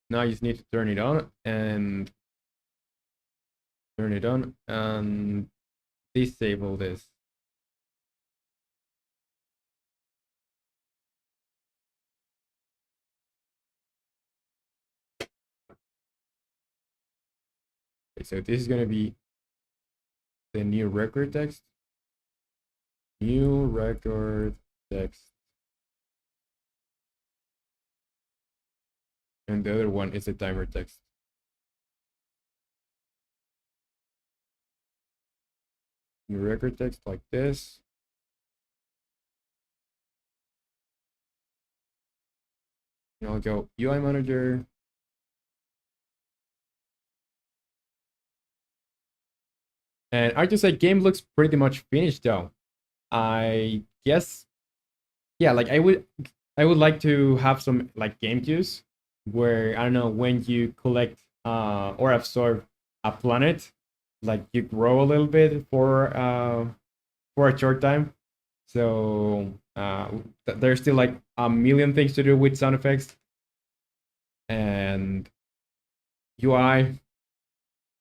Speaker 1: Now you just need to turn it on and disable this. Okay, so this is going to be the new record text. New record text. And the other one is the timer text. New record text like this. And I'll go UI manager. And I just say game looks pretty much finished though. I guess, yeah, like I would like to have some like game cues where I don't know, when you collect or absorb a planet, like you grow a little bit for a short time. So there's still like a million things to do with sound effects, and UI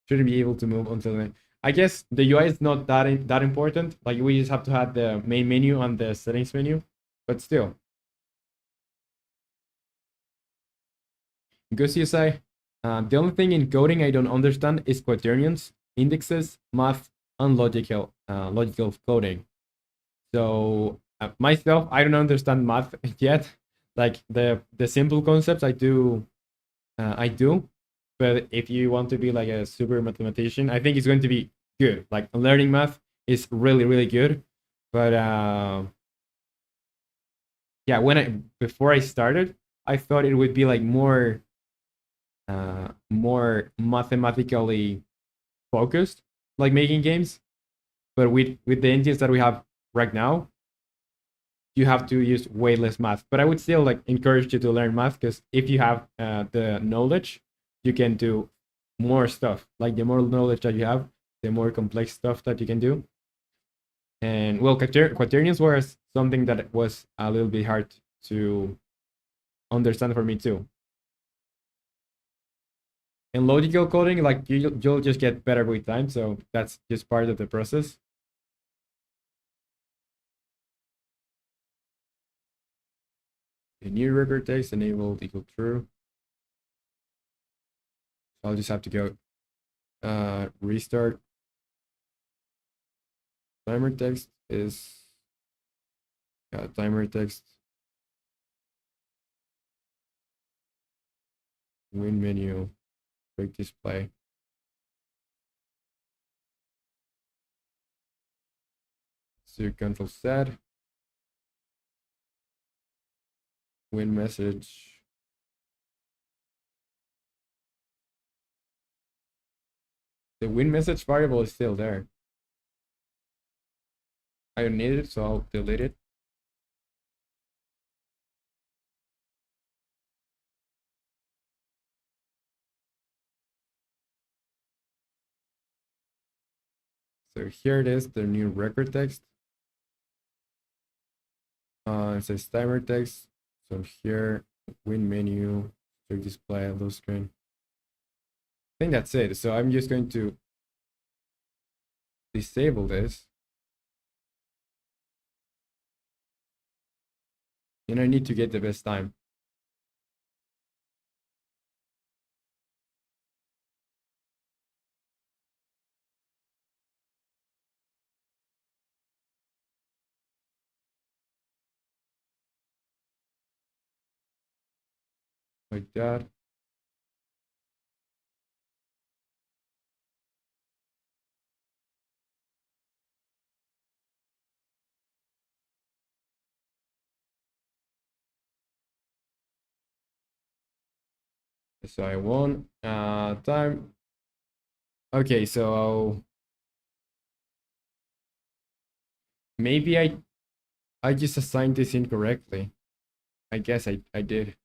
Speaker 1: shouldn't be able to move until then. I guess the UI is not that important. Like we just have to have the main menu and the settings menu, but still. Good CSI. The only thing in coding I don't understand is quaternions, indexes, math, and logical coding. So myself, I don't understand math yet. Like the simple concepts, I do. But if you want to be like a super mathematician, I think it's going to be good. Like learning math is really good. But yeah, before I started, I thought it would be like more mathematically focused, like making games. But with the engines that we have right now, you have to use way less math. But I would still like encourage you to learn math, because if you have the knowledge, you can do more stuff. Like the more knowledge that you have, the more complex stuff that you can do. And well, quaternions were something that was a little bit hard to understand for me too. And logical coding, like you'll just get better with time, so that's just part of the process. The new record text enabled equal true. So I'll just have to go restart. Timer text is timer text win menu quick display. So control Z win message. The win message variable is still there. I don't need it, so I'll delete it. So here it is, the new record text. It says timer text. So here, win menu, to display a low screen. I think that's it. So I'm just going to disable this. And I need to get the best time. Like that. So I won. Time. Okay, so maybe I just assigned this incorrectly. I guess I did.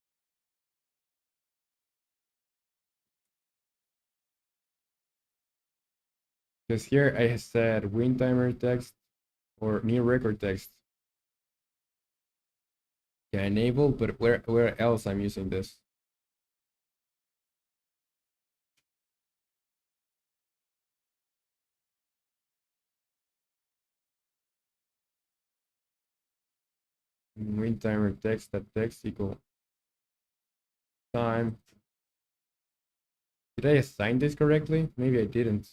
Speaker 1: Because here I said win timer text or new record text. Yeah, enable, but where else I'm using this? Win timer text, that text equal time. Did I assign this correctly? Maybe I didn't.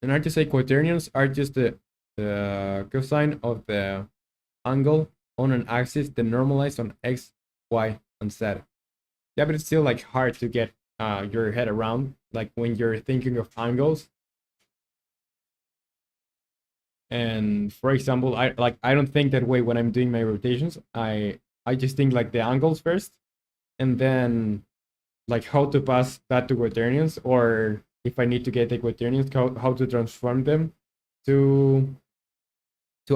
Speaker 1: And I have to say quaternions are just the cosine of the angle on an axis, the normalized on x, y, and z. Yeah, but it's still like hard to get your head around, like when you're thinking of angles. And for example, I don't think that way when I'm doing my rotations. I just think like the angles first, and then like how to pass that to quaternions, or if I need to get the quaternions, how to transform them to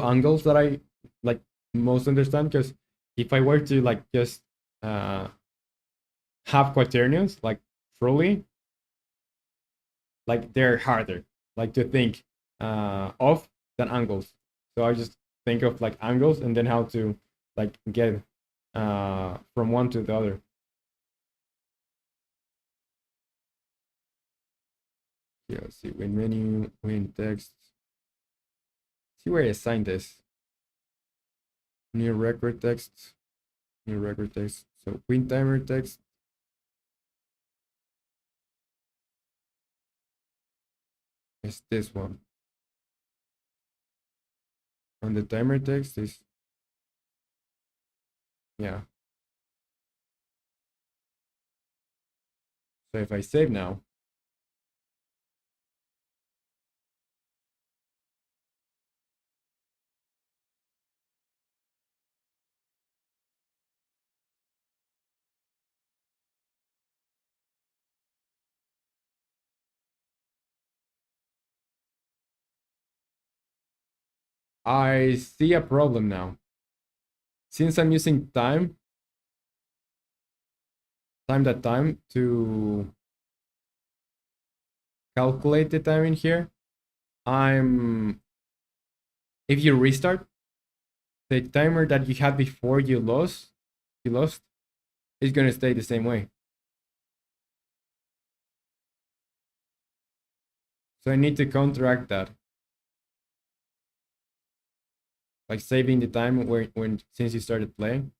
Speaker 1: angles that I like most understand. Because if I were to like just uh have quaternions like fully, like they're harder like to think of than angles. So I just think of like angles and then how to like get from one to the other. Yeah, let's see, win menu, win text. See where I assign this. New record text, new record text. So win timer text. Is this one. And the timer text is, yeah. So if I save now, I see a problem now. Since I'm using time that time to calculate the time in here, I'm if you restart, the timer that you had before you lost is gonna stay the same way. So I need to counteract that. Like saving the time when since you started playing.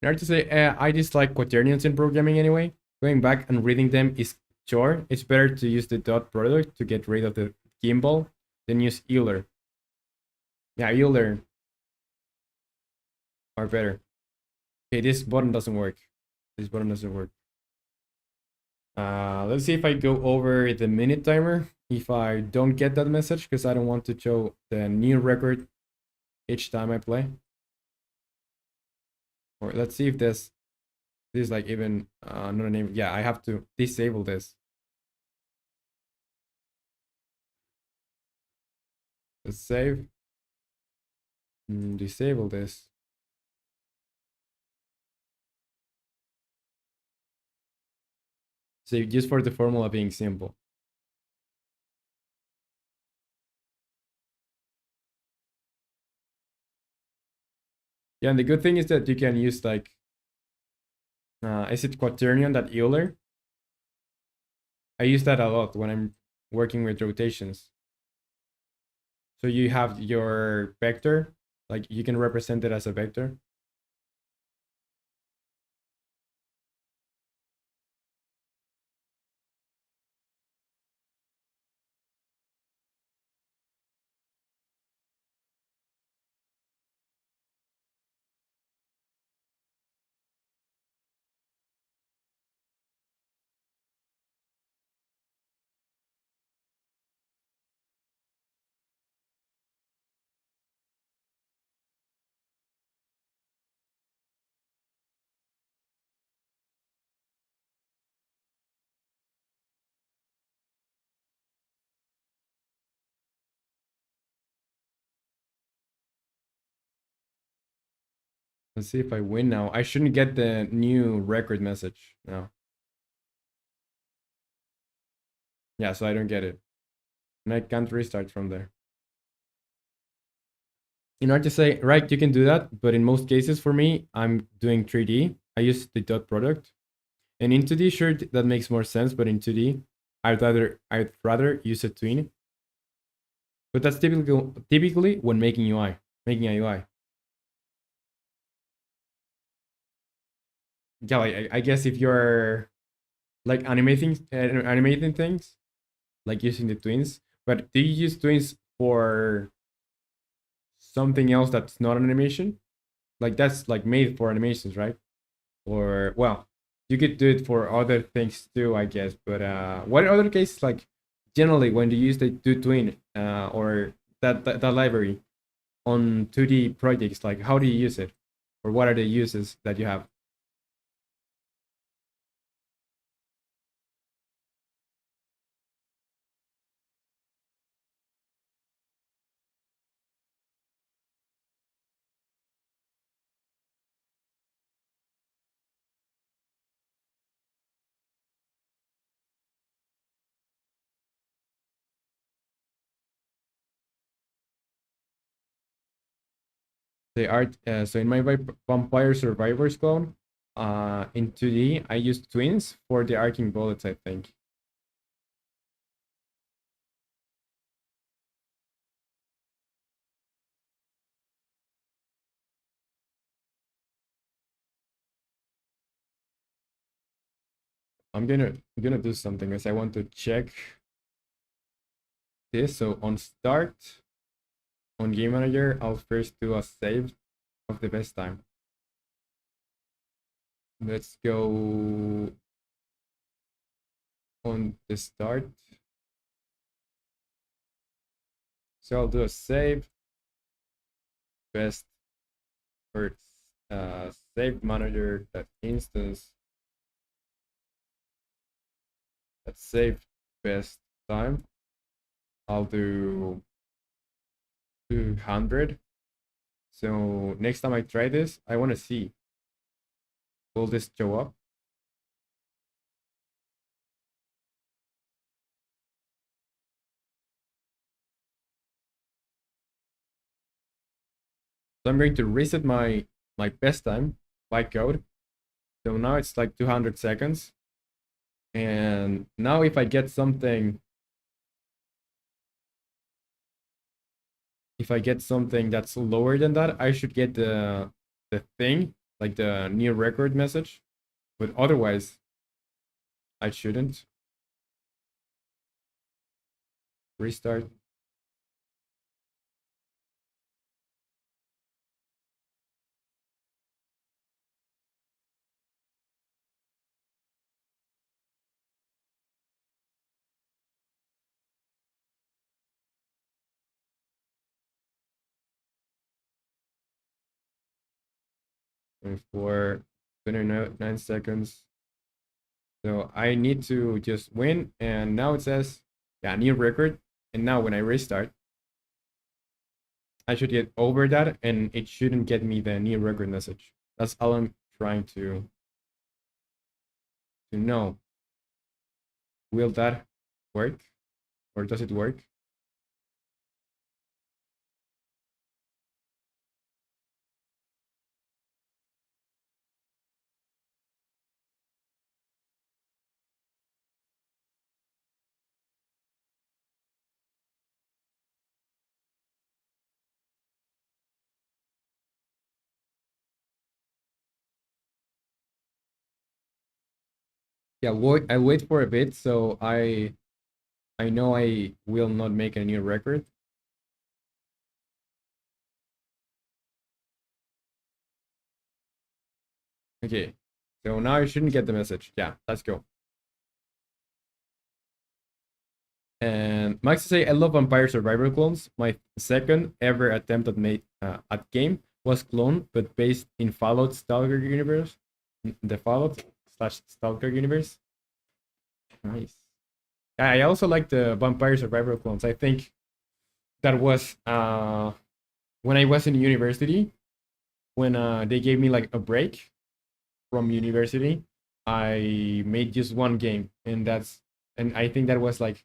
Speaker 1: In order to say I dislike quaternions in programming anyway. Going back and reading them is chore. It's better to use the dot product to get rid of the gimbal than use Euler. Yeah, Euler are better. Okay, this button doesn't work. This button doesn't work. Let's see if I go over the minute timer. If I don't get that message, because I don't want to show the new record each time I play. Or let's see if this is like even not a name. Yeah, I have to disable this. Let's save. Disable this. So just for the formula being simple. Yeah, and the good thing is that you can use like, is it quaternion that Euler? I use that a lot when I'm working with rotations. So you have your vector, like you can represent it as a vector. Let's see if I win now. I shouldn't get the new record message now. Yeah, so I don't get it. And I can't restart from there. In order to say, right, you can do that, but in most cases for me, I'm doing 3D. I use the dot product. And in 2D, sure, that makes more sense, but in 2D, I'd rather use a twin. But that's typically when making a UI. Yeah, like, I guess if you're like animating things, like using the twins. But do you use twins for something else that's not an animation? Like that's like made for animations, right? Or well, you could do it for other things too, I guess. But what other cases like generally when you use the do twin or that library on 2D projects, like how do you use it? Or what are the uses that you have? The art so in my Vampire Survivors clone, in 2D, I used twins for the arcing bullets, I think. I'm gonna do something because I want to check this. So on start, on game manager, I'll first do a save of the best time. Let's go on the start. So I'll do a save best for save manager that instance that save best time. I'll do 200. So next time I try this, I want to see, will this show up? So I'm going to reset my best time by code. So now it's like 200 seconds. And now if I get something, that's lower than that, I should get the thing, like the new record message. But otherwise, I shouldn't. Restart. And for 29 seconds. So I need to just win. And now it says, yeah, new record. And now when I restart, I should get over that, and it shouldn't get me the new record message. That's all I'm trying to know. Will that work, or does it work? Yeah, I wait for a bit, so I know I will not make a new record. Okay, so now I shouldn't get the message. Yeah, let's go. And Max say, I love Vampire Survivor clones. My second ever attempt at game was clone, but based in Fallout Stalker universe, the Fallout slash Stalker universe. Nice. I also like the Vampire Survivor clones. I think that was when I was in university, when they gave me like a break from university. I made just one game, and I think that was like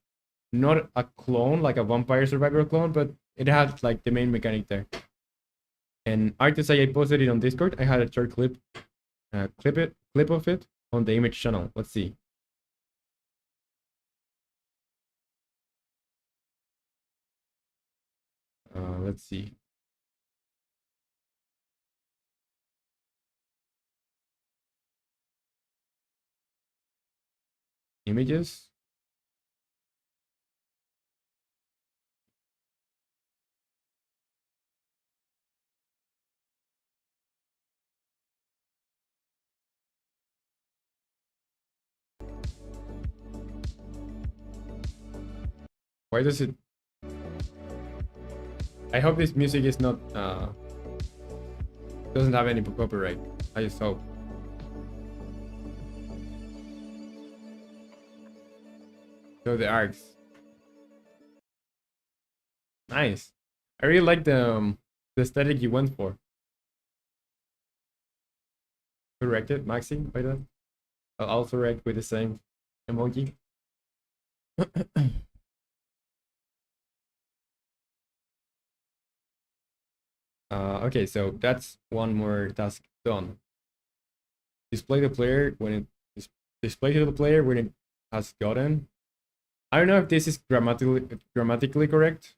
Speaker 1: not a clone, like a Vampire Survivor clone, but it had like the main mechanic there. And artist I posted it on Discord. I had a short clip of it on the image channel. Let's see. Let's see. Images. Why does it? I hope this music is not doesn't have any copyright. I just hope. So the arcs. Nice. I really like the aesthetic you went for. Corrected, Maxi, by that. I'll also react with the same emoji. Okay, so that's one more task done. Display the player when display to the player when it has gotten. I don't know if this is grammatically correct.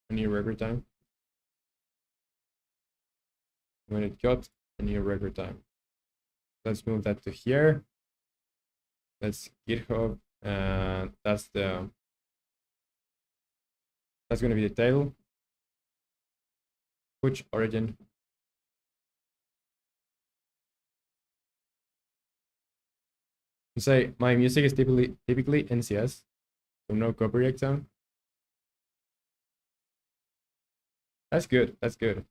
Speaker 1: A new record time. When it got a new record time. Let's move that to here. Let's GitHub, and that's gonna be the title. Which origin? You say my music is typically NCS, so no copyright sound. That's good. That's good.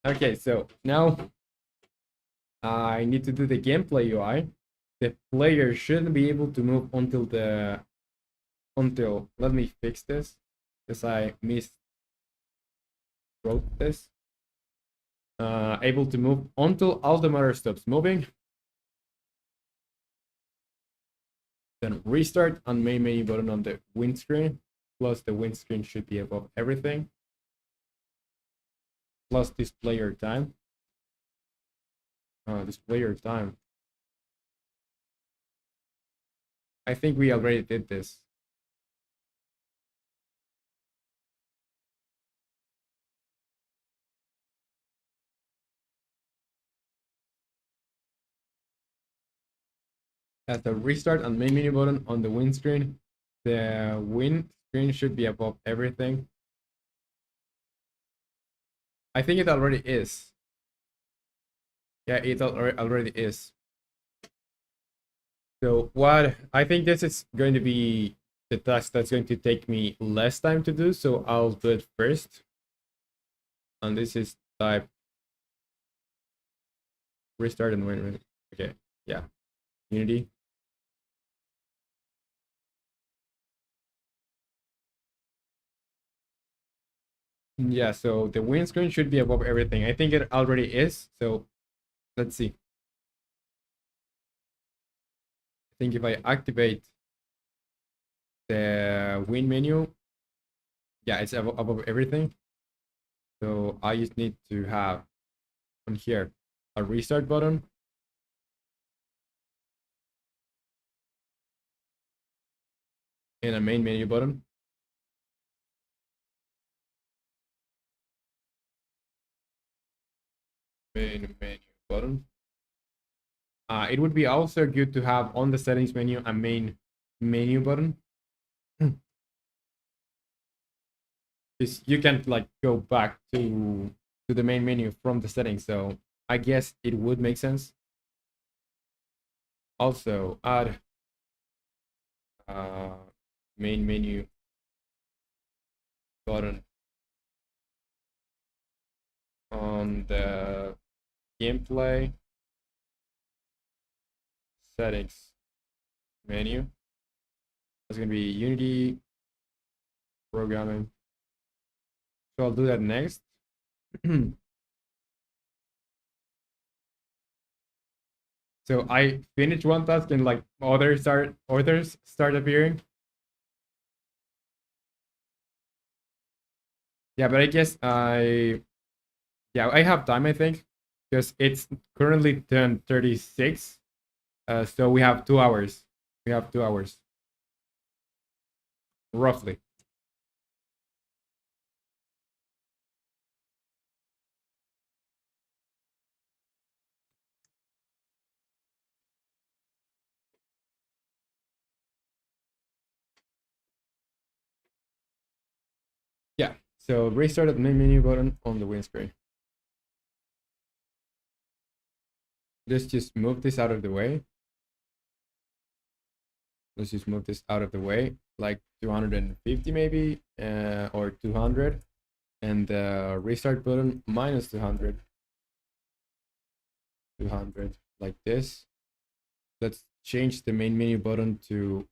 Speaker 1: Okay, so now I need to do the gameplay UI. The player shouldn't be able to move until let me fix this because I miswrote this. Able to move until all the matter stops moving. Then restart and main menu button on the windscreen. Plus the windscreen should be above everything. Plus displayer time. Displayer time. I think we already did this. At the restart and main menu button on the windscreen, the windscreen should be above everything. I think it already is. Yeah, it already is. So what I think this is going to be the task that's going to take me less time to do, so I'll do it first. And this is type restart and wait a minute. Okay, yeah, Unity. Yeah, so the windscreen should be above everything. I think it already is. So let's see. I think if I activate the win menu, yeah, it's above everything. So I just need to have on here a restart button and a main menu button. Main menu button. It would be also good to have on the settings menu a main menu button. Because you can't like go back to the main menu from the settings. So I guess it would make sense. Also add uh, main menu button on the gameplay settings menu. That's gonna be Unity programming. So I'll do that next. So I finish one task and like others start appearing. Yeah, but I guess I have time I think because it's currently 10:36. So we have 2 hours. We have 2 hours roughly. Yeah. So restart the main menu button on the win screen. Let's just move this out of the way. Let's just move this out of the way, like 250 maybe, or 200, and the restart button minus 200, 200, like this. Let's change the main menu button to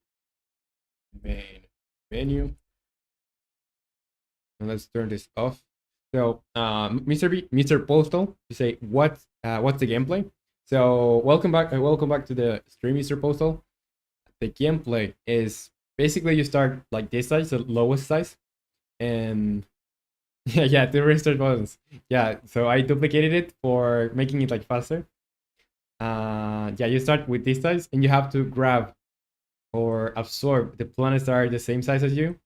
Speaker 1: main menu, and let's turn this off. So, Mr. Postal, you say what's the gameplay? So, welcome back to the stream, Mr. Postal. The gameplay is basically you start like this size, the lowest size, and yeah, the restart buttons. Yeah, so I duplicated it for making it like faster. Yeah, you start with this size, and you have to grab or absorb the planets that are the same size as you,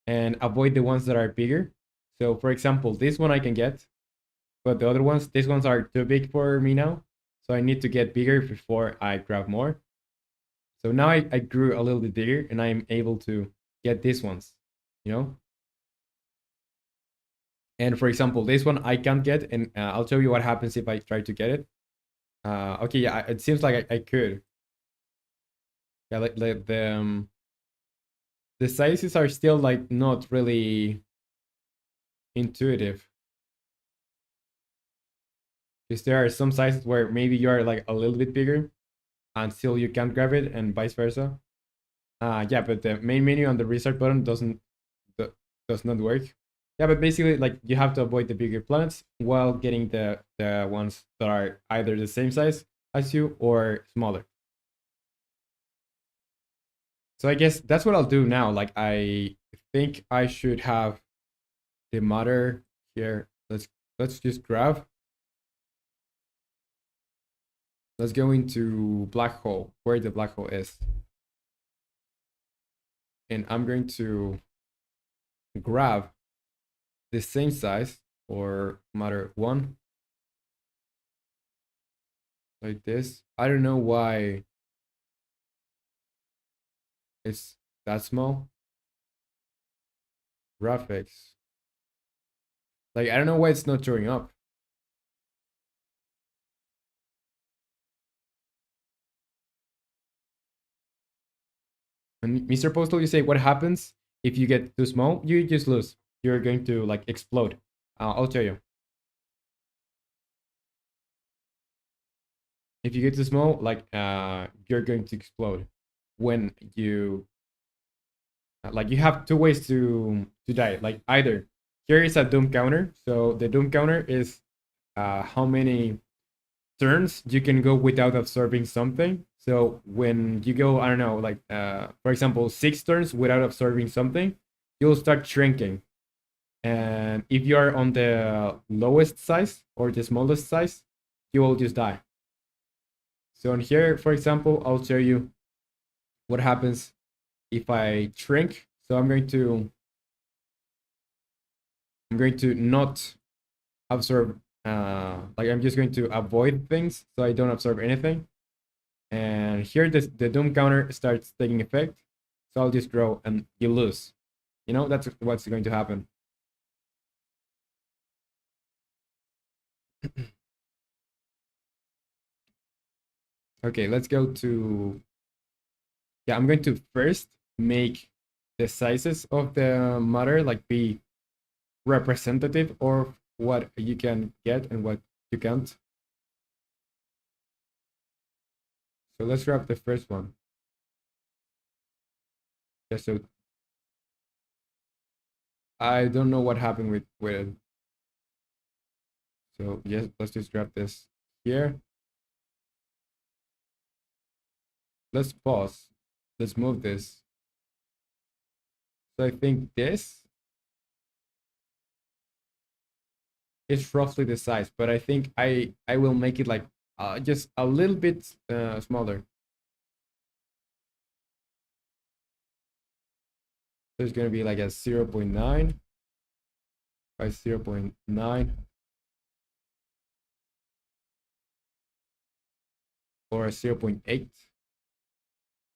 Speaker 1: and avoid the ones that are bigger. So, for example, this one I can get, but the other ones, these ones are too big for me now. So I need to get bigger before I grab more. So now I grew a little bit bigger, and I'm able to get these ones, you know? And for example, this one I can't get, and I'll show you what happens if I try to get it. Okay, yeah, it seems like I could. Yeah, like the sizes are still like not really intuitive. Because there are some sizes where maybe you are like a little bit bigger and still you can't grab it, and vice versa. Yeah, but the main menu on the restart button does not work. Yeah, but basically, like you have to avoid the bigger planets while getting the ones that are either the same size as you or smaller. So I guess that's what I'll do now. Like I think I should have the matter here. Let's just grab. Let's go into black hole, where the black hole is. And I'm going to grab the same size for matter one. Like this. I don't know why it's that small. Graphics. Like I don't know why it's not showing up. And Mr. Postal, you say what happens if you get too small? You just lose. You're going to like explode. I'll tell you. If you get too small, like you're going to explode. When you like you have two ways to die. Like either here is a doom counter. So the doom counter is how many turns you can go without absorbing something. So when you go, I don't know, like for example, 6 turns without absorbing something, you'll start shrinking. And if you are on the lowest size or the smallest size, you will just die. So in here, for example, I'll show you what happens if I shrink. So I'm going to not absorb like I'm just going to avoid things so I don't absorb anything. And here the doom counter starts taking effect. So I'll just draw and you lose. You know, that's what's going to happen. Okay, let's go to, yeah, I'm going to first make the sizes of the matter like be representative of what you can get and what you can't. So let's grab the first one. Yeah, so I don't know what happened with it. So yes, let's just grab this here. Let's pause. Let's move this. So I think this is roughly the size, but I think I will make it like just a little bit smaller. So it's gonna be like a 0.9 by 0.9 or a 0.8.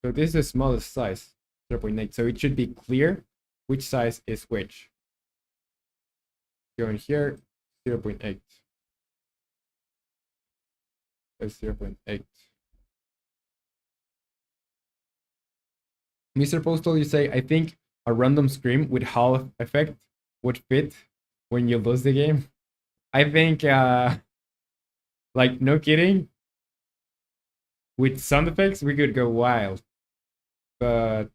Speaker 1: So this is the smallest size, 0.8. So it should be clear which size is which. Go in here, 0.8. That's 0.8. Mr. Postal, you say, I think a random scream with Hall effect would fit when you lose the game. I think, like, no kidding, with sound effects, we could go wild. But,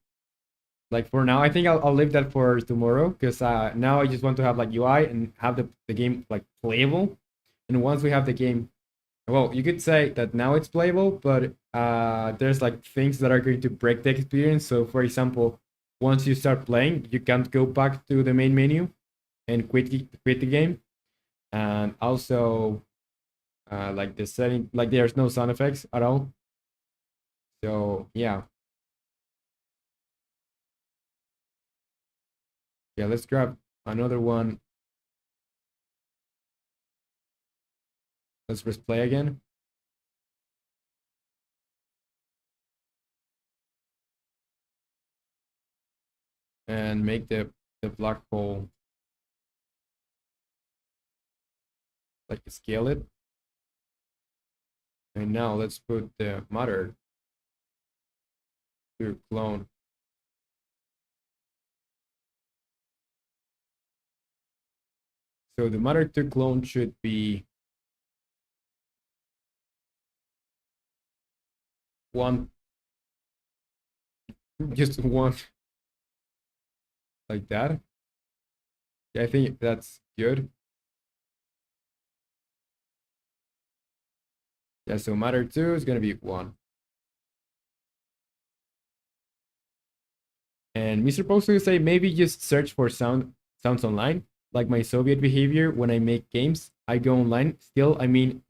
Speaker 1: like, for now, I think I'll leave that for tomorrow because now I just want to have, like, UI and have the game, like, playable. And once we have the game, well, you could say that now it's playable, but there's like things that are going to break the experience. So, for example, once you start playing, you can't go back to the main menu and quit the game. And also, like the setting, like there's no sound effects at all. So yeah, yeah. Let's grab another one. Let's press play again. And make the black hole like scale it. And now let's put the matter to clone. So the matter to clone should be one, just one, like that. Yeah, I think that's good. Yeah, so matter 2 is gonna be 1. And Mr. Poster will say maybe just search for sounds online, like my Soviet behavior when I make games. I go online. Still, I mean,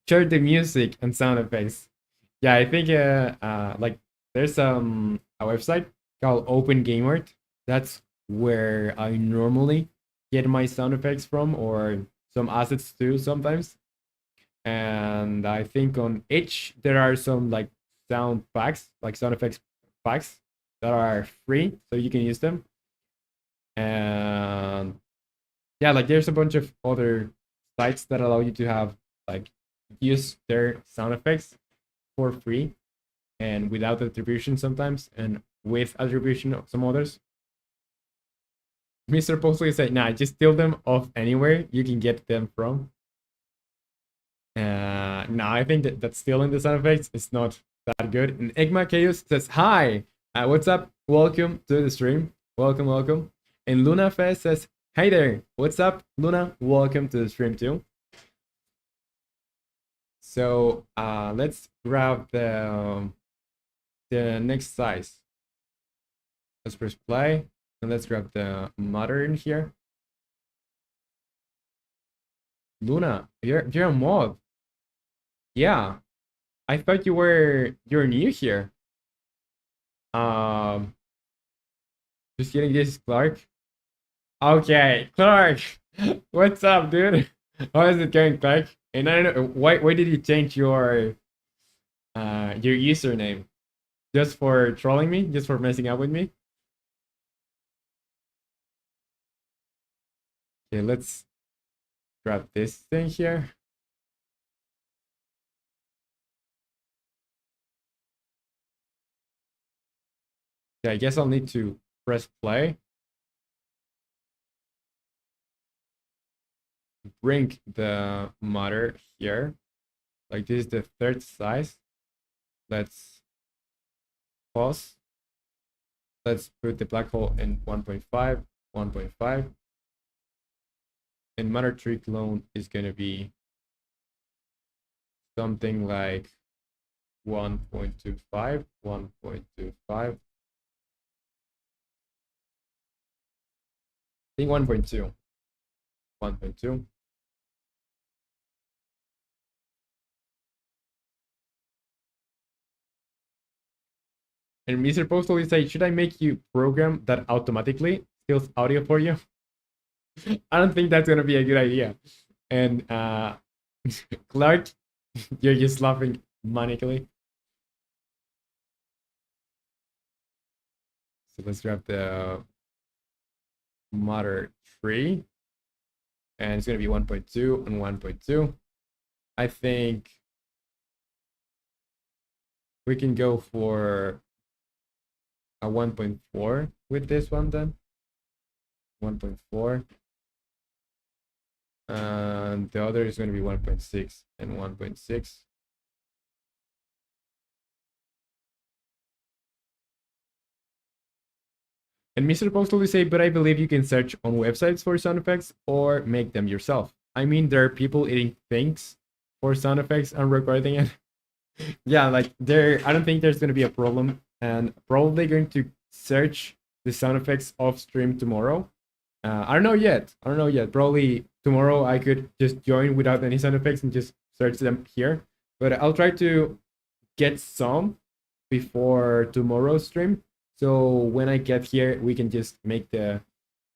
Speaker 1: share the music and sound effects. Yeah, I think like there's a website called Open Game Art. That's where I normally get my sound effects from, or some assets too sometimes. And I think on each there are some like sound packs, like sound effects packs that are free, so you can use them. And yeah, like there's a bunch of other sites that allow you to have like use their sound effects for free and without attribution sometimes, and with attribution of some others. Mr. Postley said, "Nah, just steal them off anywhere you can get them from." No, I think that's still in the sound effects. It's not that good. And Egma Chaos says, hi, what's up? Welcome to the stream. Welcome, welcome. And Luna Fest says, hey there, what's up, Luna? Welcome to the stream too. So let's grab the next size. Let's press play and let's grab the mother in here. Luna, you're a mod. Yeah, I thought you're new here. Just kidding. This is Clark. Okay, Clark. What's up, dude? How is it going, Clark? And I don't know why did you change your username? Just for trolling me? Just for messing up with me? Okay, let's grab this thing here. Yeah, I guess I'll need to press play. Bring the mother here. Like this is the third size. Let's pause. Let's put the black hole in 1.5, 1.5. And mother tree clone is gonna be something like 1.25, 1.25. I think 1.2. 1.2. And Mr. Postal is saying, should I make you program that automatically steals audio for you? I don't think that's gonna be a good idea. And Clark, you're just laughing manically. So let's grab the mother tree. And it's gonna be 1.2 and 1.2. I think we can go for a 1.4 with this one then. 1.4. And the other is going to be 1.6 and 1.6. And Mr. Postal will say, but I believe you can search on websites for sound effects or make them yourself. I mean, there are people eating things for sound effects and recording it. Yeah, like I don't think there's going to be a problem, and probably going to search the sound effects off stream tomorrow. I don't know yet. Probably tomorrow I could just join without any sound effects and just search them here. But I'll try to get some before tomorrow's stream. So when I get here, we can just make the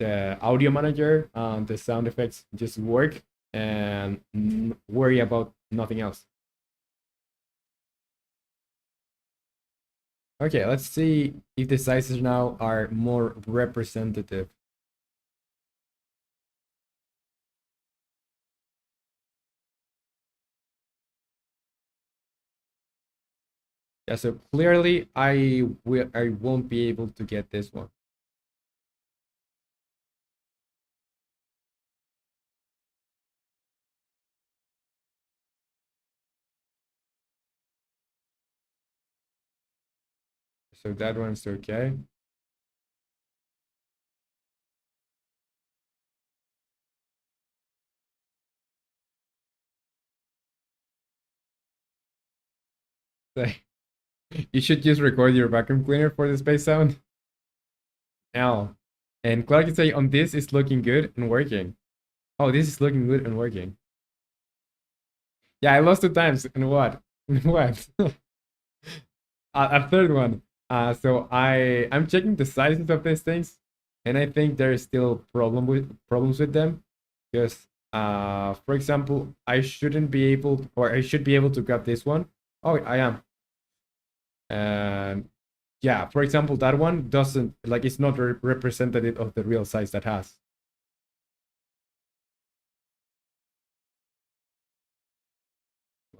Speaker 1: audio manager and the sound effects just work and worry about nothing else. Okay, let's see if the sizes now are more representative. Yeah, so clearly I won't be able to get this one. So that one's okay. You should just record your vacuum cleaner for the space sound. L. And Clark can say on this is looking good and working. Oh, this is looking good and working. Yeah, I lost 2 times. And what? What? A third one. So I'm checking the sizes of these things, and I think there's still problems with them, because for example, I shouldn't be able, or I should be able to grab this one. Oh, I am. And yeah, for example, that one doesn't, like, it's not representative of the real size that has.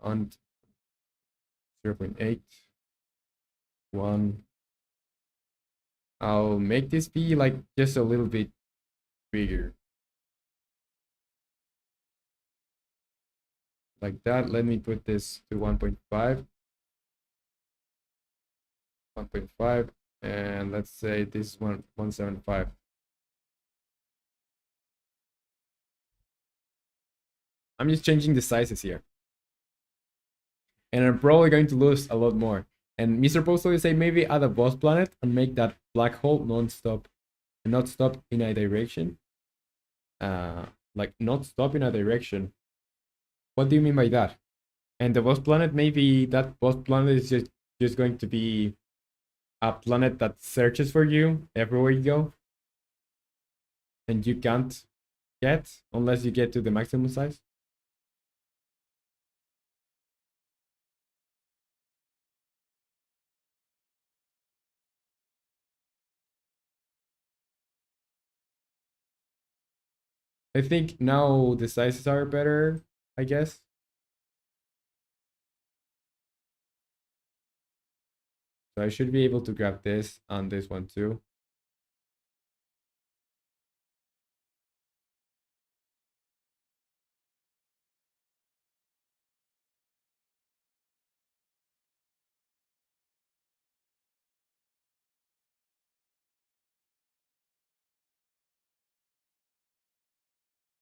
Speaker 1: On 0.8, 1. I'll make this be like just a little bit bigger. like that. Let me put this to 1.5, 1.5, and let's say this one 175. I'm just changing the sizes here, and I'm probably going to lose a lot more. And Mr. Postal will say maybe add a boss planet and make that black hole non-stop, not stop in a direction. Like not stop in a direction. What do you mean by that? And the boss planet, maybe that boss planet is just going to be a planet that searches for you everywhere you go, and you can't get unless you get to the maximum size. I think now the sizes are better, I guess. So I should be able to grab this and this one too.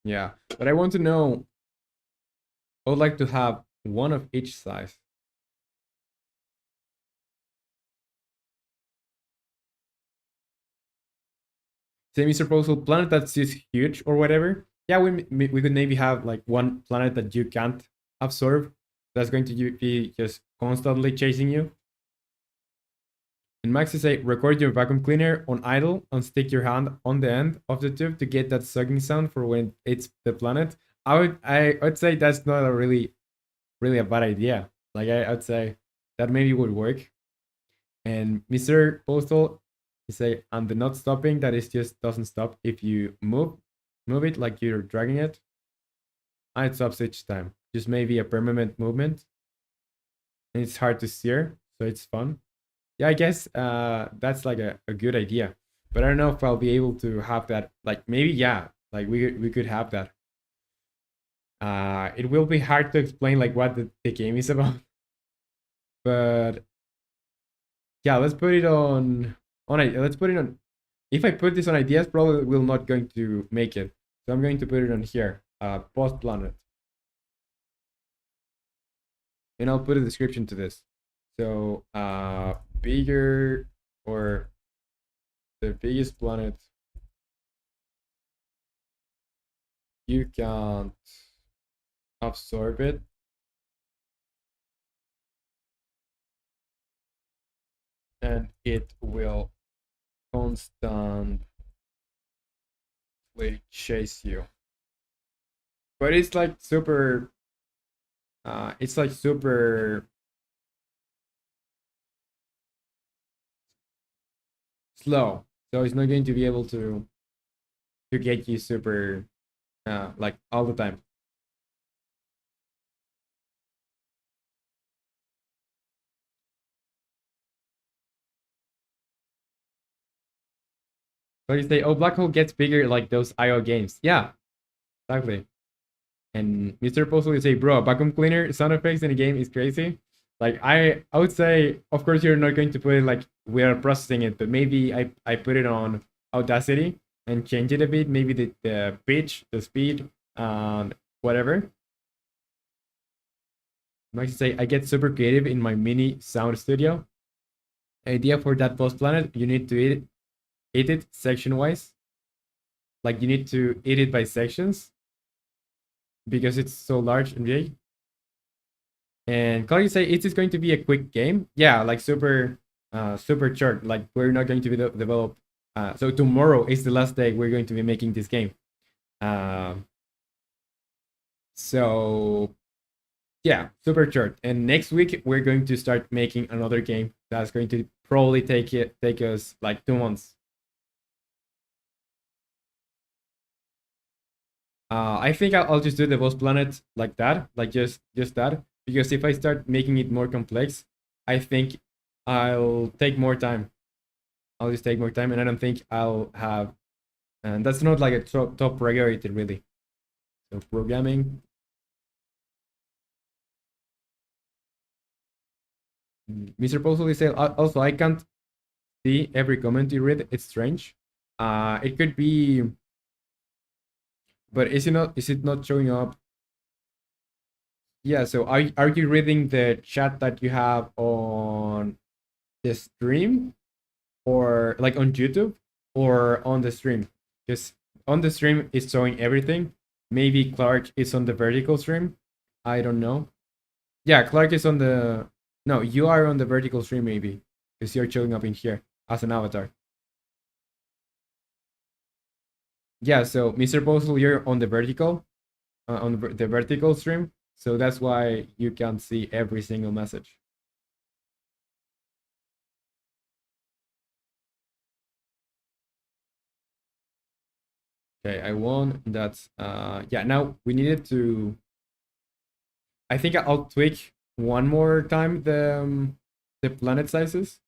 Speaker 1: Yeah, but I want to know, I would like to have one of each size. Semi-proposal planet that's just huge or whatever. Yeah, we could maybe have like one planet that you can't absorb, that's going to be just constantly chasing you. And Max is say record your vacuum cleaner on idle and stick your hand on the end of the tube to get that sucking sound for when it's the planet. I would say that's not a really a bad idea. Like I would say that maybe would work. And Mr. Postal, you say, and the not stopping, that is just doesn't stop if you move it like you're dragging it. And it stops each time. Just maybe a permanent movement. And it's hard to steer, so it's fun. Yeah, I guess that's like a good idea. But I don't know if I'll be able to have that. Like maybe yeah, like we could have that. It will be hard to explain like what the game is about. But yeah, let's put it on let's put it on. If I put this on ideas, probably will not going to make it. So I'm going to put it on here. Post planet. And I'll put a description to this. So bigger or the biggest planet you can't absorb it. And it will constantly chase you. But it's like super it's like super slow. So it's not going to be able to get you super like all the time. So you say, oh, black hole gets bigger like those IO games. Yeah, exactly. And Mr. Postal will say, bro, vacuum cleaner sound effects in a game is crazy. Like I would say, of course you're not going to put it like we are processing it, but maybe I put it on Audacity and change it a bit, maybe the pitch, the speed, whatever. I like to say I get super creative in my mini sound studio. Idea for that post planet, you need to eat it section wise. Like you need to eat it by sections because it's so large and big. And Claudia say it is going to be a quick game. Yeah, like super short. Like we're not going to be develop. So tomorrow is the last day we're going to be making this game. So yeah, super short. And next week we're going to start making another game that's going to probably take us like 2 months. I think I'll just do the boss planet like that, like just that, because if I start making it more complex, I think I'll take more time. I'll just take more time, and I don't think I'll have, and that's not like a top priority really. So programming, Mr. Postley said also I can't see every comment you read. It's strange. It could be, but is it not showing up? Yeah, so are you reading the chat that you have on the stream, or like on YouTube, or on the stream? Because on the stream it's showing everything. Maybe Clark is on the vertical stream. I don't know. Yeah, Clark is on the. No, you are on the vertical stream maybe, because you're showing up in here as an avatar. Yeah, so Mr. Postal, you're on the vertical, on the vertical stream, so that's why you can't see every single message. Okay, I won. That's yeah. Now we needed to. I think I'll tweak one more time the planet sizes.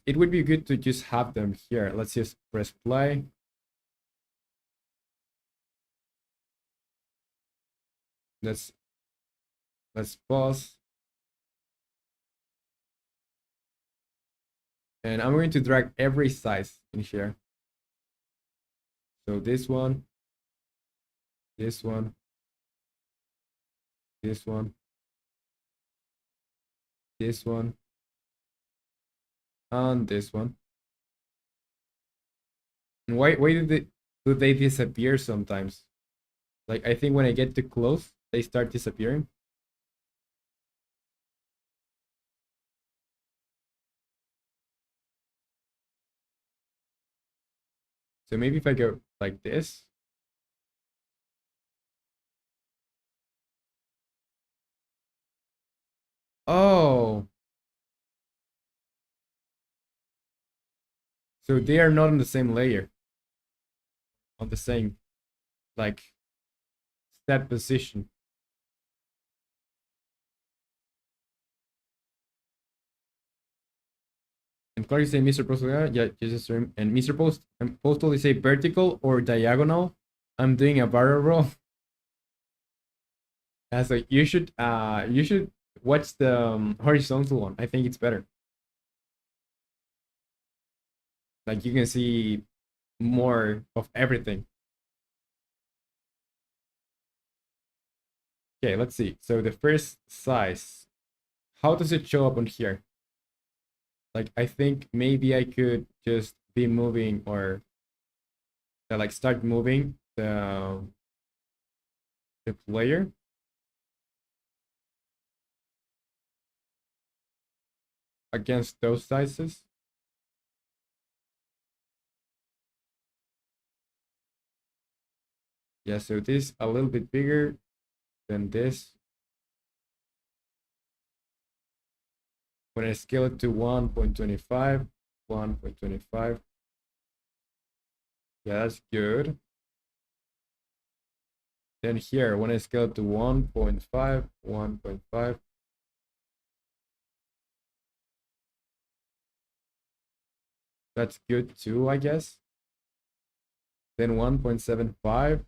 Speaker 1: It would be good to just have them here. Let's just press play. Let's pause. And I'm going to drag every size in here. So this one, this one, this one, this one, and this one. And why do they disappear sometimes? Like I think when I get too close, they start disappearing. So maybe if I go like this. Oh, so they are not on the same layer, on the same like step position. And Clark is saying Mr. Postal, yeah, just stream. And Mr. Postal is say vertical or diagonal. I'm doing a barrel roll. So you should watch the horizontal one. I think it's better. Like you can see more of everything. Okay, let's see. So the first size, how does it show up on here? Like I think maybe I could just be moving, or like start moving the player. Against those sizes. Yeah, so this a little bit bigger than this. When I scale it to 1.25, 1.25. Yeah, that's good. Then here, when I scale it to 1.5, 1.5. That's good too, I guess. Then 1.75.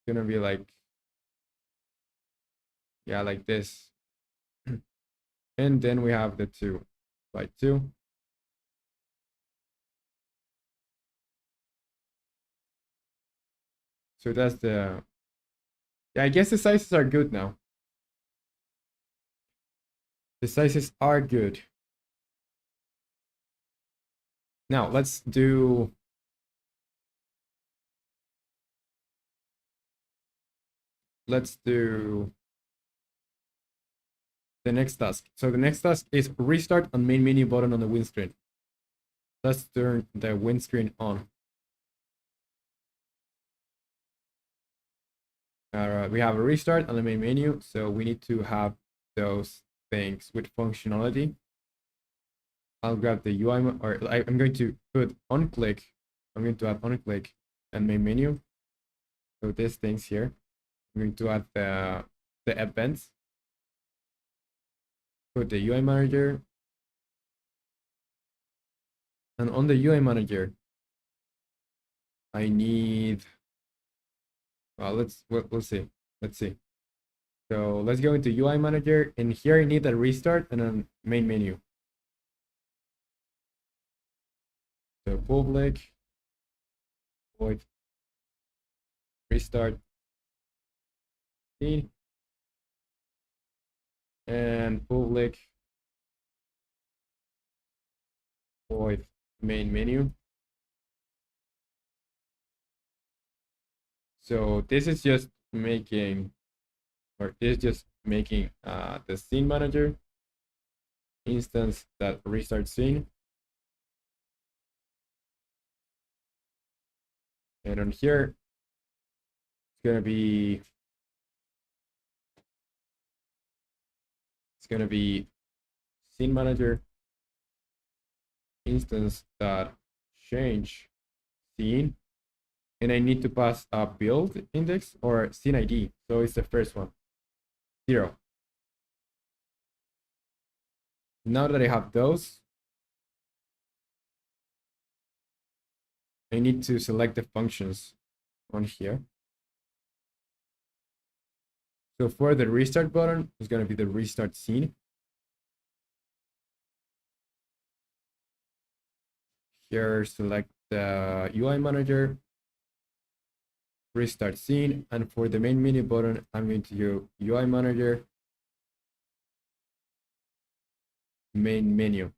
Speaker 1: Gonna be like, yeah, like this. And then we have the 2 by 2. So that's the, yeah, I guess the sizes are good now. The sizes are good. Now let's do the next task. So the next task is restart on main menu button on the windscreen. Let's turn the windscreen on. Alright, we have a restart on the main menu, so we need to have those things with functionality. I'll grab the UI, or I'm going to put on click. I'm going to add on click and main menu. So these things here. I'm going to add the events. Put the UI manager. And on the UI manager, I need, well, let's see. Let's see. So let's go into UI manager, and here I need a restart and a main menu. So public void restart scene and public void main menu. So this is just making, or this is just making the scene manager instance that restart scene. And on here, it's gonna be scene manager instance that change scene, and I need to pass a build index or scene ID. So it's the first one, 0. Now that I have those, I need to select the functions on here. So for the restart button, it's going to be the restart scene. Here, select the UI manager, restart scene, and for the main menu button, I'm going to do UI manager, main menu.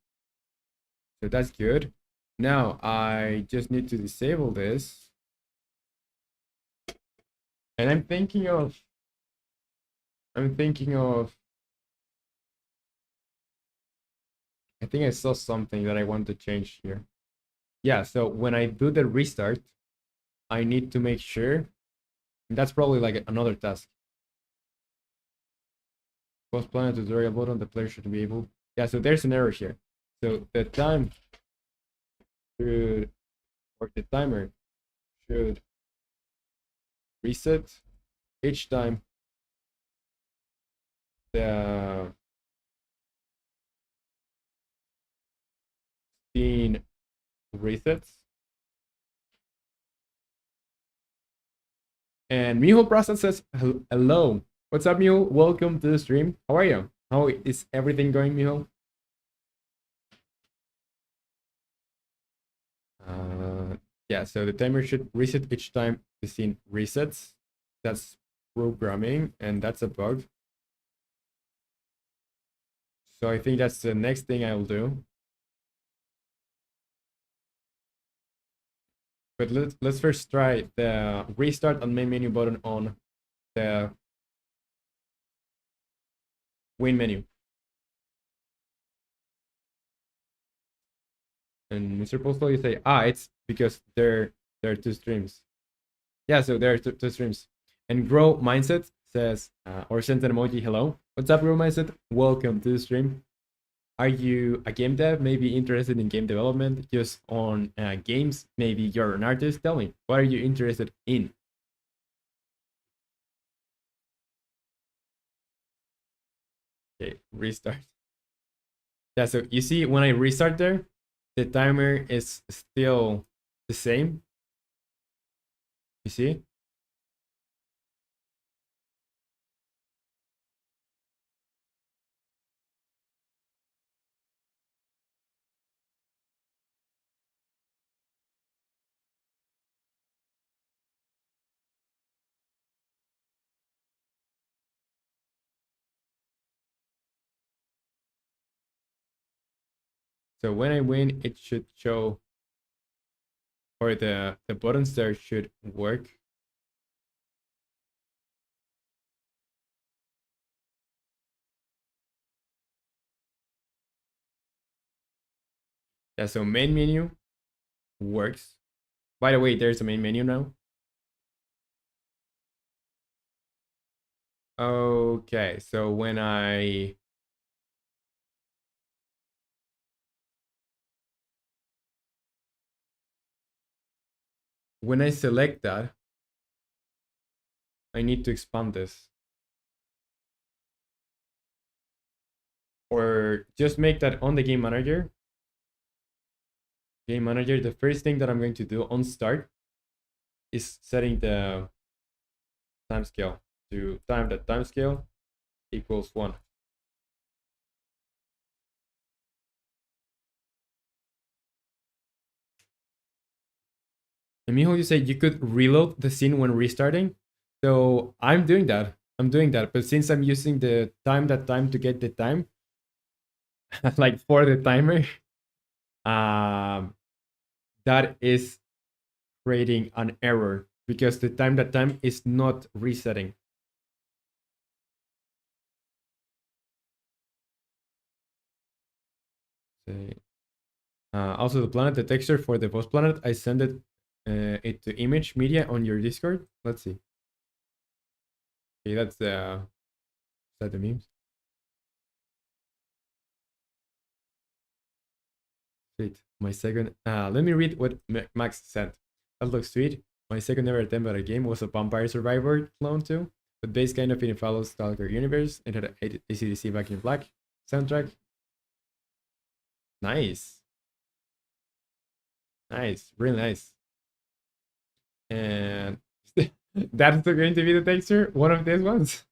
Speaker 1: So that's good. Now I just need to disable this. And I'm thinking of I think I saw something that I want to change here. Yeah, so when I do the restart, I need to make sure, that's probably like another task. Post plan tutorial button, the player should be able. Yeah, so there's an error here. So the time should, or the timer should reset each time the scene resets. And Miho Prasad says hello. What's up, Miho? Welcome to the stream. How are you? How is everything going, Miho? Yeah, so the timer should reset each time the scene resets. That's programming, and that's a bug. So I think that's the next thing I will do. But let's first try the restart on main menu button on the win menu. And Mr. Postal, you say, it's because there are two streams. Yeah, so there are two streams. And Grow Mindset says, or sends an emoji, hello. What's up, Grow Mindset? Welcome to the stream. Are you a game dev, maybe interested in game development, just on games? Maybe you're an artist. Tell me, what are you interested in? Okay, restart. Yeah, so you see when I restart there, the timer is still the same. You see? So when I win, it should show, or the buttons there should work. Yeah, so main menu works. By the way, there's a main menu now. Okay, so when I select that, I need to expand this. Or just make that on the game manager. Game manager, the first thing that I'm going to do on start is setting the time scale to time scale equals 1. And Miho, you said you could reload the scene when restarting. So I'm doing that. I'm doing that. But since I'm using the time to get the time, like for the timer, um, that is creating an error because the time is not resetting. Also, the planet, the texture for the post planet, I send it to image media on your Discord. Let's see. Okay, that's the set the memes. Sweet. My second. Let me read what Max said. That looks sweet. My second ever attempt at a game was a Vampire Survivor clone too, but based kind of in a fellow Stalker universe. It had a AC/DC Back in Black soundtrack. Nice, nice, really nice. And that's going to be the texture. One of these ones.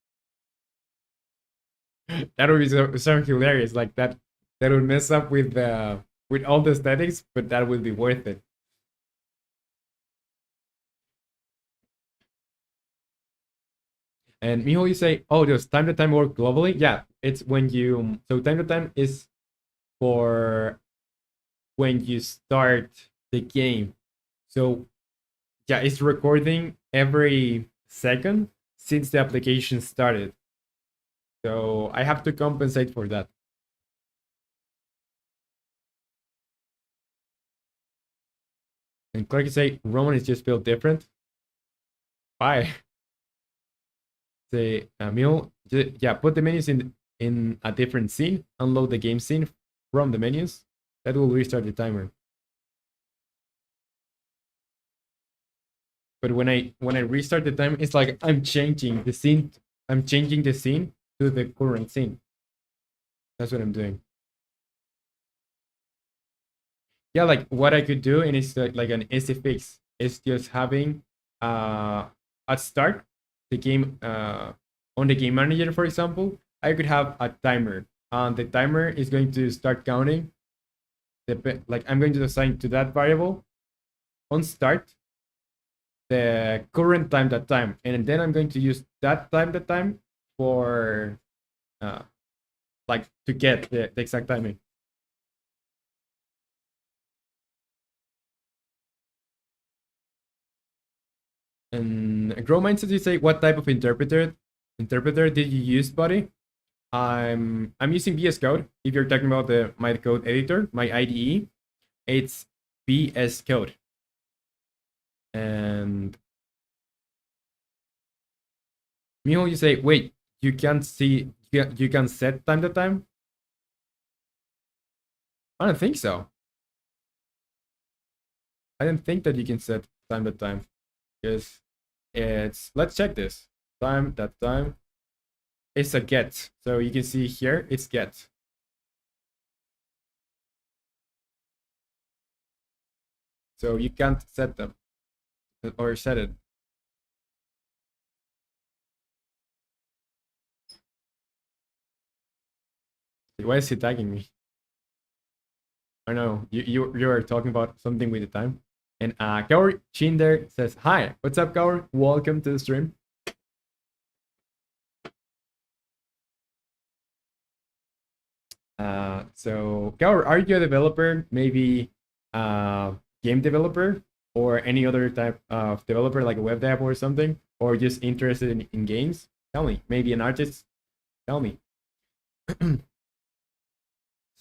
Speaker 1: That would be so hilarious. Like that. That would mess up with all the aesthetics, but that would be worth it. And Miho, you say, oh, does time to time work globally? Yeah, it's when you so time to time is for when you start the game. So yeah, it's recording every second since the application started. So I have to compensate for that. And Clark, you say Roman is just built different. Why? Say Miho, yeah, put the menus in a different scene. Unload the game scene from the menus. That will restart the timer. But when I restart the time, it's like I'm changing the scene. I'm changing the scene to the current scene. That's what I'm doing. Yeah, like what I could do, and it's like an easy fix. Is just having at start the game on the game manager, for example. I could have a timer, and the timer is going to start counting. Like I'm going to assign to that variable on start the current time, and then I'm going to use that time for uh, like to get the exact timing. And Grow Mindset, you say what type of interpreter did you use, buddy? I'm using VS Code. If you're talking about the my code editor, my IDE, it's VS Code. And Miho, you say, wait, you can't see you can set time to time? I don't think so. I don't think that you can set time to time because it's let's check this. Time it's a get. So you can see here it's get. So you can't set them or set it. Why is he tagging me? I know you are talking about something with the time. And Kaori Chinder says, hi, what's up, Kaori? Welcome to the stream. So Kaori, are you a developer? Maybe game developer or any other type of developer like a web dev or something? Or just interested in games? Tell me. Maybe an artist? Tell me.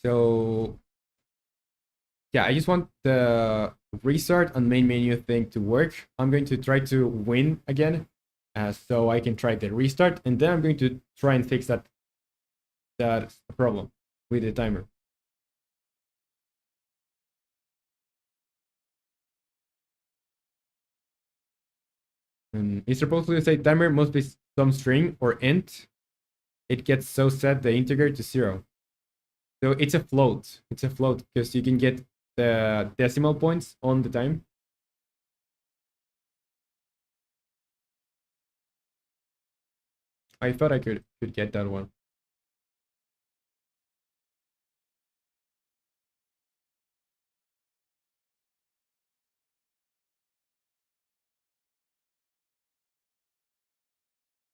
Speaker 1: So yeah, I just want the restart and main menu thing to work. I'm going to try to win again, so I can try the restart, and then I'm going to try and fix that problem with the timer. And it's supposed to say timer must be some string or int. It gets so set the integer to 0. So it's a float. It's a float because you can get the decimal points on the time. I thought I could get that one.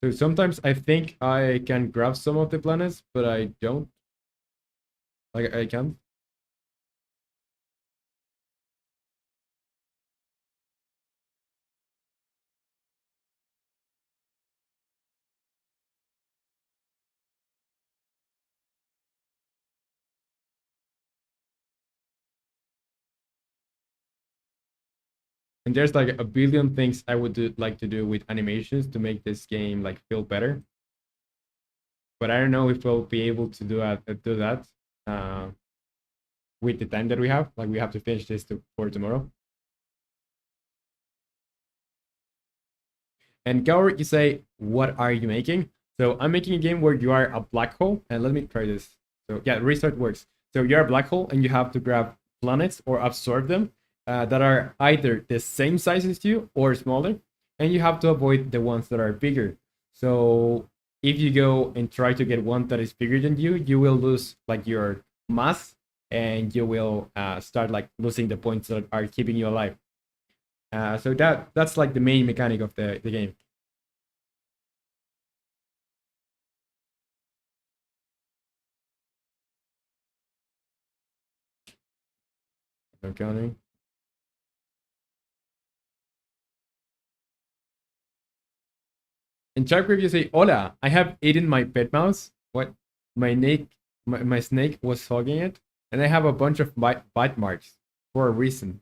Speaker 1: So sometimes I think I can grab some of the planets, but I don't. Like I can't. And there's like a billion things I would like to do with animations to make this game like feel better. But I don't know if we'll be able to do that uh, with the time that we have. Like we have to finish this for tomorrow. And Gaur, you say, what are you making? So I'm making a game where you are a black hole. And let me try this. So yeah, restart works. So you're a black hole and you have to grab planets or absorb them that are either the same size as you or smaller. And you have to avoid the ones that are bigger. So if you go and try to get one that is bigger than you will lose like your mass and you will start like losing the points that are keeping you alive. So that's like the main mechanic of the game. I'm counting. In chat group, you say, "Hola, I have eaten my pet mouse. What? My snake was hogging it, and I have a bunch of bite marks for a reason."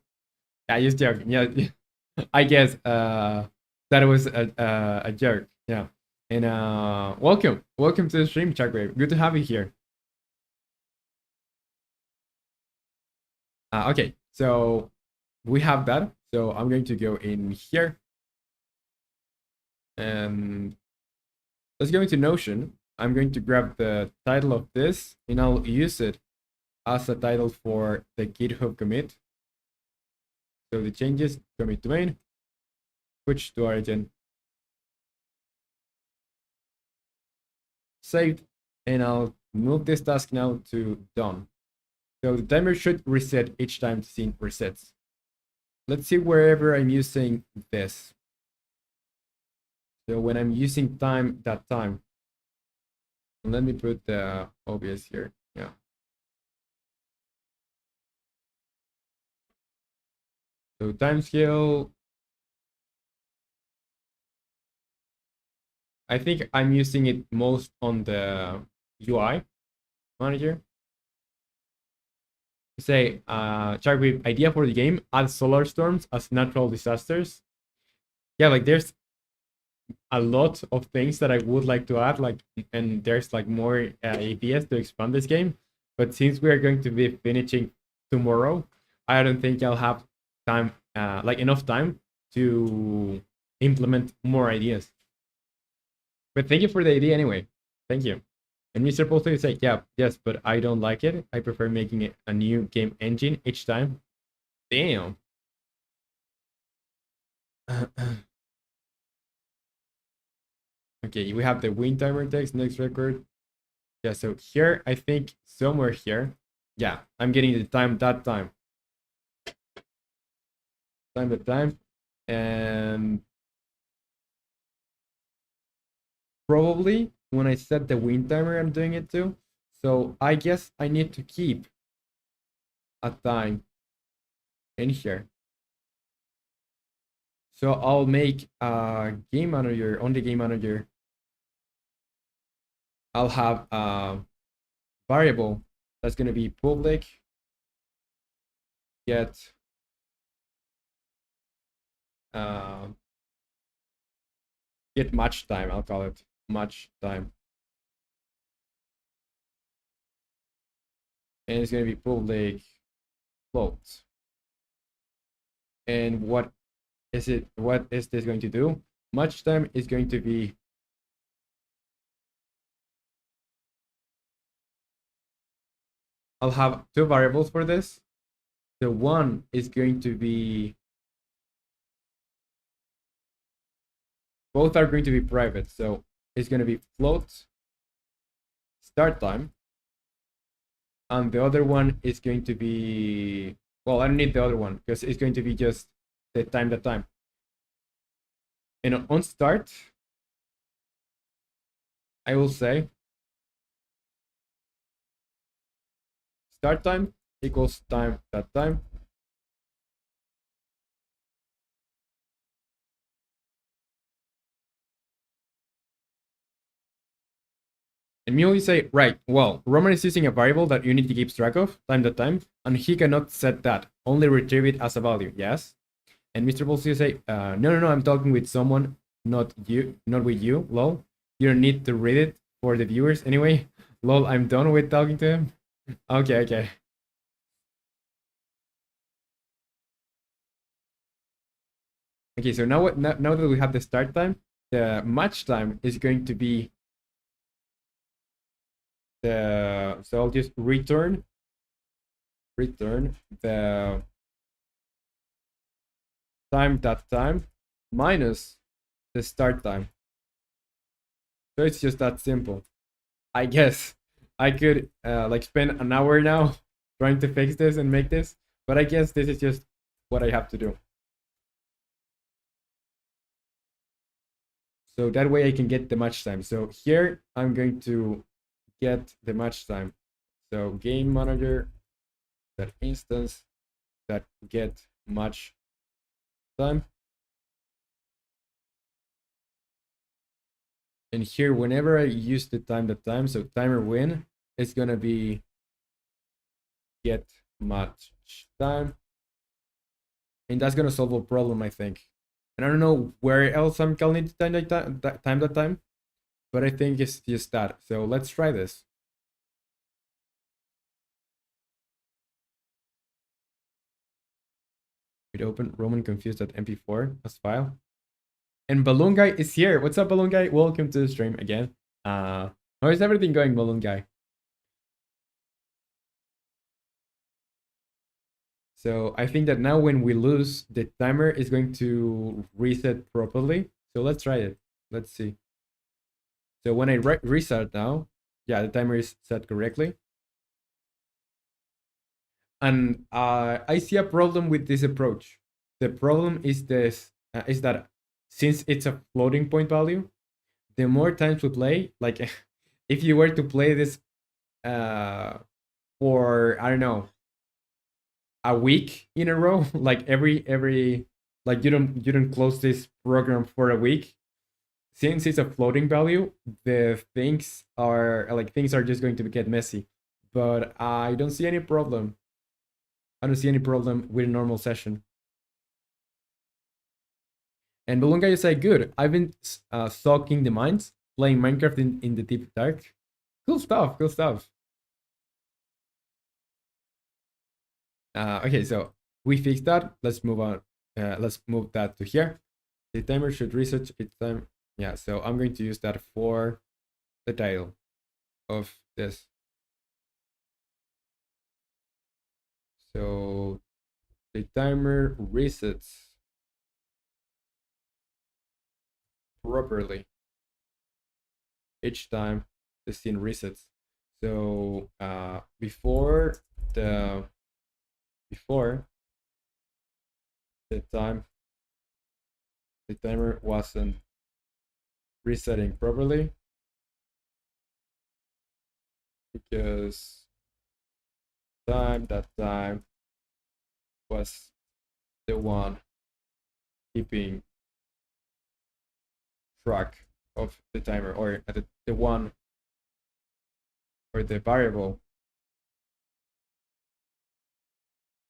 Speaker 1: I just joking. Yeah, I guess that was a joke. Yeah, and welcome to the stream, chat group. Good to have you here. Okay, so we have that. So I'm going to go in here and let's go into Notion. I'm going to grab the title of this and I'll use it as a title for the GitHub commit. So the changes, commit to main, switch to origin, saved, and I'll move this task now to done. So the timer should reset each time the scene resets. Let's see wherever I'm using this. So when I'm using time, that time. Let me put the OBS here. Yeah. So time scale. I think I'm using it most on the UI manager. Say, chart with idea for the game, add solar storms as natural disasters. Yeah, like there's a lot of things that I would like to add, like, and there's like more ideas to expand this game. But since we are going to be finishing tomorrow, I don't think I'll have time, like enough time to implement more ideas. But thank you for the idea anyway. Thank you. And Mr. Poster is like, yeah, yes, but I don't like it. I prefer making it a new game engine each time. Damn. Okay, we have the win timer text, next record. Yeah, so here, I think somewhere here. Yeah, I'm getting the time, that time. Time, the time. And probably when I set the win timer, I'm doing it too. So I guess I need to keep a time in here. So I'll make a game manager on the game manager. I'll have a variable that's going to be public get uh, get match time. I'll call it match time, and it's going to be public float. And what is it? What is this going to do? Match time is going to be I'll have two variables for this. The one is going to be both are going to be private. So is going to be float start time. And the other one is going to be, well, I don't need the other one because it's going to be just the time. And on start, I will say start time equals time. And immediately say, right, well, Roman is using a variable that Unity keeps track of, time, and he cannot set that, only retrieve it as a value, yes? And Mr. Bolsio say, no, I'm talking with someone, not with you, lol. You don't need to read it for the viewers anyway. Lol, I'm done with talking to him. Okay. Okay, so now that we have the start time, the match time is going to be so I'll just return the time minus the start time. So it's just that simple. I guess I could like spend an hour now trying to fix this and make this, but I guess this is just what I have to do. So that way I can get the match time. So here I'm going to get the match time. So game manager, that instance that get match time. And here, whenever I use the time, so timer win, it's gonna be get match time. And that's gonna solve a problem, I think. And I don't know where else I'm calling it time, but I think it's just that. So let's try this. We'd open Roman confused at MP4 as file. And Balloon Guy is here. What's up, Balloon Guy? Welcome to the stream again. How is everything going, Balloon Guy? So I think that now when we lose, the timer is going to reset properly. So let's try it. Let's see. So when I restart now, yeah, the timer is set correctly. And I see a problem with this approach. The problem is this: is that since it's a floating point value, the more times we play, like if you were to play this for, I don't know, a week in a row, like every like you don't close this program for a week, since it's a floating value, the things are just going to get messy. But I don't see any problem. I don't see any problem with a normal session. And Balloon Guy is like, good. I've been stalking the mines, playing Minecraft in the deep dark. Cool stuff. Okay, so we fixed that. Let's move on. Let's move that to here. The timer should reset its time. Yeah, so I'm going to use that for the title of this. So the timer resets properly each time the scene resets. So before the timer wasn't resetting properly because that time was the one keeping track of the timer, or the one or the variable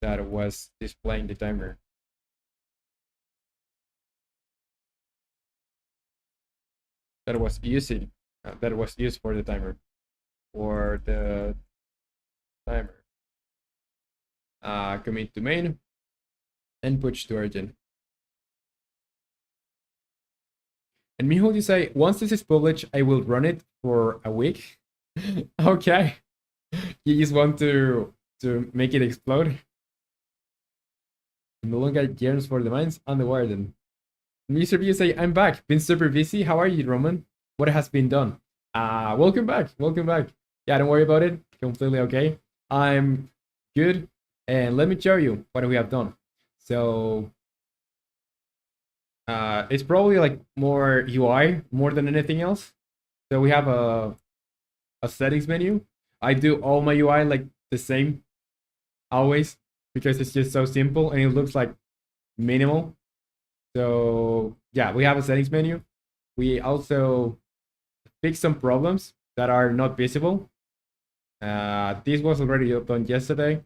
Speaker 1: that was displaying the timer. That was used for the timer. Commit to main and push to origin. And Miho, you say, once this is published, I will run it for a week. Okay. You just want to make it explode. No longer yearns for the mines and the warden. Mr. B, you say, I'm back. Been super busy. How are you, Roman? what has been done. Welcome back. Welcome back. Yeah, don't worry about it. Completely okay. I'm good. And let me show you what we have done. So it's probably like more UI more than anything else. So we have a settings menu. I do all my UI like the same always because it's just so simple and it looks like minimal. So yeah, we have a settings menu. We also fix some problems that are not visible. This was already done yesterday.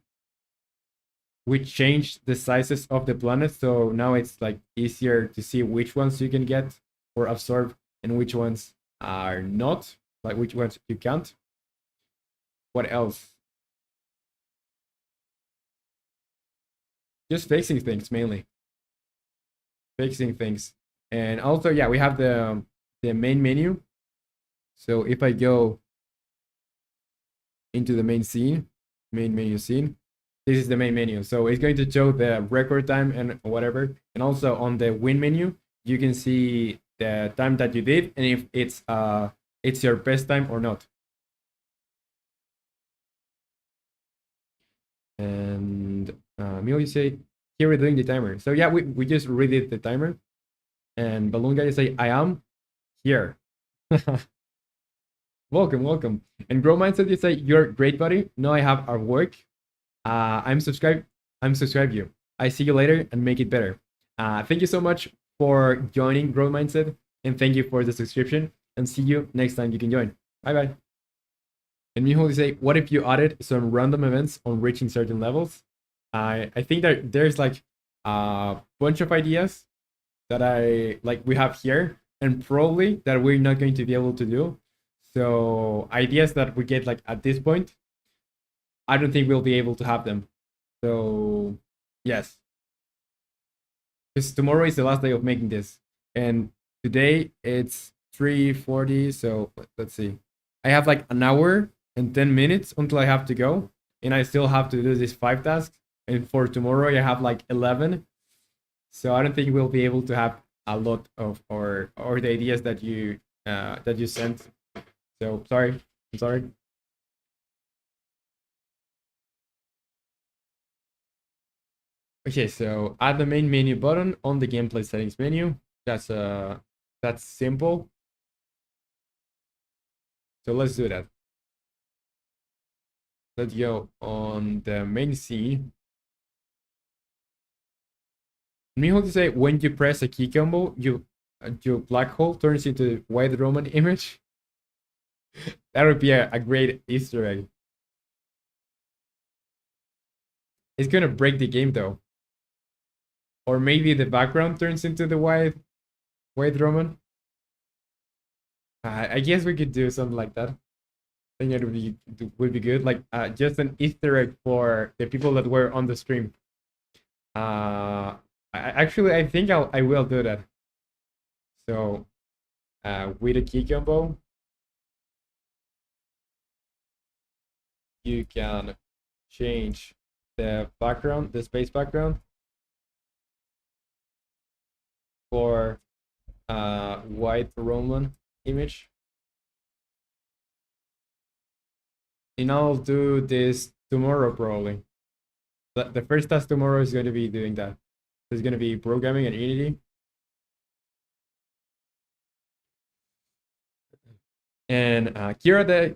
Speaker 1: We changed the sizes of the planets, so now it's like easier to see which ones you can get or absorb and which ones are not, like which ones you can't. What else? Just fixing things mainly. Fixing things. And also, yeah, we have the main menu. So if I go into the main menu scene, this is the main menu. So it's going to show the record time and whatever. And also on the win menu, you can see the time that you did and if it's your best time or not. And Mio, you say here we're doing the timer. So yeah, we just redid the timer. And Balloon Guy, you say I am here. Welcome, welcome. And Grow Mindset, you say you're great, buddy. No, I have our work. I'm subscribed. I'm subscribed you. I see you later and make it better. Thank you so much for joining Grow Mindset, and thank you for the subscription. And see you next time you can join. Bye bye. And Miho, you say, what if you added some random events on reaching certain levels? I think that there's like a bunch of ideas that I like we have here, and probably that we're not going to be able to do. So ideas that we get like at this point, I don't think we'll be able to have them. So yes, because tomorrow is the last day of making this, and today it's 3:40. So let's see, I have like an hour and 10 minutes until I have to go, and I still have to do these 5 tasks. And for tomorrow, I have like 11. So I don't think we'll be able to have a lot of or the ideas that you sent. So sorry, I'm sorry. Okay, so add the main menu button on the gameplay settings menu. That's simple. So let's do that. Let's go on the main scene. Miho to say when you press a key combo, your black hole turns into white Roman image. That would be a great Easter egg. It's gonna break the game though. Or maybe the background turns into the white Roman. I guess we could do something like that. I think it would be good. Like just an Easter egg for the people that were on the stream. Actually, I think I will do that. So with a key combo, you can change the background, the space background, for white Roman image. And I'll do this tomorrow probably. The first task tomorrow is going to be doing that. It's going to be programming and Unity. And Kira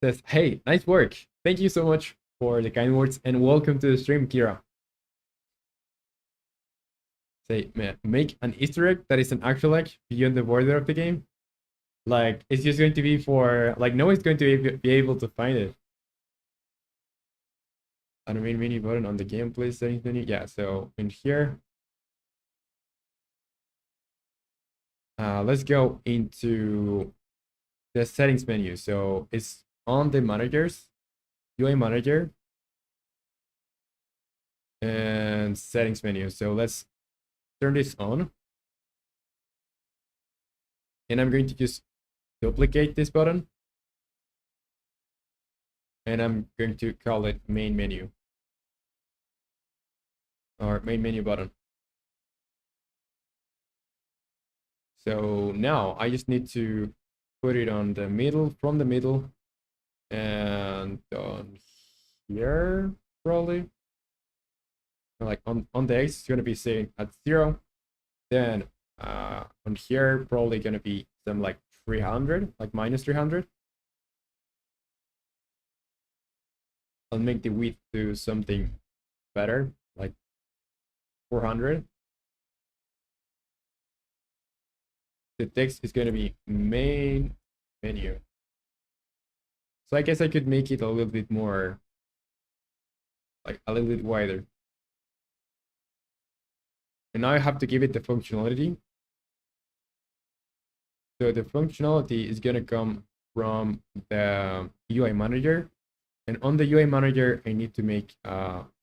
Speaker 1: says, hey, nice work. Thank you so much for the kind words and welcome to the stream, Kira. Say, man, make an Easter egg that is an actual egg beyond the border of the game. Like, it's just going to be for, like, no one's going to be able to find it. And main menu button on the gameplay settings menu. Yeah, so in here, let's go into the settings menu. So it's on the managers, UI manager, and settings menu. So let's turn this on. And I'm going to just duplicate this button. And I'm going to call it main menu. Or main menu button. So now I just need to put it on the middle, from the middle, and on here probably. Like on the X, it's gonna be sitting at 0. Then on here probably gonna be some like 300, like minus 300. I'll make the width to something better, like 400. The text is gonna be main menu. So I guess I could make it a little bit more, like a little bit wider. And now I have to give it the functionality. So the functionality is gonna come from the UI manager. And on the UI manager, I need to make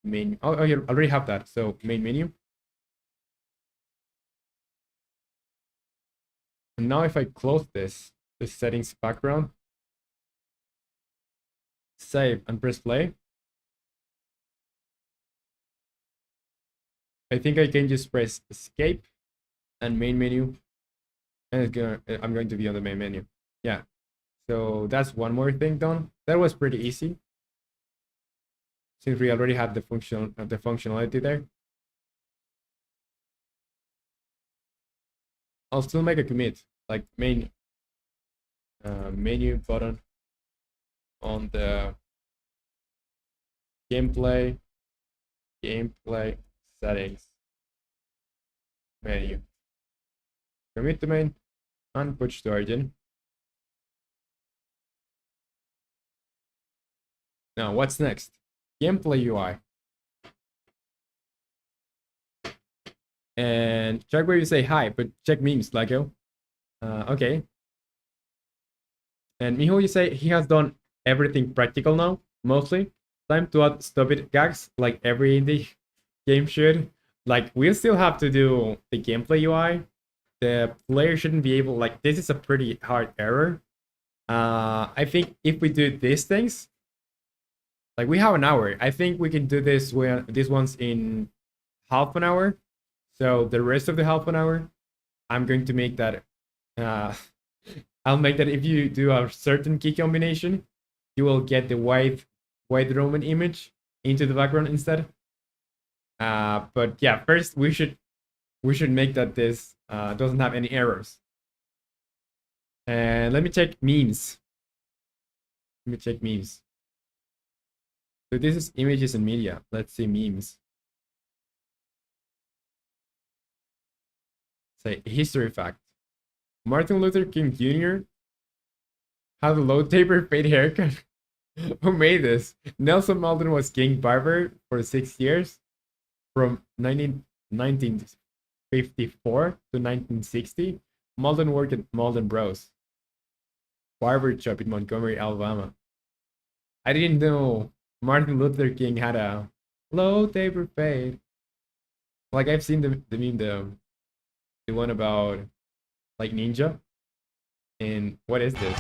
Speaker 1: main. Oh, I already have that. So main menu. And now if I close this, the settings background, save and press play, I think I can just press escape and main menu, and I'm going to be on the main menu. Yeah. So that's one more thing done. That was pretty easy, since we already had the functionality there. I'll still make a commit, like main menu button on the gameplay settings menu. Commit to main and push to origin. Now what's next? Gameplay UI. And check where you say hi, but check memes, Lego. Okay. And Miho, you say he has done everything practical now, mostly. Time to add stupid gags like every indie game should. Like, we'll still have to do the gameplay UI. The player shouldn't be able, like, this is a pretty hard error. I think if we do these things, like, we have an hour. I think we can do this when these ones in half an hour. So the rest of the half an hour, I'm going to make that. I'll make that if you do a certain key combination, you will get the white Roman image into the background instead. But yeah, first we should make that this doesn't have any errors. And let me check memes. Let me check memes. So this is images and media. Let's see memes. Say history fact. Martin Luther King Jr. had a low taper fade haircut. Who made this? Nelson Malden was king barber for 6 years, from 1954 to 1960. Malden worked at Malden Bros. Barber shop in Montgomery, Alabama. I didn't know Martin Luther King had a low taper fade. Like, I've seen the meme, the one about like ninja. And what is this?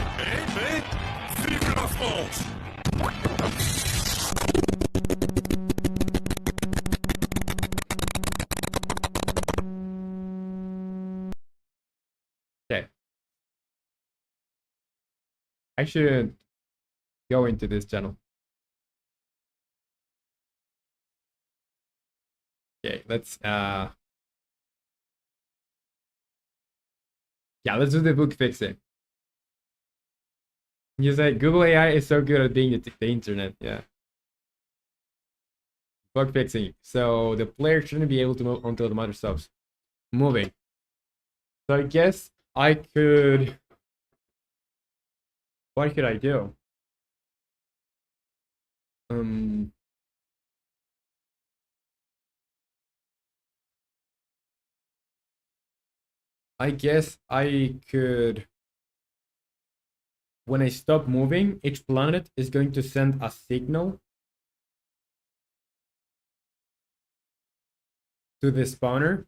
Speaker 1: Okay. I shouldn't go into this channel. Okay, let's yeah, let's do the book fixing. You say Google AI is so good at being the internet. Yeah. Bug fixing. So the player shouldn't be able to move until the mother stops moving. So I guess I could. What could I do? I guess I could. When I stop moving, each planet is going to send a signal to the spawner.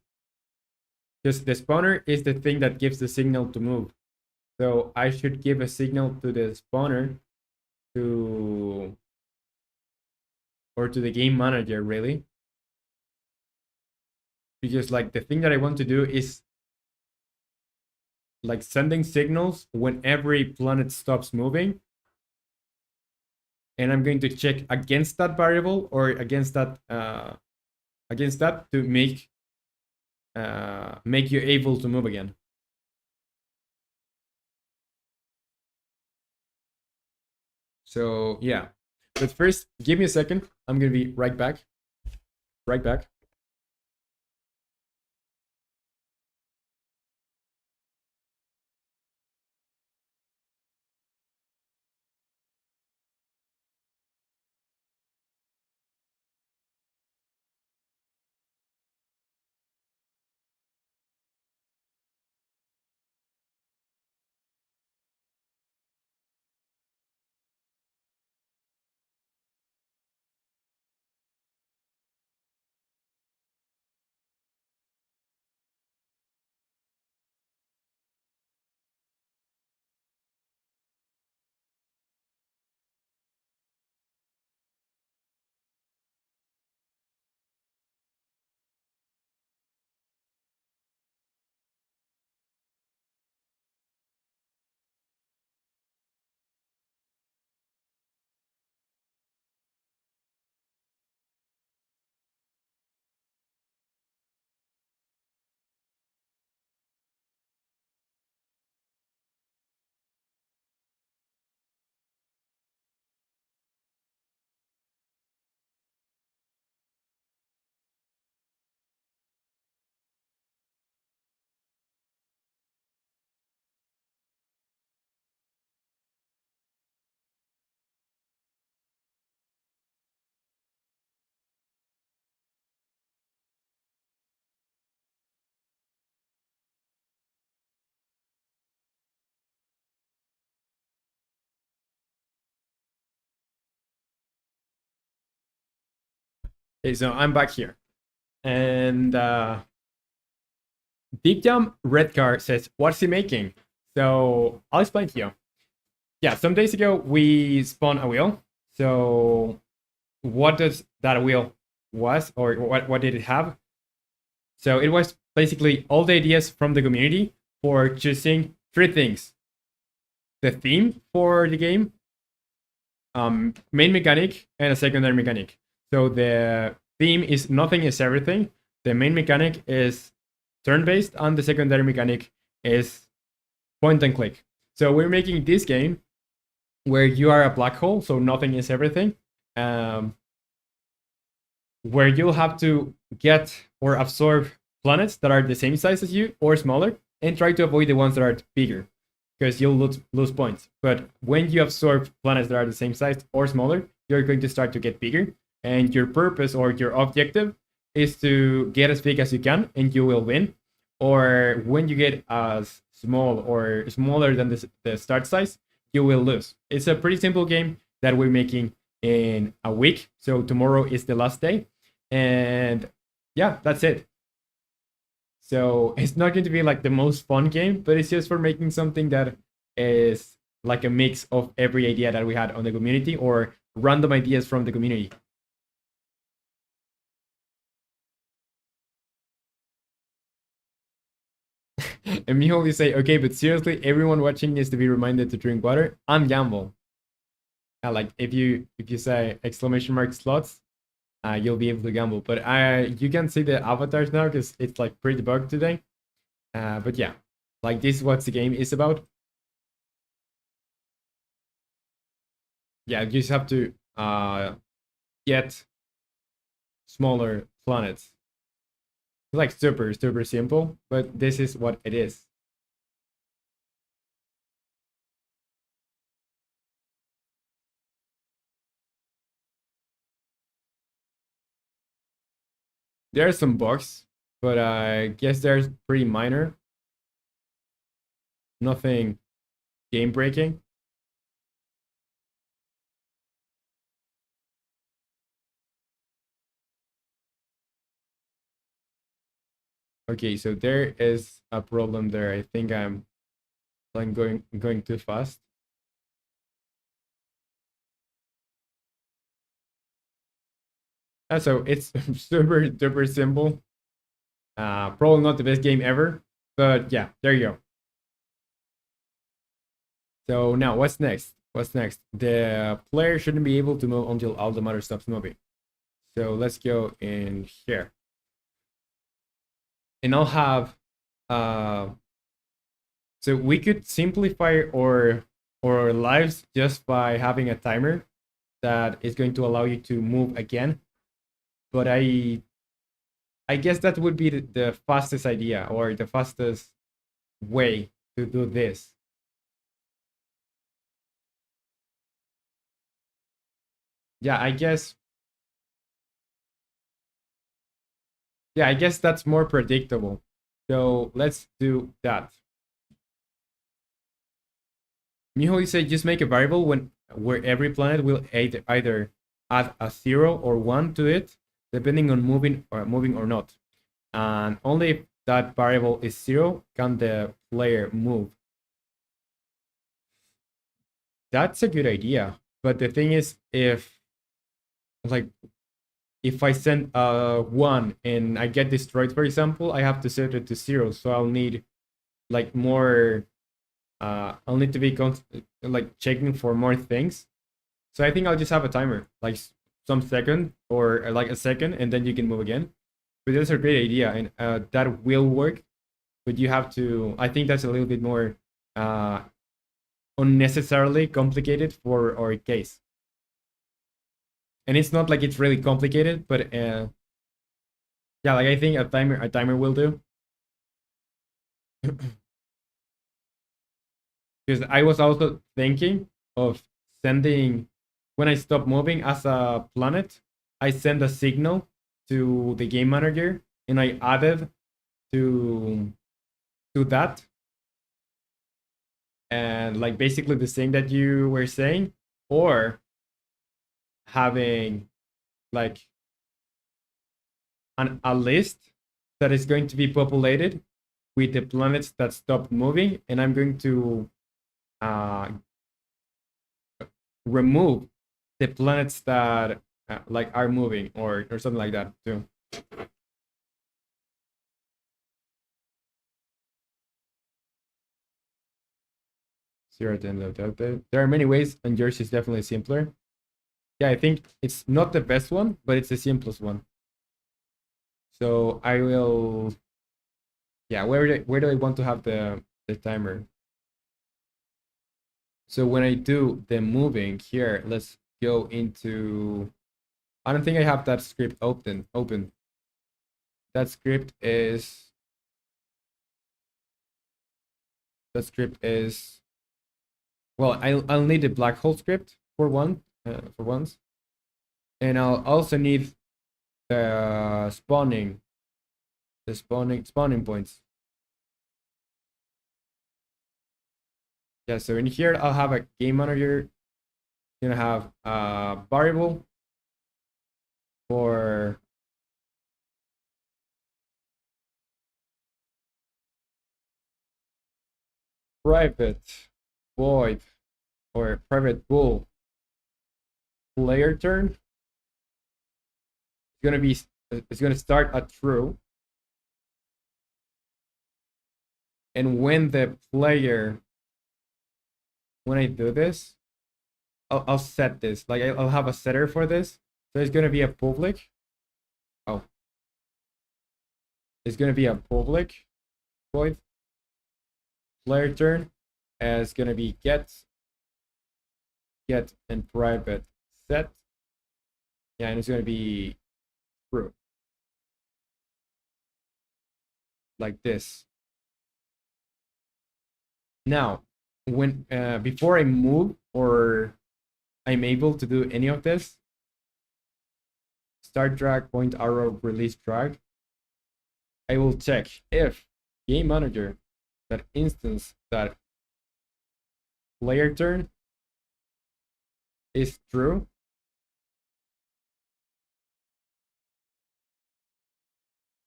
Speaker 1: Because the spawner is the thing that gives the signal to move. So I should give a signal to the spawner or to the game manager, really. Because like the thing that I want to do is like sending signals when every planet stops moving, and I'm going to check against that variable or against that to make you able to move again. So yeah, but first, give me a second. I'm gonna be right back. Right back. Okay, so I'm back here, and Deep Jam Redcar says, "What's he making?" So I'll explain to you. Yeah, some days ago we spun a wheel. So what does that wheel was, or what did it have? So it was basically all the ideas from the community for choosing three things: the theme for the game, main mechanic, and a secondary mechanic. So the theme is nothing is everything. The main mechanic is turn-based, and the secondary mechanic is point and click. So we're making this game where you are a black hole, so nothing is everything, um, where you'll have to get or absorb planets that are the same size as you or smaller, and try to avoid the ones that are bigger, because you'll lose points. But when you absorb planets that are the same size or smaller, you're going to start to get bigger, and your purpose or your objective is to get as big as you can, and you will win. Or when you get as small or smaller than the start size, you will lose. It's a pretty simple game that we're making in a week. So tomorrow is the last day, and yeah, that's it. So it's not going to be like the most fun game, but it's just for making something that is like a mix of every idea that we had on the community or random ideas from the community. And me only say, okay, but seriously, everyone watching needs to be reminded to drink water and gamble. Like if you say exclamation mark slots, you'll be able to gamble. But you can see the avatars now because it's like pretty bugged today. But yeah, like this is what the game is about. Yeah, you just have to get smaller planets. It's like super simple, but this is what it is. There are some bugs, but I guess they're pretty minor. Nothing game breaking. Okay, so there is a problem there. I think I'm like going too fast. So it's super simple. Probably not the best game ever, but yeah, there you go. So now what's next? What's next? The player shouldn't be able to move until all the matter stops moving. So let's go in here. And I'll have so we could simplify our lives just by having a timer that is going to allow you to move again. But I guess that would be the fastest idea or the fastest way to do this. Yeah, I guess. Yeah, I guess that's more predictable. So let's do that. Miho, you say just make a variable where every planet will either add a 0 or 1 to it, depending on moving or not. And only if that variable is 0 can the player move. That's a good idea. But the thing is, like if I send 1 and I get destroyed, for example, I have to set it to 0. So I'll need like more I'll need to be like checking for more things. So I think I'll just have a timer, like some second or like a second, and then you can move again. But that's a great idea, and that will work. But you have to. I think that's a little bit more uh, unnecessarily complicated for our case. And it's not like it's really complicated, but yeah, like I think a timer will do. Because I was also thinking of sending when I stop moving as a planet, I send a signal to the game manager and I added to that and like basically the same that you were saying, or having like a list that is going to be populated with the planets that stopped moving, and I'm going to uh, remove the planets that like are moving or something like that too. Zero at the end of the day. There are many ways, and yours is definitely simpler. Yeah, I think it's not the best one, but it's the simplest one. So I will. Yeah, where do I want to have the timer? So when I do the moving here, let's go into. I don't think I have that script open. That script is that script is well, I'll need the black hole script for once, and I'll also need the spawning points. Yeah, so in here I'll have a game manager. Gonna have a variable for private void or private bool player turn. It's gonna start at true, and when I do this, I'll set this like I'll have a setter for this. So it's gonna be a public. Oh, it's gonna be a public void player turn. And it's gonna be get and private set. Yeah, and it's gonna be true like this. Now, when before I move or I'm able to do any of this, start drag, point arrow, release drag, I will check if game manager, that instance, that player turn is true.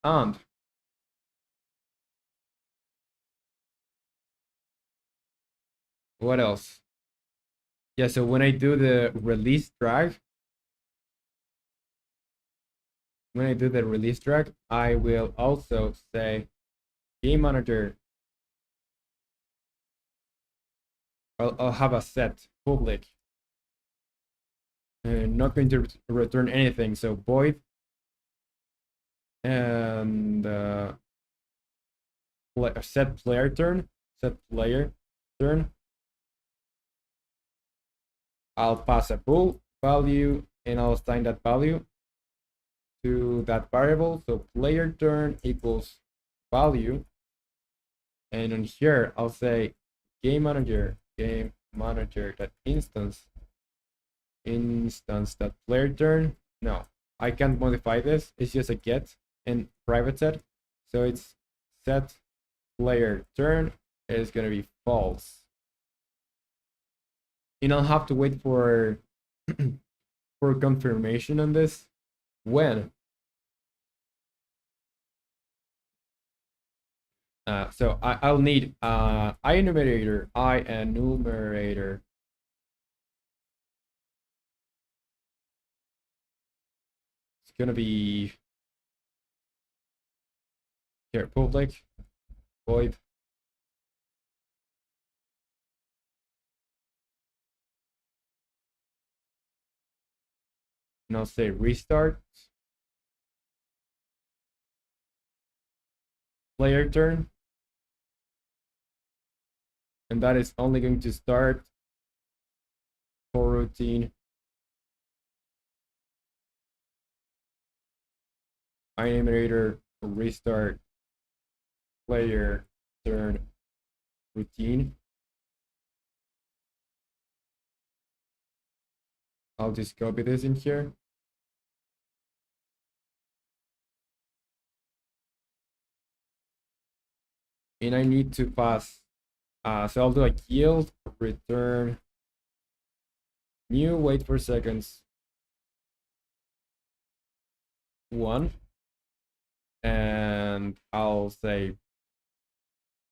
Speaker 1: And what else? Yeah, so when I do the release drag, I will also say game manager I'll have a set public, and not going to return anything. So void and set player turn, set player turn. I'll pass a bool value and I'll assign that value to that variable. So player turn equals value. And on here, I'll say game manager that instance that player turn. No, I can't modify this. It's just a get and private set. So it's set player turn is gonna be false. And I'll have to wait for for confirmation on this. When? So I'll need I enumerator. It's gonna be here public void. And I'll say restart player turn. And that is only going to start for routine. Enumerator restart player turn routine. I'll just copy this in here. And I need to pass, so I'll do a yield return new wait for seconds 1, and I'll say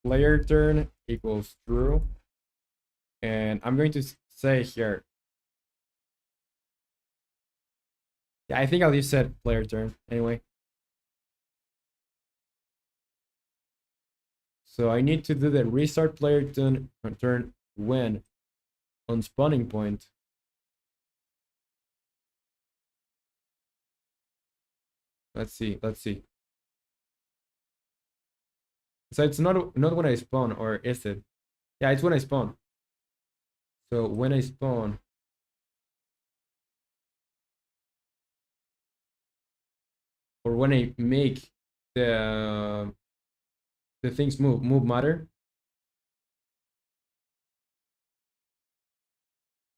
Speaker 1: player turn equals true, and I'm going to say here, yeah, I think I'll just set player turn anyway. So I need to do the restart player turn when on spawning point. Let's see. So it's not when I spawn, or is it? Yeah, it's when I spawn. So when I spawn, or when I make the things move matter,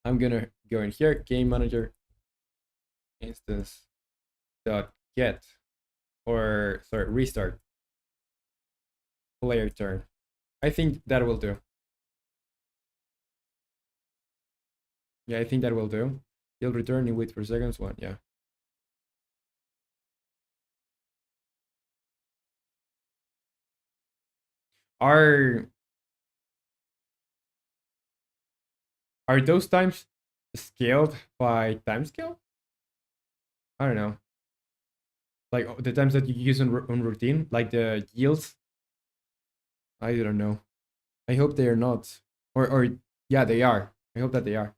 Speaker 1: I'm gonna go in here, game manager instance dot get, or sorry, restart player turn. I think that will do. Yeah, I think that will do. You'll return in wait for seconds 1. Yeah. Are those times scaled by time scale? I don't know. Like the times that you use on routine, like the yields. I don't know. I hope they are not. Or yeah, they are. I hope that they are.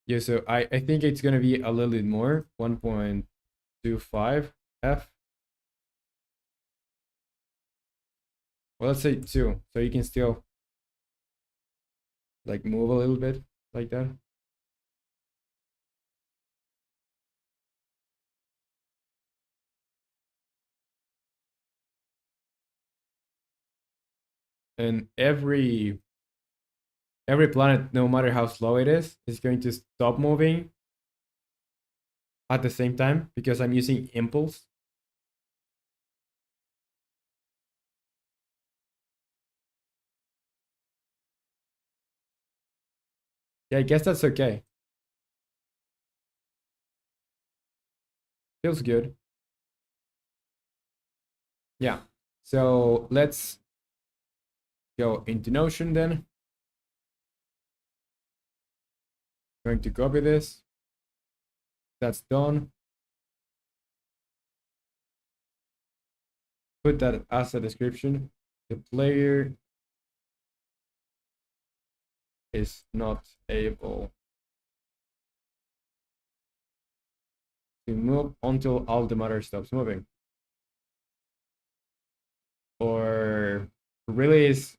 Speaker 1: Yeah, so I think it's gonna be a little bit more. 1.25 F. Well, let's say 2, so you can still like move a little bit like that. And every planet, no matter how slow it is going to stop moving at the same time because I'm using impulse. Yeah, I guess that's okay. Feels good. Yeah. So let's go into Notion then. Going to copy this. That's done. Put that as a description. The player is not able to move until all the matter stops moving. Or really is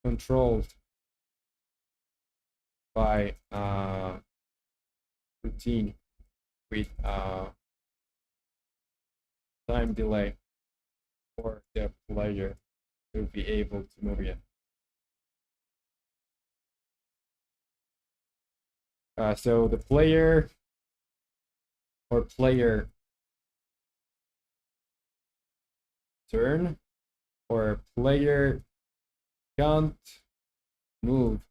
Speaker 1: controlled by routine with time delay for the player to be able to move it. So the player or player turn or player can't move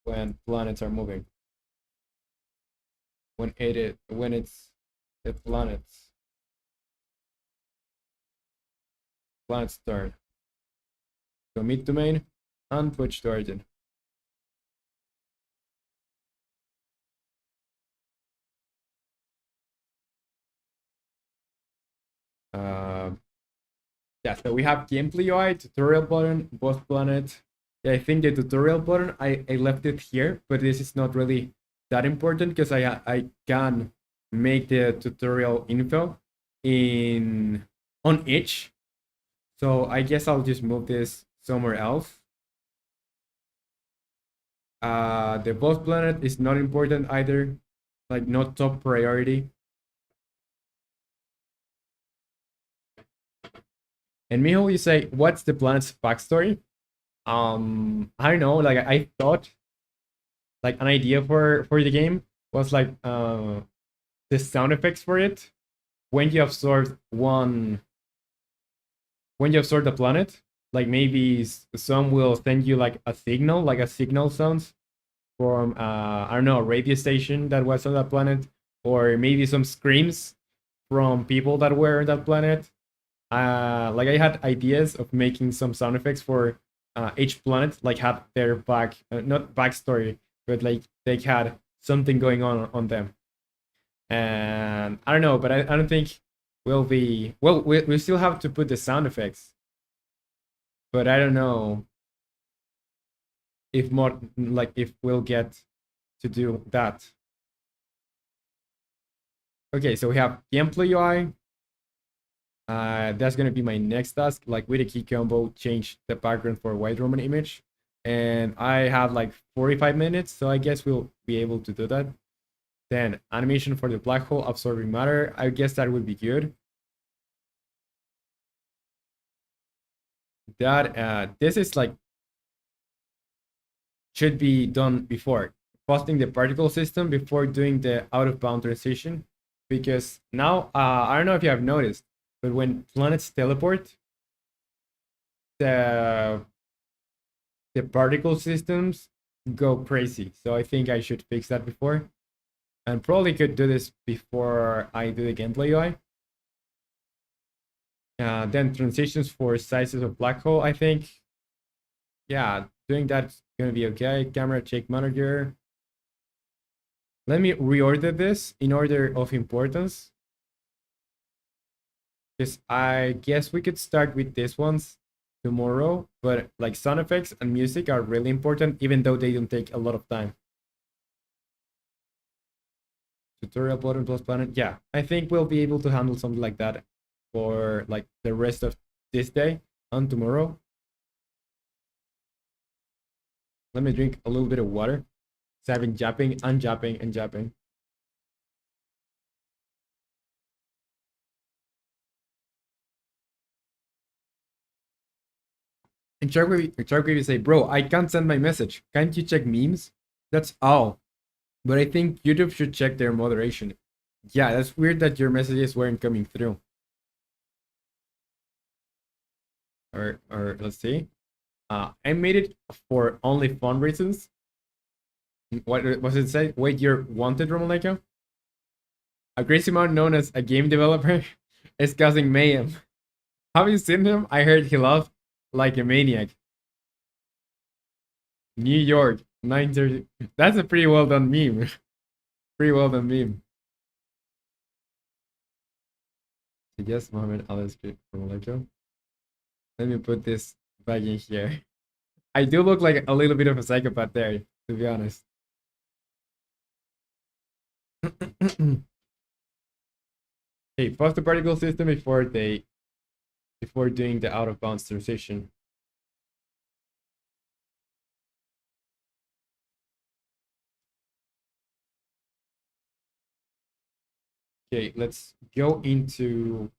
Speaker 1: when planets are moving. When it's the planet's turn. Commit to main and push to origin. Yeah, so we have gameplay UI, tutorial button, boss planet. Yeah, I think the tutorial button, I left it here, but this is not really that important because I can make the tutorial info in on each. So I guess I'll just move this somewhere else. The boss planet is not important either, like not top priority. And Mijo, you say, what's the planet's backstory? I don't know, like I thought like an idea for the game was like the sound effects for it when you absorb the planet, like maybe some will send you like a signal sounds from I don't know, a radio station that was on that planet, or maybe some screams from people that were on that planet. Like I had ideas of making some sound effects for each planet, like had their not backstory, but like they had something going on them. And I don't know, but I don't think we'll be well. We still have to put the sound effects, but I don't know if more like if we'll get to do that. Okay, so we have gameplay UI. That's gonna be my next task. Like with a key combo, change the background for a white Roman image. And I have like 45 minutes, so I guess we'll be able to do that. Then animation for the black hole absorbing matter. I guess that would be good. That this is like should be done before posting the particle system before doing the out of bound transition, because now I don't know if you have noticed, but when planets teleport, the the particle systems go crazy. So I think I should fix that before, and probably could do this before I do the gameplay UI. Then transitions for sizes of black hole. I think, yeah, doing that's gonna be okay. Camera check manager. Let me reorder this in order of importance, because I guess we could start with these ones tomorrow. But like sound effects and music are really important, even though they don't take a lot of time. Tutorial button plus planet. Yeah, I think we'll be able to handle something like that for like the rest of this day and tomorrow. Let me drink a little bit of water. So I've been japping and japping and japping. And Shark say, bro, I can't send my message. Can't you check memes? That's all. But I think YouTube should check their moderation. Yeah, that's weird that your messages weren't coming through. Or let's see. I made it for only fun reasons. What was it say? Wait, you're wanted, romanleco? A crazy man known as a game developer is causing mayhem. Have you seen him? I heard he laughed like a maniac. New York, 9:30. That's a pretty well done meme. Pretty well done meme. Yes, Mohammed Al script from Lego. Let me put this back in here. I do look like a little bit of a psychopath there, to be honest. Hey, pause the particle system before doing the out of bounds transition. Okay, let's go into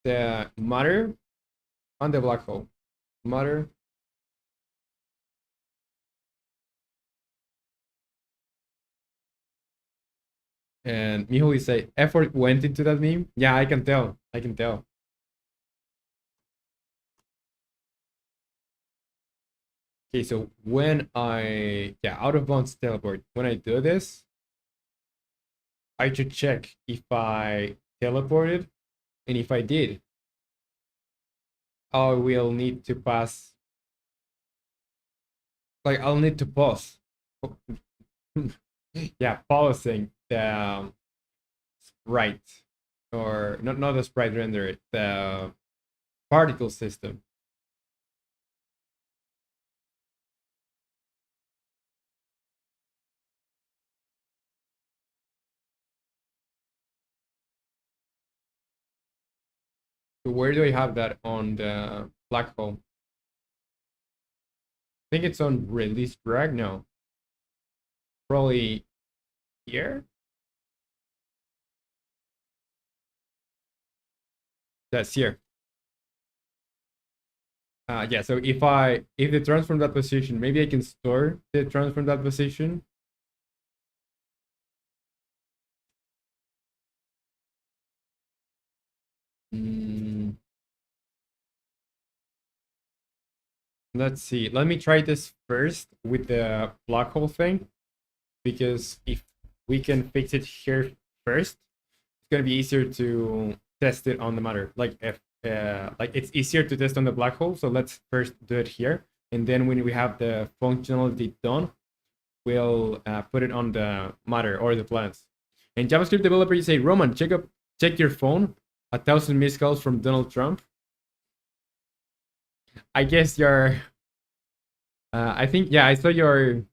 Speaker 1: the matter on the black hole. Matter. And Miho is say effort went into that meme. Yeah, I can tell. I can tell. Okay, so when out of bounds teleport, when I do this, I should check if I teleported, and if I did, I will need to pass. Like I'll need to pause. Yeah, pausing the sprite, or not the sprite render, the particle system. So where do I have that on the black hole? I think it's on release drag. No, probably here. That's here. Yeah, so if the transform that position, maybe I can store the transform that position. Mm, let's see. Let me try this first with the black hole thing, because if we can fix it here first, it's gonna be easier to test it on the matter. Like if like it's easier to test on the black hole, so let's first do it here, and then when we have the functionality done, we'll put it on the matter or the planets. And JavaScript developer, you say, Roman, check your phone. 1,000 missed calls from Donald Trump. I guess you're. I think yeah, I saw your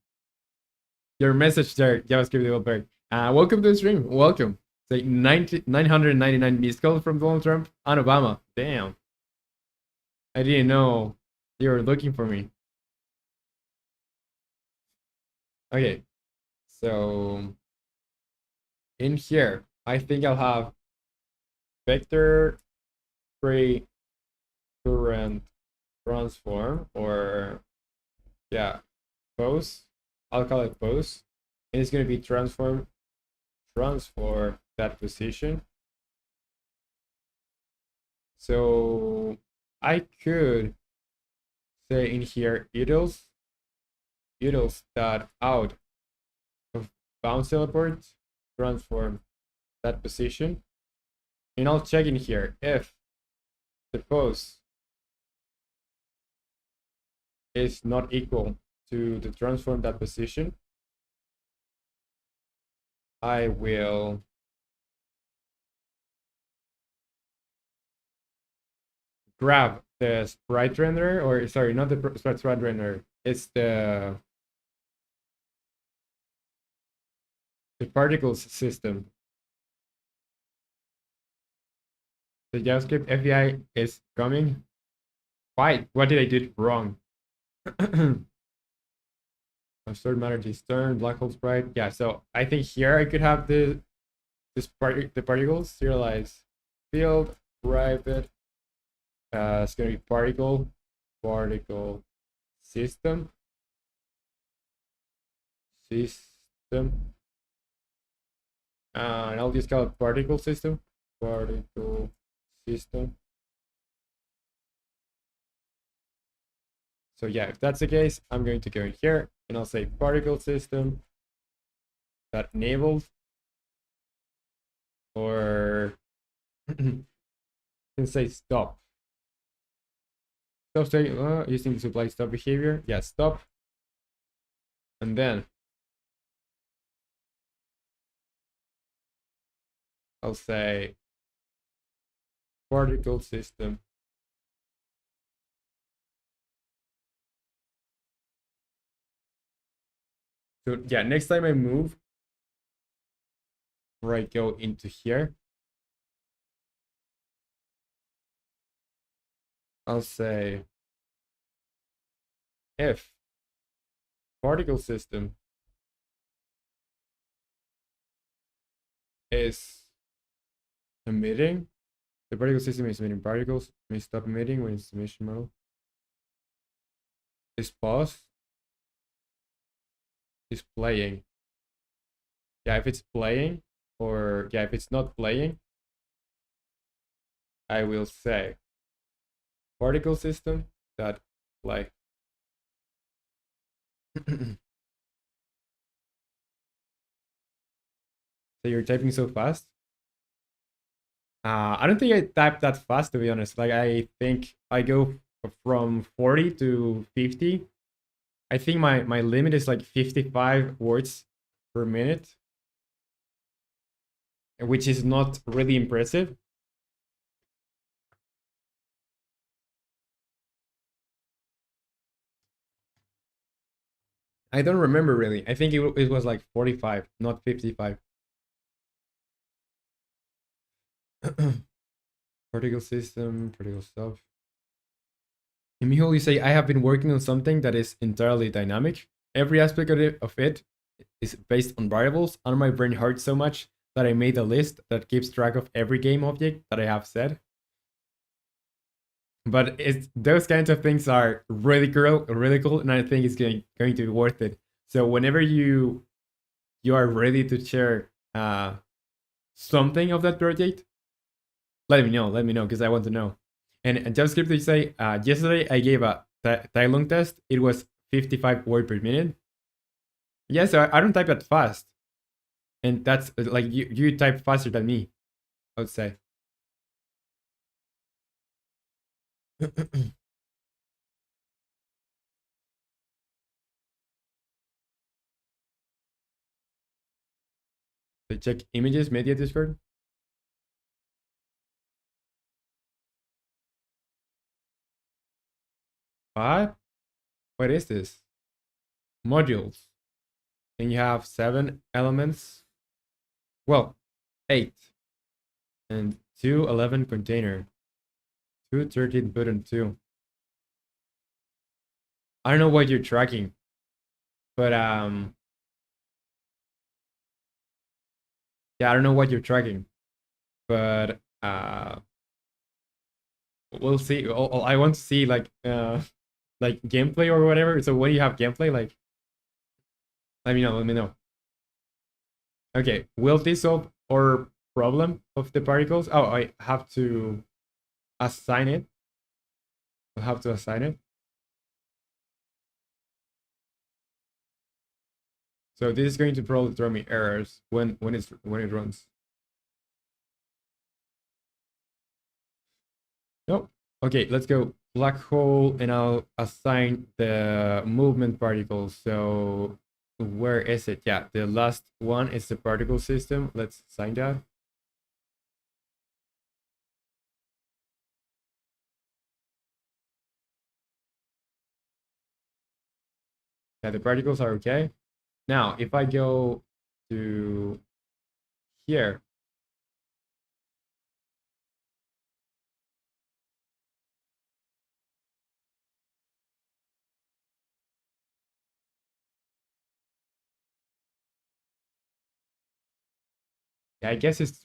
Speaker 1: message there, JavaScript developer. Welcome to the stream. Welcome. Say 999 missed calls from Donald Trump and Obama. Damn. I didn't know you were looking for me. Okay, so in here, I think I'll have vector free current transform, or yeah, pose. I'll call it pose, and it's going to be transform that position. So I could say in here utils that out of bounds teleport transform that position, and I'll check in here if the pose is not equal to the transform that position. I will grab the sprite renderer, or sorry, not the sprite renderer, it's the particles system. The JavaScript API is coming. Why? What did I do wrong? Stored matter discern, black hole sprite. Yeah, so I think here I could have the particles serialize field private. It's gonna be particle system. And I'll just call it particle system. Particle system. So yeah, if that's the case, I'm going to go in here and I'll say particle system that enabled, or can say stop. Stop saying using the supply stop behavior. Yeah, stop. And then I'll say particle system. So yeah, next time I move, or I go into here, I'll say if particle system is emitting, the particle system is emitting particles, may stop emitting when its emission model is pause, is playing. Yeah, if it's playing, or yeah, if it's not playing, I will say particle system dot play. So you're typing so fast? I don't think I type that fast, to be honest. Like, I think I go from 40 to 50. I think my limit is like 55 words per minute, which is not really impressive. I don't remember really. I think it was like 45, not 55. Particle system, particle stuff. Mijo, you say, I have been working on something that is entirely dynamic. Every aspect of it is based on variables, and my brain hurts so much that I made a list that keeps track of every game object that I have said. But those kinds of things are really cool, and I think it's going to be worth it. So whenever you are ready to share something of that project, let me know. Let me know because I want to know. And JavaScript, you say, yesterday I gave a Tai test. It was 55 word per minute. Yeah, so I don't type that fast, and that's like you type faster than me, I would say. So check images, media Discord. What? What is this? Modules. And you have 7 elements. Well, 8. And 2 11 container. 2 13 button 2. I don't know what you're tracking, but yeah, I don't know what you're tracking, but we'll see. I want to see like gameplay or whatever. So when you have gameplay, like let me know. Let me know. Okay, will this solve our problem of the particles? Oh, I have to assign it. I'll have to assign it. So this is going to probably throw me errors when it runs. Nope. Okay, let's go black hole, and I'll assign the movement particles. So where is it? Yeah, the last one is the particle system. Let's assign that. Yeah, the particles are okay. Now, if I go to here, yeah, I guess it's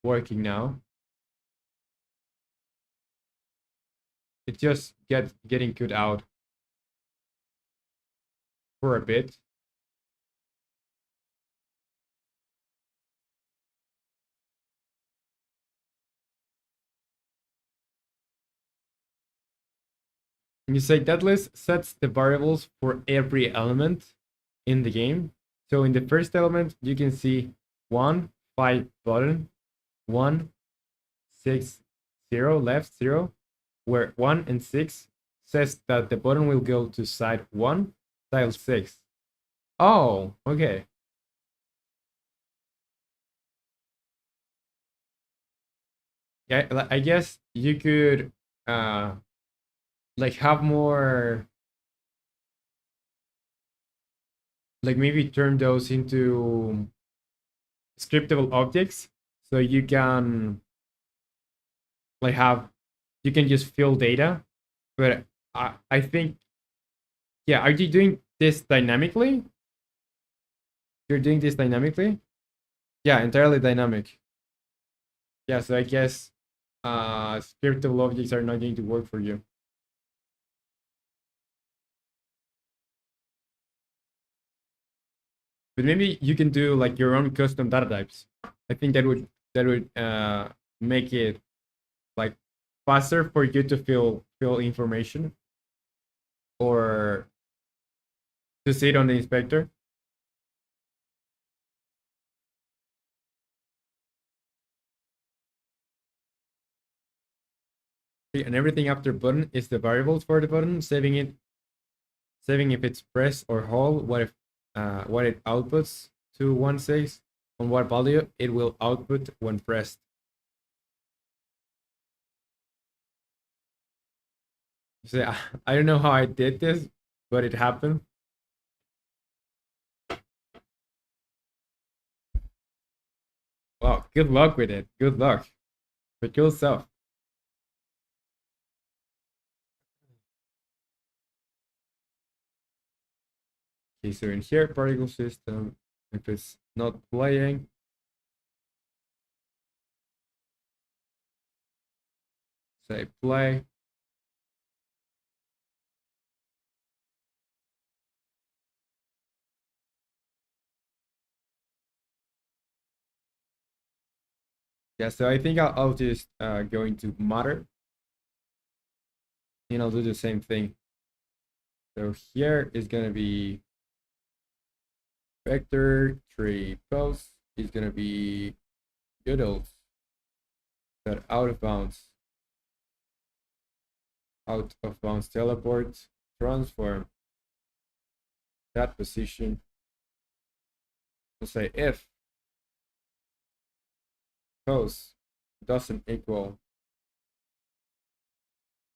Speaker 1: working now. It's just getting cut out for a bit. And you say that list sets the variables for every element in the game. So in the first element, you can see 1, 5 button, 1, 6, 0, left 0, where 1 and 6 says that the button will go to side 1, tile 6. Oh, okay. Yeah, I guess you could like have more, like maybe turn those into scriptable objects, so you can like have, you can just fill data. But I think, yeah, are you doing this dynamically? You're doing this dynamically? Yeah, entirely dynamic. Yeah, so I guess scriptable objects are not going to work for you. But maybe you can do like your own custom data types. I think that would make it like faster for you to fill information or to see it on the inspector. And everything after button is the variables for the button, saving if it's press or hold, what it outputs to 1.6, on what value it will output when pressed. So I don't know how I did this, but it happened. Wow, good luck with it. Good luck. But cool stuff. Okay, so in here, particle system, if it's not playing, say play. Yeah, so I think I'll just go into matter and I'll do the same thing. So here is gonna be vector tree post is gonna be doodles that out of bounds teleport, transform that position. We'll say if post doesn't equal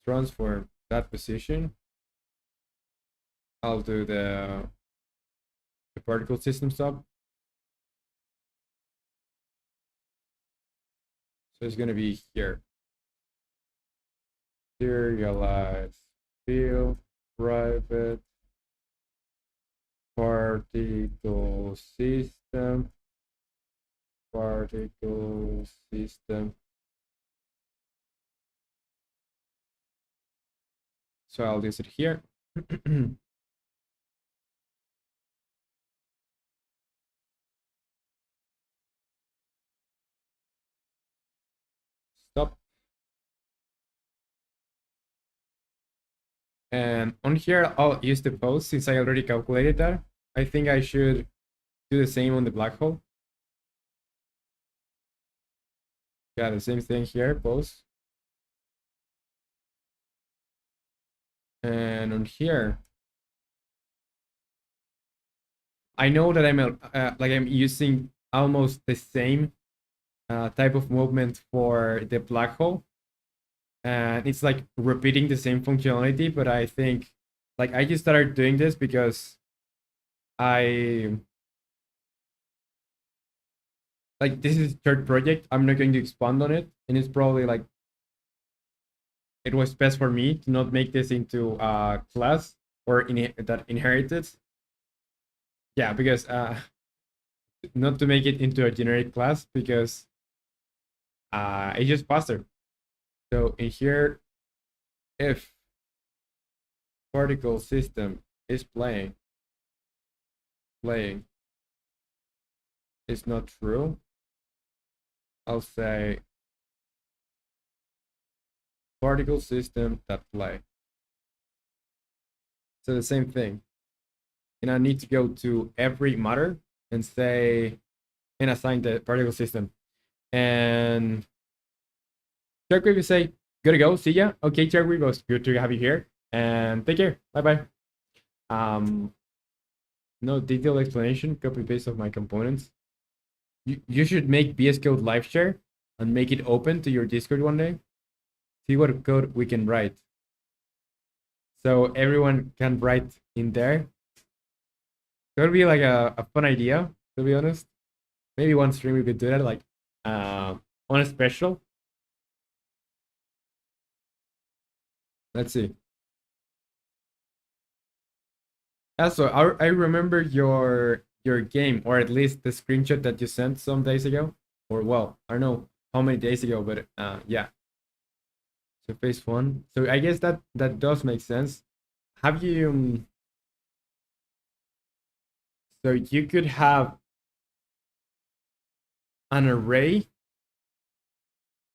Speaker 1: transform that position, I'll do the particle system sub. So it's gonna be here. Serialize field private particle system particle system. So I'll use it here. Stop. And on here, I'll use the post since I already calculated that. I think I should do the same on the black hole. Yeah, the same thing here, post. And on here, I know that I'm using almost the same type of movement for the black hole, and it's like repeating the same functionality. But I think like I just started doing this because I like this is third project. I'm not going to expand on it, and it's probably like it was best for me to not make this into a class or that inherited. Yeah, because not to make it into a generic class because it's just faster. So in here, if particle system is playing is not true, I'll say particle system that play. So the same thing. And I need to go to every matter and say and assign the particle system. And Cherry will say, good to go, see ya. Okay, Cherry, it was good to have you here. And take care. Bye bye. Um, no detailed explanation, copy paste of my components. You should make VS Code live share and make it open to your Discord one day. See what code we can write. So everyone can write in there. That would be like a fun idea, to be honest. Maybe one stream we could do that, like on a special. Let's see. Also, I remember your game, or at least the screenshot that you sent some days ago, or well, I don't know how many days ago, but yeah. So phase one. So I guess that does make sense. Have you? So you could have an array.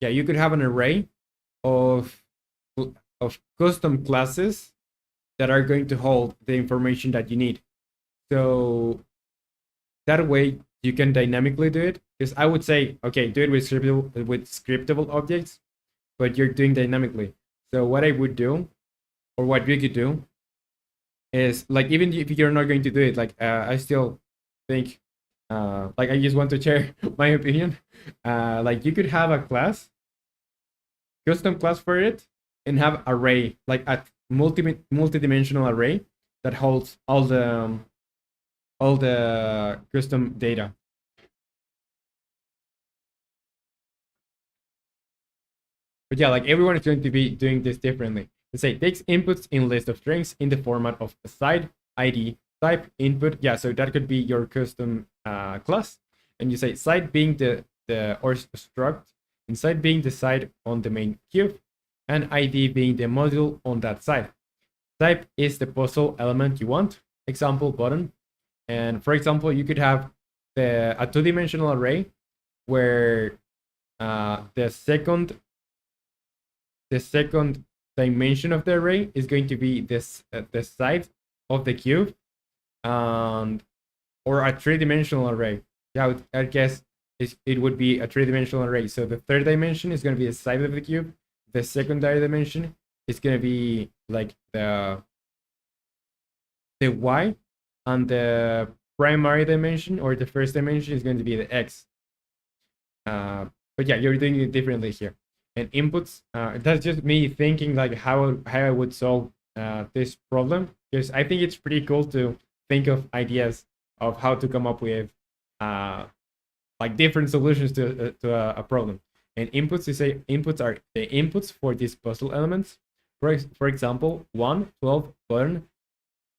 Speaker 1: Yeah, you could have an array of of custom classes that are going to hold the information that you need. So that way you can dynamically do it. Because I would say, okay, do it with scriptable objects, but you're doing dynamically. So what I would do, or what you could do, is like even if you're not going to do it, like I still think, like I just want to share my opinion. Like you could have a class, custom class for it, and have array, like a multi-dimensional array that holds all the custom data. But yeah, like everyone is going to be doing this differently. Let's say takes inputs in list of strings in the format of side, ID, type, input. Yeah, so that could be your custom class. And you say side being the or struct, and side being the side on the main cube, and ID being the module on that side. Type is the puzzle element you want. Example button. And for example, you could have a two-dimensional array where the second dimension of the array is going to be this the side of the cube, and or a three-dimensional array. Yeah, I guess it would be a three-dimensional array. So the third dimension is going to be the side of the cube. The secondary dimension is going to be like the y, and the primary dimension or the first dimension is going to be the x. But yeah, you're doing it differently here. And inputs, that's just me thinking like how I would solve this problem, because I think it's pretty cool to think of ideas of how to come up with like different solutions to a problem. And inputs, you say inputs are the inputs for these puzzle elements. For example, 1, 12, button,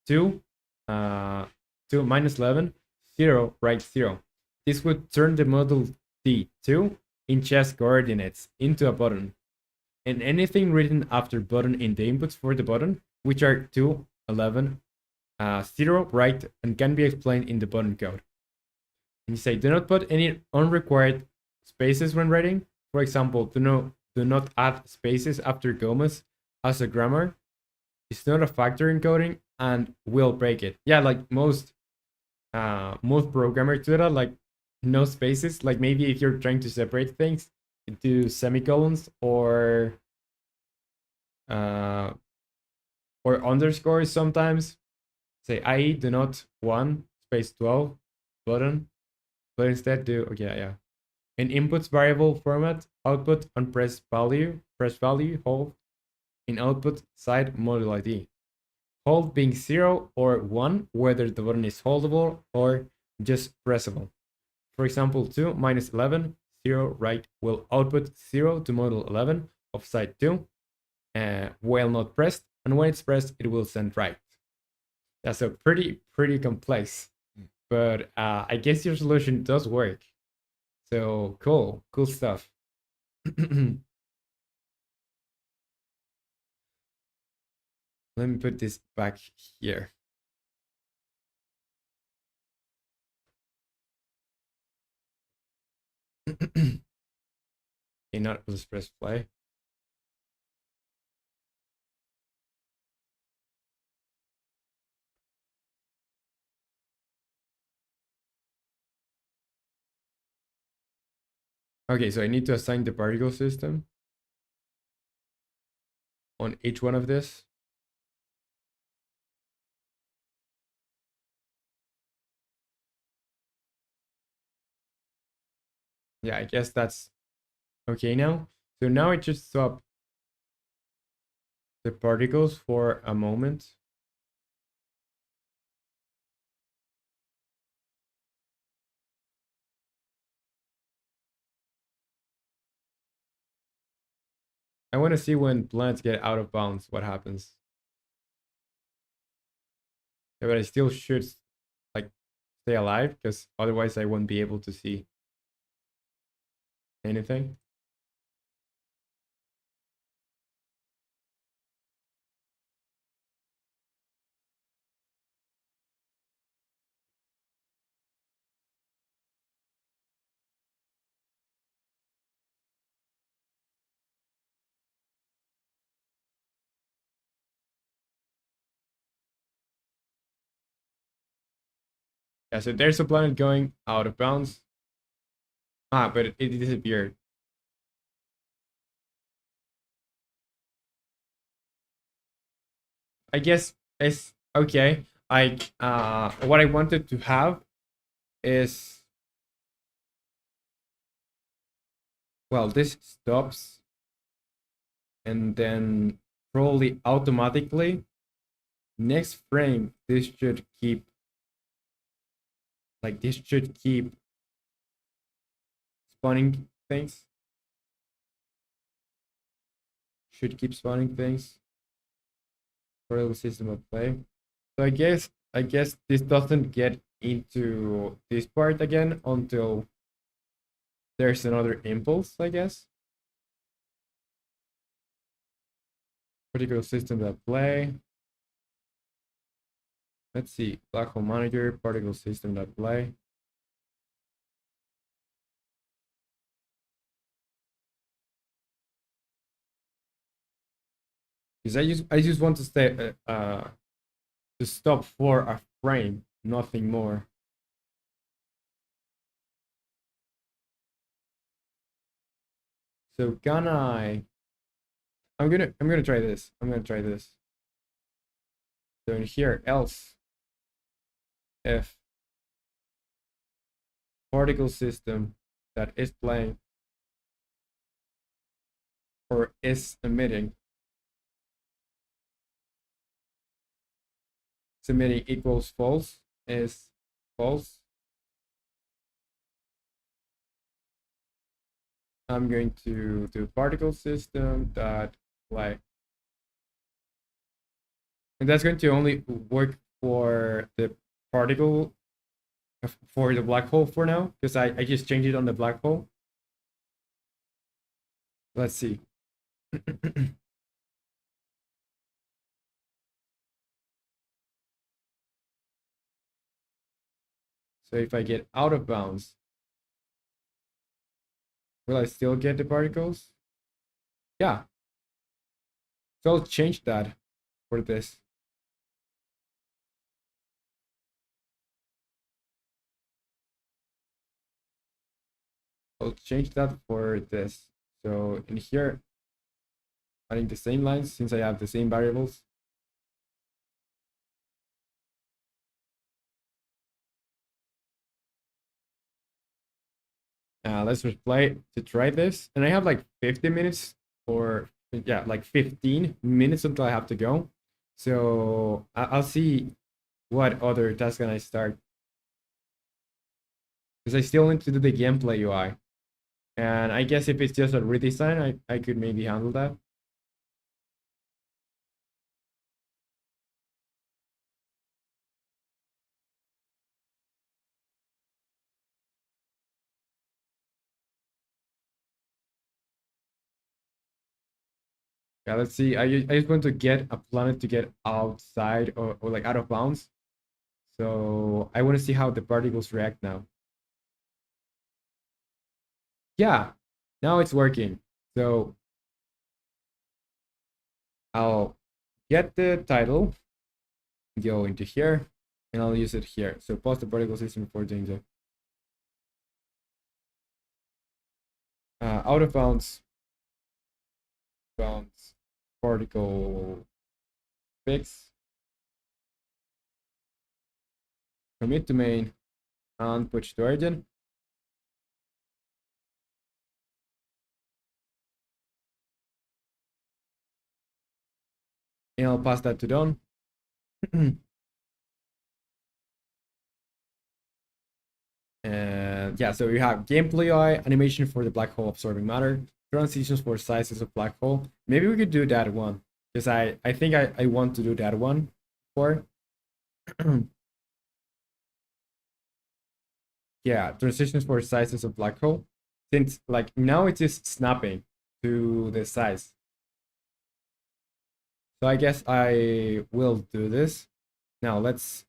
Speaker 1: 2, 2 minus 11, 0, right 0. This would turn the model D2 in chess coordinates into a button. And anything written after button in the inputs for the button, which are 2, 11, 0, right, and can be explained in the button code. And you say, do not put any unrequired spaces when writing. For example, do not add spaces after commas as a grammar. It's not a factor in coding and will break it. Yeah, like most programmers do that, like no spaces. Like maybe if you're trying to separate things into semicolons uh or underscores sometimes. Say I do not 1 space 12 button, but instead do okay, yeah. In inputs variable format, output on press value, hold. In output side module ID. Hold being 0 or 1, whether the button is holdable or just pressable. For example, 2 minus 11, 0 right will output 0 to module 11 of side 2, while not pressed, and when it's pressed, it will send right. That's a pretty complex, but I guess your solution does work. So cool stuff. Let me put this back here. Okay, now let's press play. Okay, so I need to assign the particle system on each one of this. Yeah, I guess that's okay now. So now I just swap the particles for a moment. I want to see when planets get out of bounds, what happens. Yeah, but I still should like stay alive because otherwise I won't be able to see anything. Yeah, so there's a planet going out of bounds. Ah, but it disappeared. I guess it's okay. I what I wanted to have is, well, this stops and then probably automatically next frame this should keep, like, this should keep spawning things. Should keep spawning things for the system of play. So I guess this doesn't get into this part again until there's another impulse, I guess. Particle system at play. Let's see. Black hole manager, particle system at play. Because I just want to stay to stop for a frame, nothing more. So can I'm gonna try this. I'm gonna try this. So in here, else if particle system that is playing or is emitting emitting equals false is false. I'm going to do particle system that play. And that's going to only work for the particle, for the black hole for now, because I just changed it on the black hole. Let's see. So if I get out of bounds, will I still get the particles? Yeah. So I'll change that for this. I'll change that for this. So in here, adding the same lines since I have the same variables. Let's replay to try this. And I have like 50 minutes or, yeah, like 15 minutes until I have to go. So I'll see what other task can I start. Because I still need to do the gameplay UI. And I guess if it's just a redesign, I could maybe handle that. Yeah, let's see. I just want to get a planet to get outside or like out of bounds. So I want to see how the particles react now. Yeah, now it's working. So I'll get the title, go into here, and I'll use it here. So pause the particle system before doing that. out of bounds particle fix, commit to main, and push to origin. And I'll pass that to done. And yeah, so you have gameplay UI, animation for the black hole absorbing matter, transitions for sizes of black hole. Maybe we could do that one, because I think I want to do that one for. Yeah, transitions for sizes of black hole. Since like now it is snapping to the size. So I guess I will do this. Now let's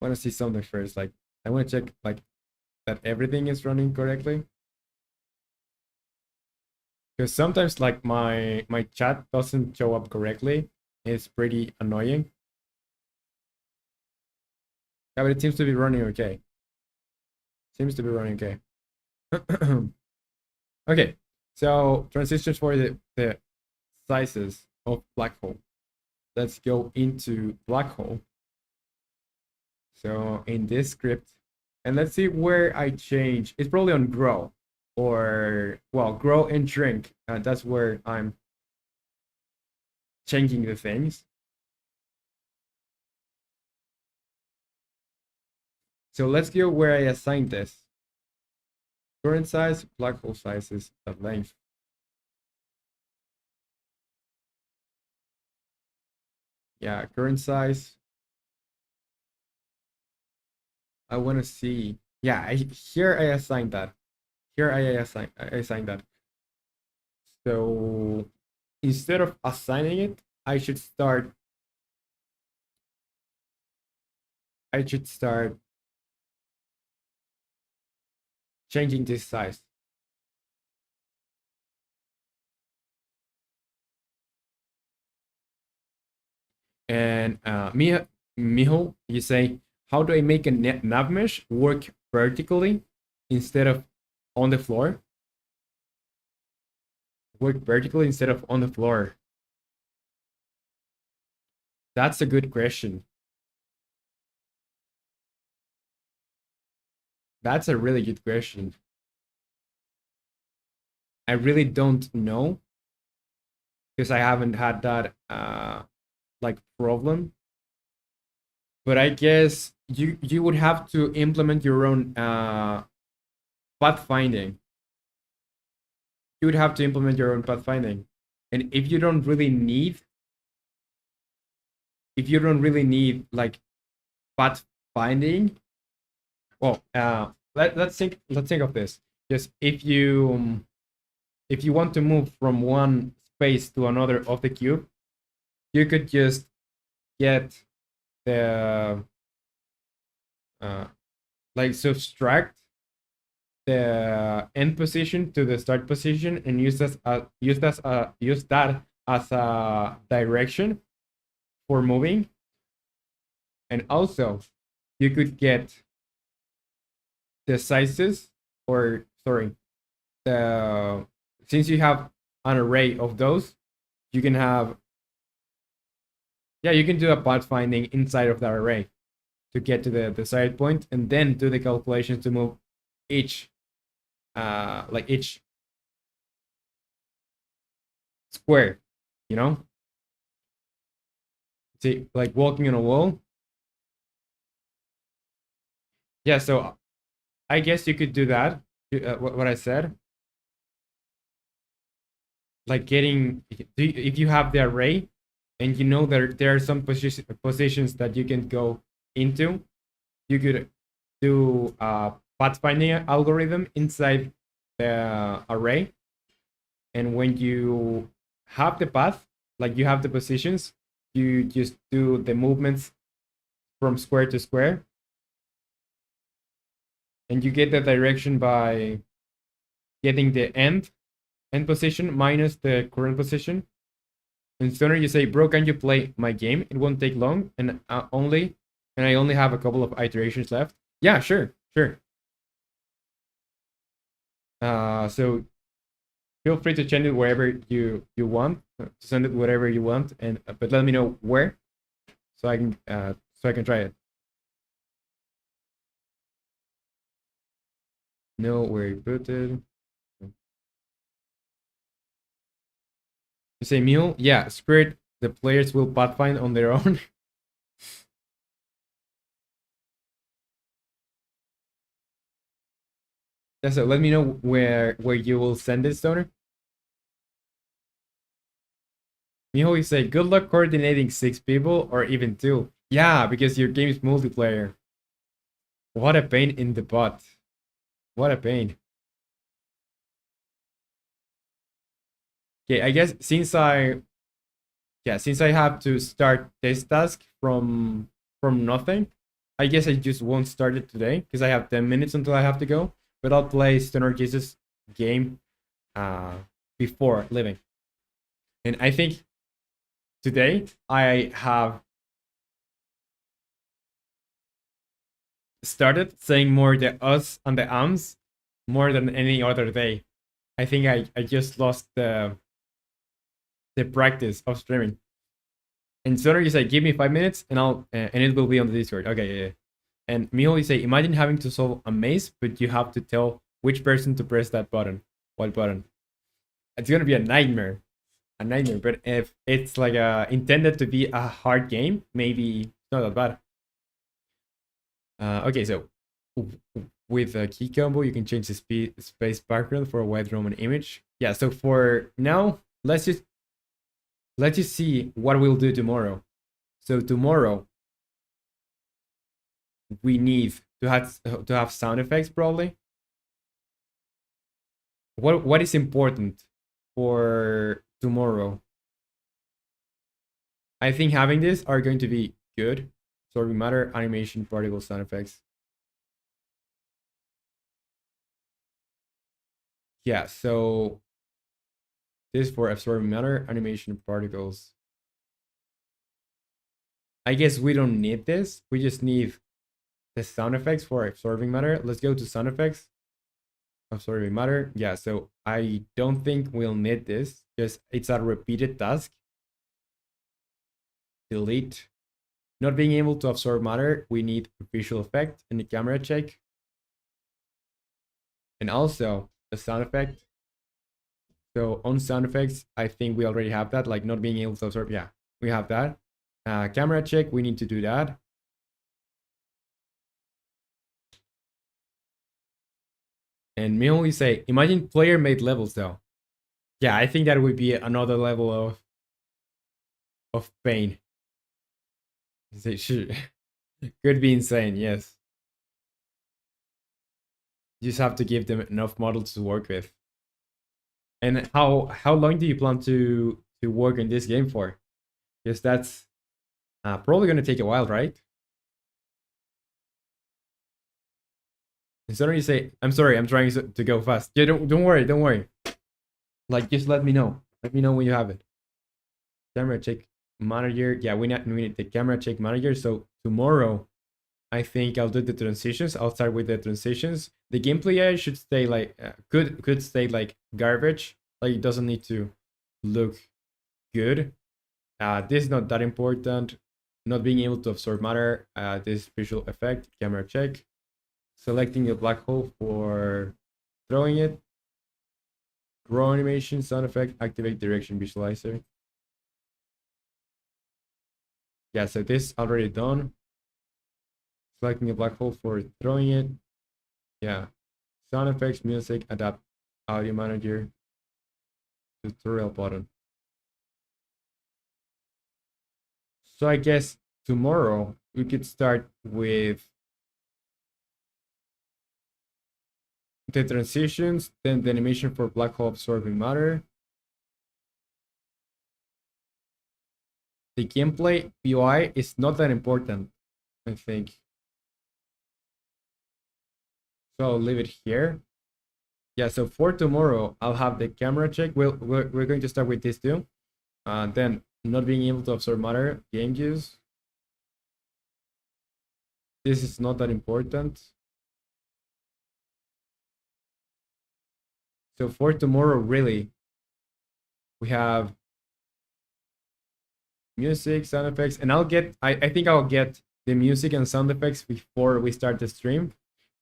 Speaker 1: want to see something first. Like I want to check like that everything is running correctly. Because sometimes like my chat doesn't show up correctly. It's pretty annoying. Yeah, but it seems to be running okay. Seems to be running okay. Okay, so transitions for the sizes of black hole. Let's go into black hole. So in this script, and let's see where I change. It's probably on grow, or well, grow and shrink. That's where I'm changing the things. So let's go where I assigned this. Current size, black hole sizes at length. Yeah, current size. I want to see. Yeah, here I assigned that. Here I assigned that. So instead of assigning it, I should start changing this size. And Miho, you say, how do I make a nav mesh work vertically instead of on the floor? Work vertically instead of on the floor. That's a good question. That's a really good question. I really don't know because I haven't had that like problem. But I guess you would have to implement your own pathfinding. You would have to implement your own pathfinding. And if you don't really need like pathfinding, well, let's think of this. Just if you want to move from one space to another of the cube, you could just get the like subtract the end position to the start position and use that as a direction for moving. And also you could get the sizes, or sorry, the since you have an array of those, you can have, yeah, you can do a pathfinding inside of that array to get to the desired point, and then do the calculations to move each each square, you know? See, like walking on a wall. Yeah, so I guess you could do that, what I said. Like getting, if you have the array and you know there are some positions that you can go into, you could do a pathfinding algorithm inside the array. And when you have the path, like you have the positions, you just do the movements from square to square. And you get the direction by getting the end position minus the current position. And sooner you say, bro, can you play my game? It won't take long, and I only have a couple of iterations left. Yeah, sure. So feel free to change it wherever you want, to send it whatever you want, and but let me know where, so I can try it. Know where you put it. You say mule? Yeah, spirit. The players will pathfind on their own. Yeah, so let me know where you will send it, Stoner. Miho, you say good luck coordinating 6 people or even 2. Yeah, because your game is multiplayer. What a pain in the butt. What a pain. Okay, I guess since I have to start this task from nothing, I guess I just won't start it today because I have 10 minutes until I have to go. But I'll play Stoner Jesus' game before leaving. And I think today I have started saying more the us and the ums more than any other day. I think I just lost the practice of streaming. And Stoner, you say, give me 5 minutes and and it will be on the Discord. Okay, yeah. And Miho, you say, imagine having to solve a maze, but you have to tell which person to press that button. What button? It's gonna be a nightmare. A nightmare. But if it's like intended to be a hard game, maybe it's not that bad. Okay, so with a key combo, you can change the space background for a white Roman image. Yeah, so for now, let's just see what we'll do tomorrow. So tomorrow we need to have sound effects probably. What is important for tomorrow? I think having this are going to be good. Absorbing matter, animation, particle, sound effects. Yeah, so this for absorbing matter, animation, particles. I guess we don't need this. We just need the sound effects for absorbing matter. Let's go to sound effects. Absorbing matter. Yeah, so I don't think we'll need this because it's a repeated task. Delete. Not being able to absorb matter, we need a visual effect and a camera check. And also the sound effect. So on sound effects, I think we already have that, like not being able to absorb. Yeah, we have that. Camera check, we need to do that. And me only say, imagine player made levels though. Yeah, I think that would be another level of pain. Could be insane, yes. You just have to give them enough models to work with. And how long do you plan to work in this game for? Because that's probably gonna take a while, right? And suddenly you say, "I'm sorry, I'm trying to go fast." Yeah, don't worry, don't worry. Like just let me know. Let me know when you have it. Camera check manager. Yeah, we need the camera check manager. So tomorrow, I think I'll do the transitions. I'll start with the transitions. The gameplay should stay like could stay like garbage. Like it doesn't need to look good. This is not that important. Not being able to absorb matter. This visual effect, camera check. Selecting a black hole for throwing it. Grow animation, sound effect, activate direction visualizer. Yeah, so this already done. Selecting a black hole for throwing it. Yeah. Sound effects, music, adapt audio manager, tutorial button. So I guess tomorrow we could start with the transitions, then the animation for black hole absorbing matter. The gameplay UI is not that important, I think. So I'll leave it here. Yeah, so for tomorrow, I'll have the camera check. We're going to start with this too. Then not being able to absorb matter, game use. This is not that important. So for tomorrow, really, we have music, sound effects, and I think I'll get the music and sound effects before we start the stream,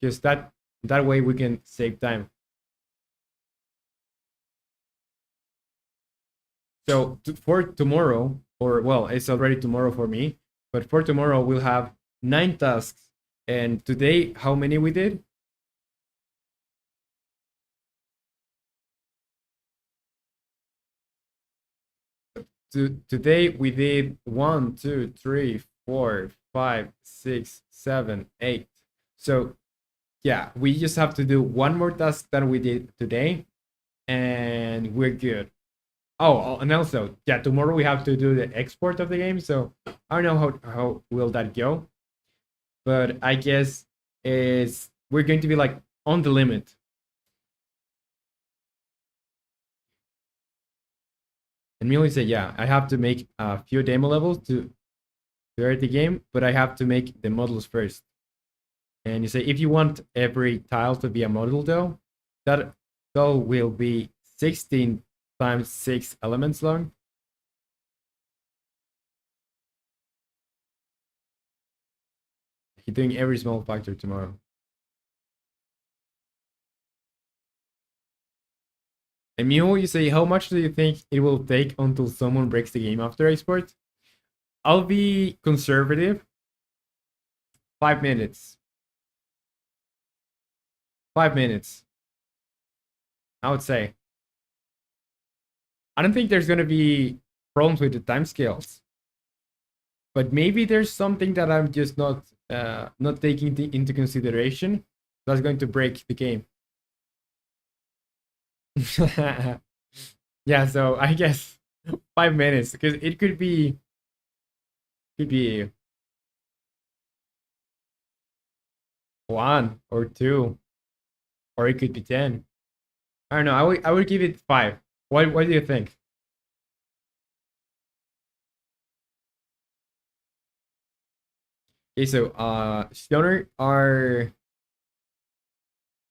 Speaker 1: because that way we can save time. So for tomorrow, or well, it's already tomorrow for me, but for tomorrow we'll have 9 tasks. And today, how many we did? Today we did 1, 2, 3, 4, 5, 6, 7, 8. So yeah, we just have to do one more task that we did today, and we're good. And also, yeah, tomorrow we have to do the export of the game. So I don't know how will that go, but I guess is we're going to be like on the limit. And Millie said, yeah, I have to make a few demo levels to start the game, but I have to make the models first. And you say, if you want every tile to be a model though, that though will be 16 times 6 elements long. He's doing every small factor tomorrow. And Miho, you say, how much do you think it will take until someone breaks the game after export? I'll be conservative. 5 minutes. 5 minutes. I would say. I don't think there's gonna be problems with the timescales, but maybe there's something that I'm just not taking into consideration that's going to break the game. Yeah, so I guess 5 minutes, because it could be 1 or 2, or it could be 10. I don't know. I would give it 5. What do you think? Okay, so Stoner, are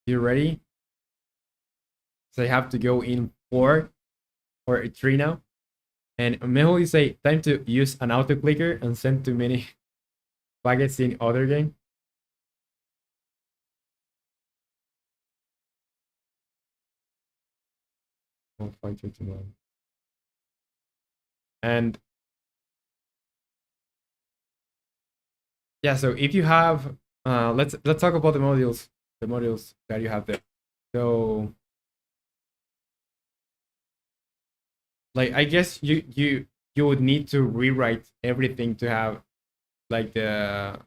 Speaker 1: you ready? So I have to go in 4 or 3 now. And Meho, you say time to use an auto clicker and send too many packets in other game. I'll fight you tomorrow. And yeah, so if you have let's talk about the modules that you have there. So like I guess you would need to rewrite everything to have like the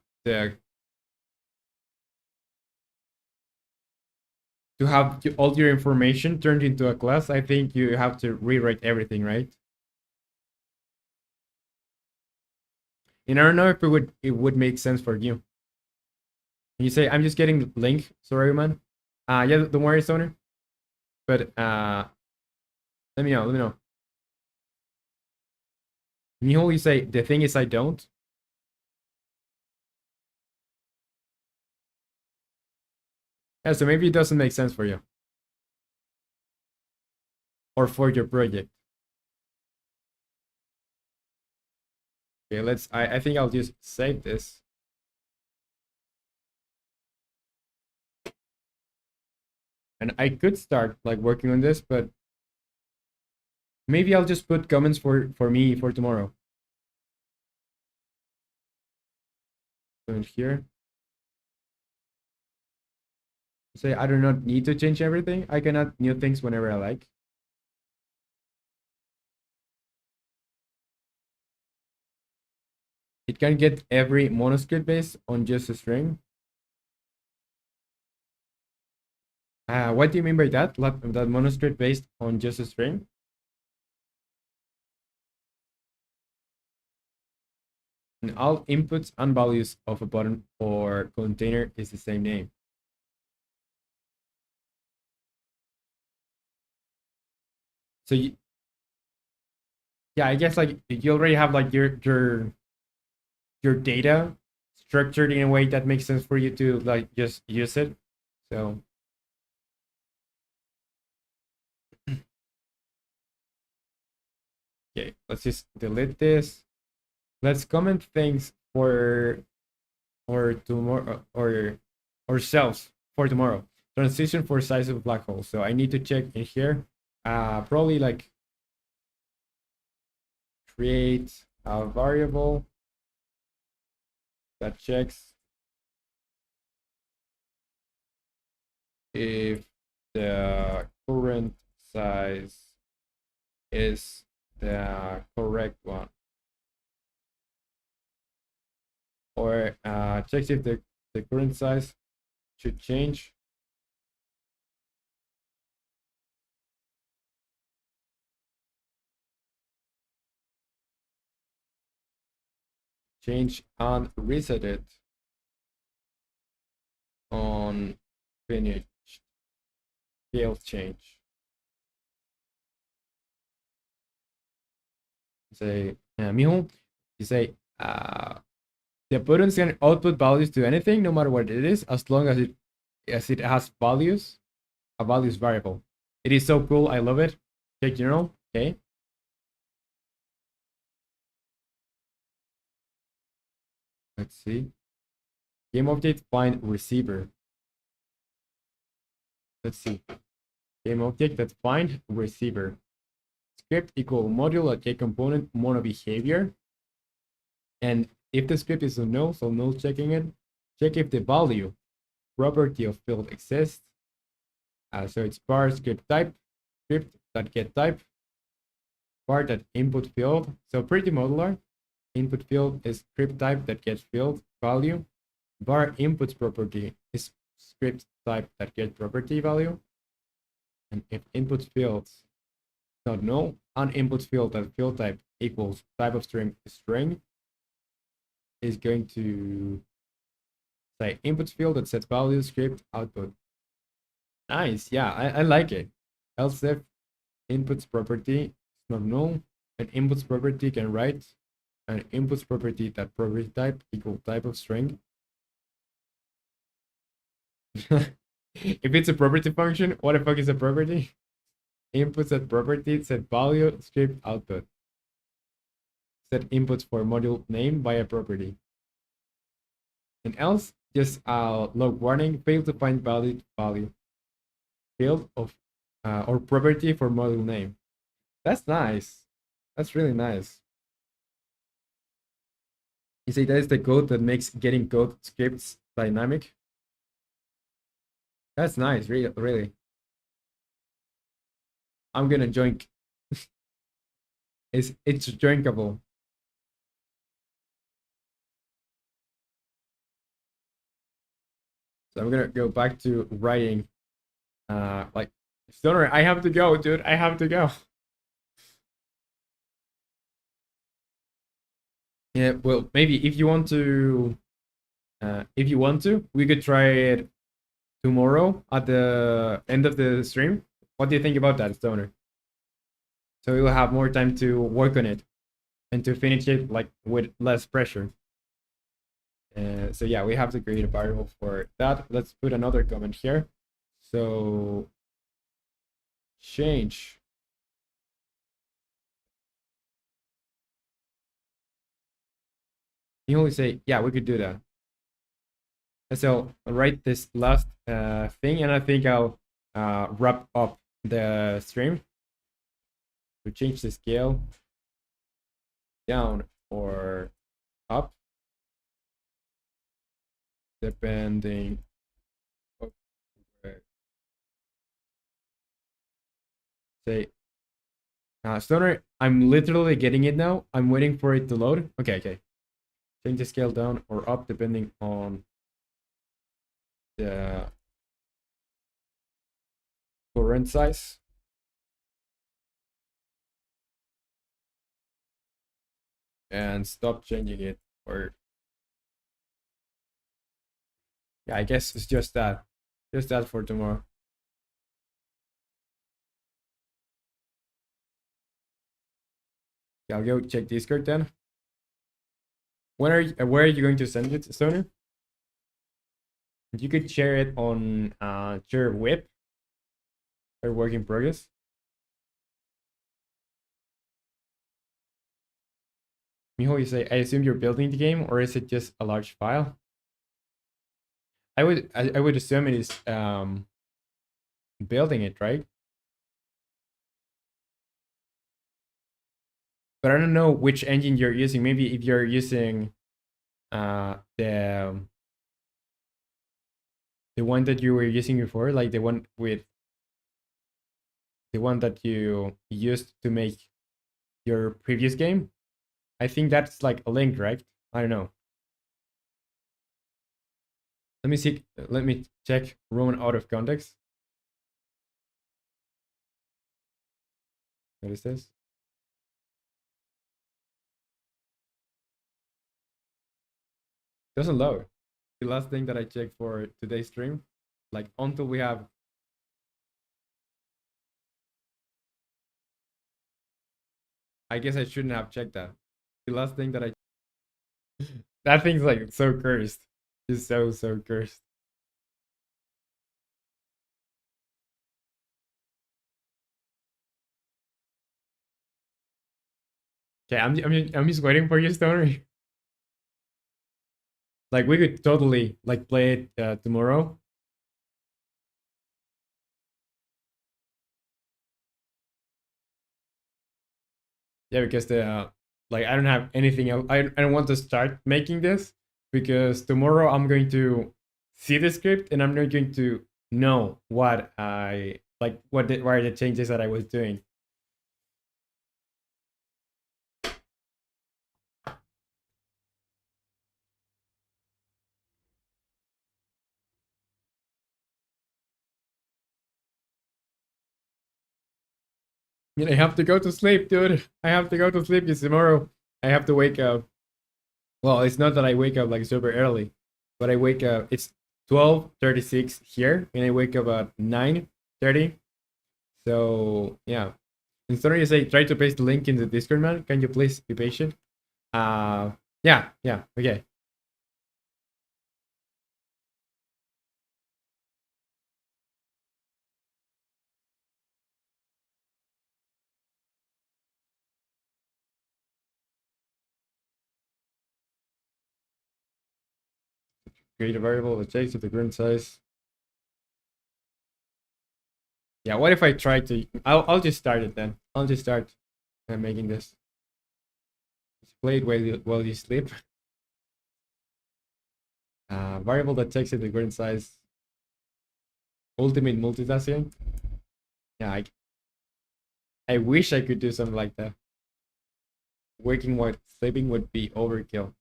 Speaker 1: to have all your information turned into a class. I think you have to rewrite everything, right? And I don't know if it would make sense for you. And you say, I'm just getting the link. Sorry, man. Yeah, don't worry, Stoner. But let me know. Let me know. Mihol, you say the thing is I don't. Yeah, so maybe it doesn't make sense for you or for your project. Okay, I think I'll just save this. And I could start like working on this, but maybe I'll just put comments for me for tomorrow. So in here, say I do not need to change everything. I can add new things whenever I like. It can get every monoscript based on just a string. What do you mean by that? That monoscript based on just a string? And all inputs and values of a button or container is the same name. So yeah, I guess like you already have like your data structured in a way that makes sense for you to like just use it. So let's just delete this. Let's comment things for or tomorrow or ourselves for tomorrow. Transition for size of black hole. So I need to check in here. Probably like create a variable that checks if the current size is the correct one, or checks if the current size should change. Change and reset it on finished scale change. Say, Mijo, you say, the buttons can output values to anything, no matter what it is, as long as it has values, a values variable. It is so cool. I love it. Check general. Okay. Let's see. Game object find receiver. Let's see. Game object that find receiver. Script equal module at component mono behavior. And if the script is a null, so null checking it, check if the value property of field exists. So it's bar script type, script that get type, bar that input field. So pretty modular. Input field is script type that gets field value. Bar inputs property is script type that gets property value. And if input fields not null, and input field that field type equals type of string is going to say input field that sets value script output. Nice, yeah, I like it. Else if inputs property is not null, an inputs property can write an inputs property that property type equal type of string. If it's a property function, what the fuck is a property? Inputs at property set value script output. Set inputs for module name by a property. And else, just log warning, fail to find valid value field of or property for module name. That's nice. That's really nice. You say that is the code that makes getting code scripts dynamic. That's nice, really, really. I'm gonna join. It's drinkable. So I'm gonna go back to writing. Like Stoner, I have to go, dude. I have to go. Yeah, well, maybe if you want to, we could try it tomorrow at the end of the stream. What do you think about that, Stoner? So we will have more time to work on it and to finish it like with less pressure. So yeah, we have to create a variable for that. Let's put another comment here. So change you only say, yeah, we could do that. And so I'll write this last thing, and I think I'll wrap up the stream to change the scale down or up, depending. Say, Stoner, I'm literally getting it now. I'm waiting for it to load. Okay, okay. Change the scale down or up depending on the current size. And stop changing it, or yeah, I guess it's just that for tomorrow. Yeah, I'll go check Discord then. Where are you going to send it, Stoner? You could share it on share whip or work in progress. Miho, you say, I assume you're building the game, or is it just a large file? I would assume it is building it, right? But I don't know which engine you're using. Maybe if you're using the one that you were using before, like the one that you used to make your previous game. I think that's like a link, right? I don't know. Let me see. Let me check Roman out of context. What is this? Doesn't load. The last thing that I checked for today's stream, like until we have. I guess I shouldn't have checked that. The last thing that I. That thing's like so cursed. It's so cursed. Okay, I'm just waiting for you, Stoner. Like we could totally like play it tomorrow. Yeah, because the like I don't have anything else. I don't want to start making this because tomorrow I'm going to see the script and I'm not going to know what I like what are the changes that I was doing. I have to go to sleep, dude. I have to go to sleep because tomorrow I have to wake up. Well, it's not that I wake up like super early, but I wake up. It's 12:36 here, and I wake up at 9:30. So yeah. Instead of you say try to paste the link in the Discord, man. Can you please be patient? Yeah, okay. Create a variable that checks if the current size. Yeah, what if I try to? I'll just start it then. I'll just start making this. Just play it while you sleep. Variable that checks if the current size. Ultimate multitasking. Yeah, I wish I could do something like that. Working while sleeping would be overkill.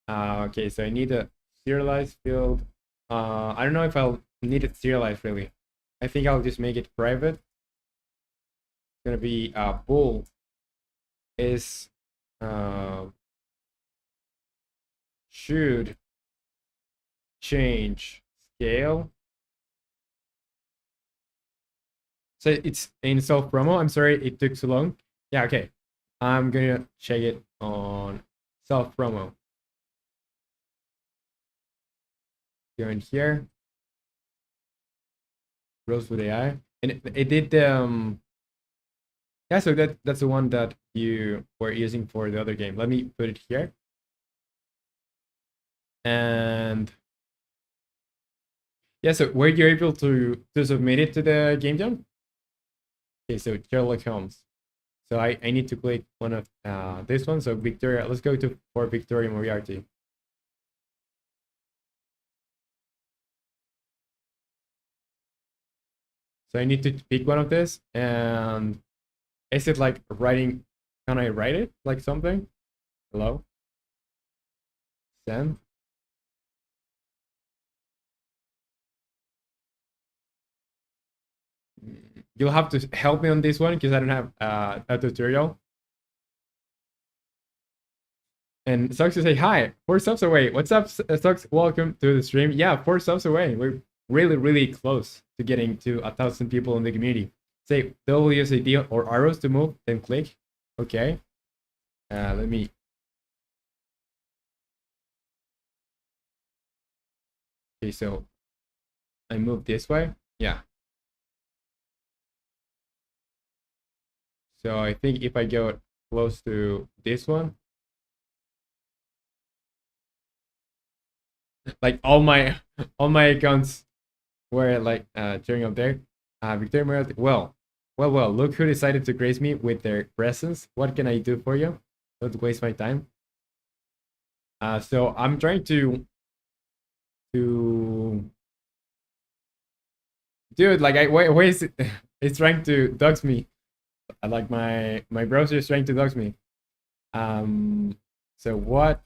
Speaker 1: Okay, so I need a serialized field. I don't know if I'll need it serialized really. I think I'll just make it private. It's gonna be bool is should change scale. So it's in self promo. I'm sorry it took so long. Yeah, okay. I'm gonna check it on self promo. Go in here. Rose with AI. And it did yeah, so that's the one that you were using for the other game. Let me put it here. And yeah, so were you able to submit it to the game jam? Okay, so Sherlock Holmes. So I need to click one of this one. So Victoria, let's go to for Victoria Moriarty. So I need to pick one of this, and is it like writing? Can I write it like something? Hello? Send? You'll have to help me on this one because I don't have a tutorial. And Socks to say hi, 4 subs away. What's up, Socks? Welcome to the stream. Yeah, 4 subs away. We're really close to getting to 1,000 people in the community. Say WSAD or arrows to move, then click. Okay. Let me. Okay, so I move this way. Yeah. So I think if I go close to this one, Like all my accounts were like showing up there. Victoria Merrill, well, look who decided to grace me with their presence. What can I do for you? Don't waste my time. So I'm trying to dude, like why is it it's trying to dox me. Like my browser is trying to dox me. Um so what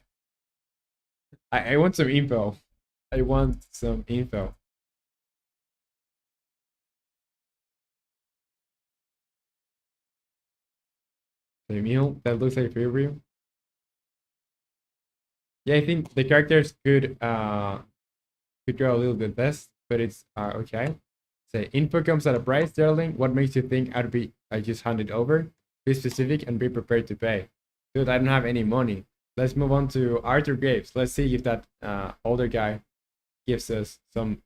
Speaker 1: I want some info. I want some info. The meal that looks like favorite. Yeah, I think the characters could go a little bit less, but it's okay. Say info comes at a price, darling. What makes you think I just hand it over? Be specific and be prepared to pay. Dude, I don't have any money. Let's move on to Arthur Graves. Let's see if that older guy gives us some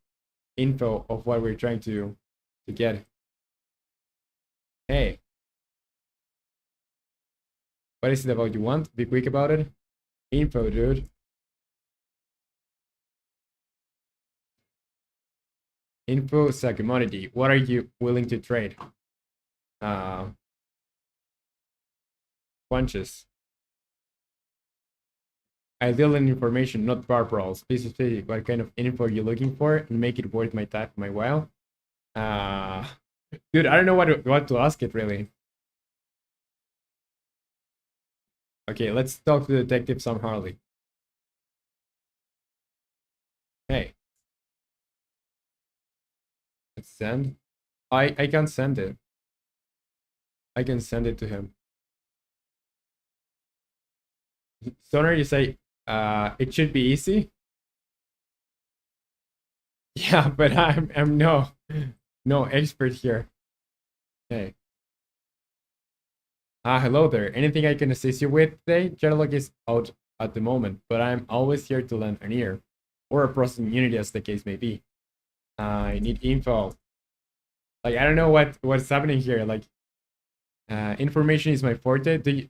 Speaker 1: info of what we're trying to get. Hey, what is it about you want? Be quick about it. Info, dude. Info is a commodity. What are you willing to trade? Uh, Punches. Ideal in information, not bar brawls. Be specific. What kind of info are you looking for, and make it worth my time, my while. Uh, Dude, I don't know what to ask it really. Okay, let's talk to Detective Sam Harley. Hey, let's send. I can send it. I can send it to him. Stoner, you say it should be easy. Yeah, but I'm no expert here. Hey. Hello there. Anything I can assist you with today? Sherlock is out at the moment, but I'm always here to lend an ear, or a processing unit as the case may be. I need info. Like I don't know what's happening here. Like information is my forte. Do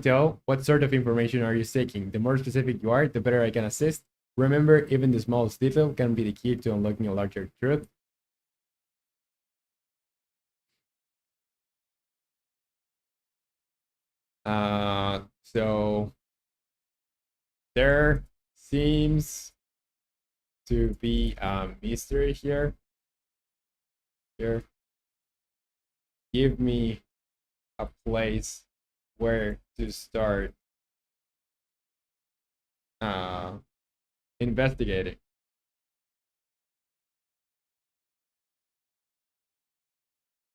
Speaker 1: tell what sort of information are you seeking? The more specific you are, the better I can assist. Remember, even the smallest detail can be the key to unlocking a larger truth. So there seems to be a mystery here. Here, give me a place where to start uh, investigating.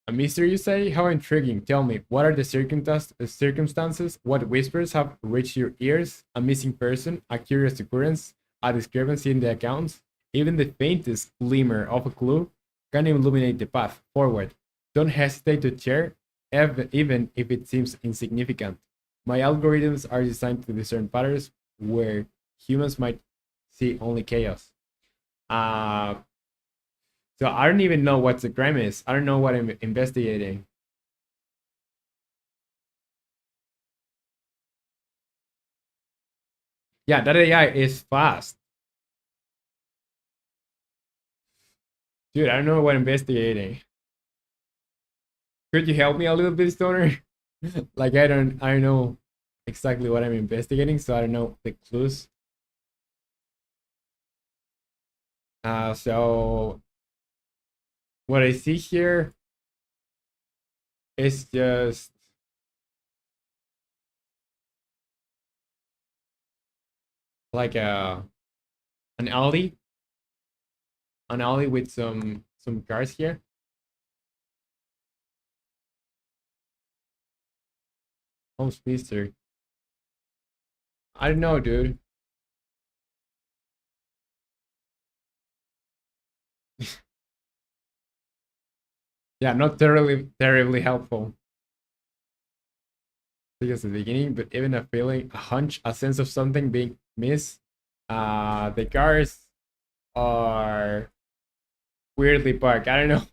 Speaker 1: A mystery, you say? How intriguing. Tell me, what are the circumstances? What whispers have reached your ears? A missing person? A curious occurrence? A discrepancy in the accounts? Even the faintest glimmer of a clue can illuminate the path forward. Don't hesitate to share, even if it seems insignificant. My algorithms are designed to discern patterns where humans might see only chaos. Uh, so I don't even know what the crime is. I don't know what I'm investigating. Yeah, that AI is fast. Dude, I don't know what I'm investigating. Could you help me a little bit, Stoner? Like I don't know exactly what I'm investigating, so I don't know the clues. So what I see here is just like an alley, an alley with some cars here. Oh, speedster. I don't know, dude. Yeah, not terribly helpful. Because at the beginning, but even a feeling, a hunch, a sense of something being missed. The cars are weirdly parked. I don't know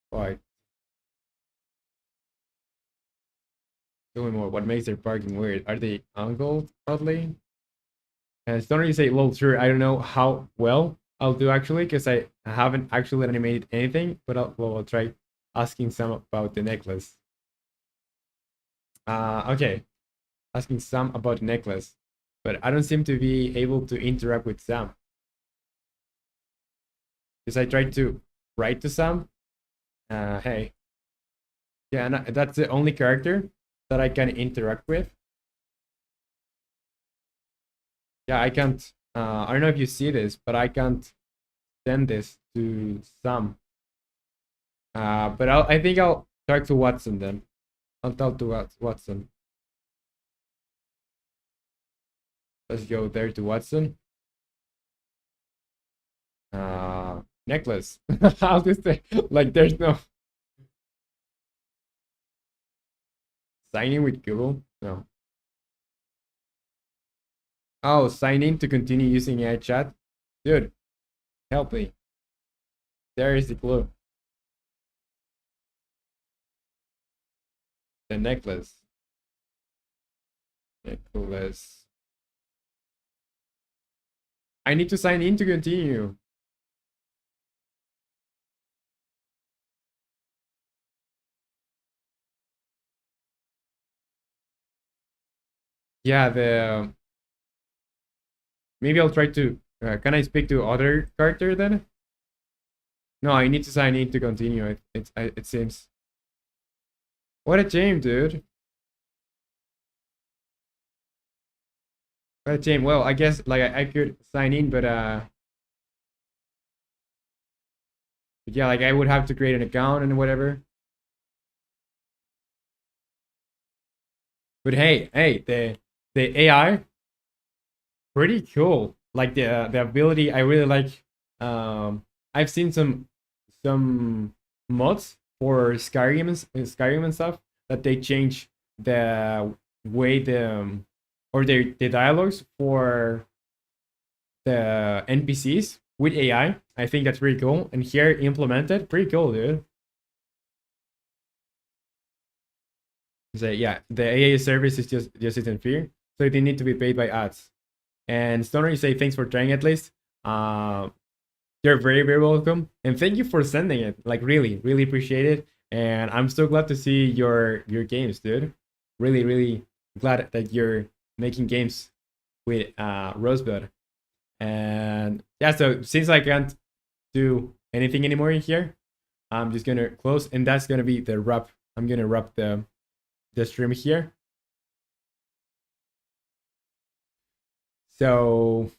Speaker 1: why. Tell me more. What makes their parking weird? Are they angled oddly? And Stoner, you say, lol, sure. I don't know how well I'll do actually, because I haven't actually animated anything, but I'll try asking some about the necklace. Okay, asking Sam about the necklace, but I don't seem to be able to interact with Sam. Because I tried to write to Sam. Hey, yeah, and that's the only character that I can interact with. Yeah, I can't. I don't know if you see this, but I can't send this to Sam. But I think I'll talk to Watson then. I'll talk to Watson. Let's go there to Watson. Necklace. I'll just say, like, there's no signing with Google. No. Oh, sign in to continue using AI chat. Dude, help me. There is the clue. The necklace. Necklace. I need to sign in to continue. Yeah, the maybe I'll try to. Can I speak to other character then? No, I need to sign in to continue. It seems. What a shame, dude. What a shame. Well, I guess like I could sign in, but yeah, like I would have to create an account and whatever. But hey, the AI pretty cool. Like the ability, I really like. I've seen some mods for Skyrim and stuff that they change the way or the dialogues for the NPCs with AI. I think that's pretty cool. And here implemented, pretty cool, dude. So yeah, the AI service is just isn't fair, so they need to be paid by ads. And Stoner, you say thanks for trying at least. Uh, you're very welcome, and thank you for sending it. Like really appreciate it. And I'm so glad to see your games, dude. Really glad that you're making games with Rosebud. And yeah, so since I can't do anything anymore in here, I'm just gonna close, and that's gonna be the wrap. I'm gonna wrap the stream here. So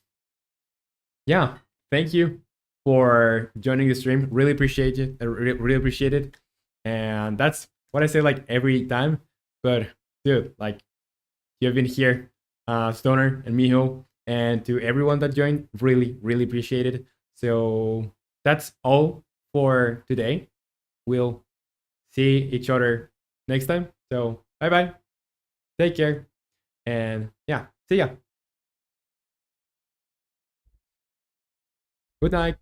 Speaker 1: yeah, thank you for joining the stream. Really appreciate it. Really appreciate it. And that's what I say like every time. But dude, like you've been here, Stoner and Miho, and to everyone that joined, really appreciate it. So that's all for today. We'll see each other next time. So bye. Take care. And yeah, see ya. Good night.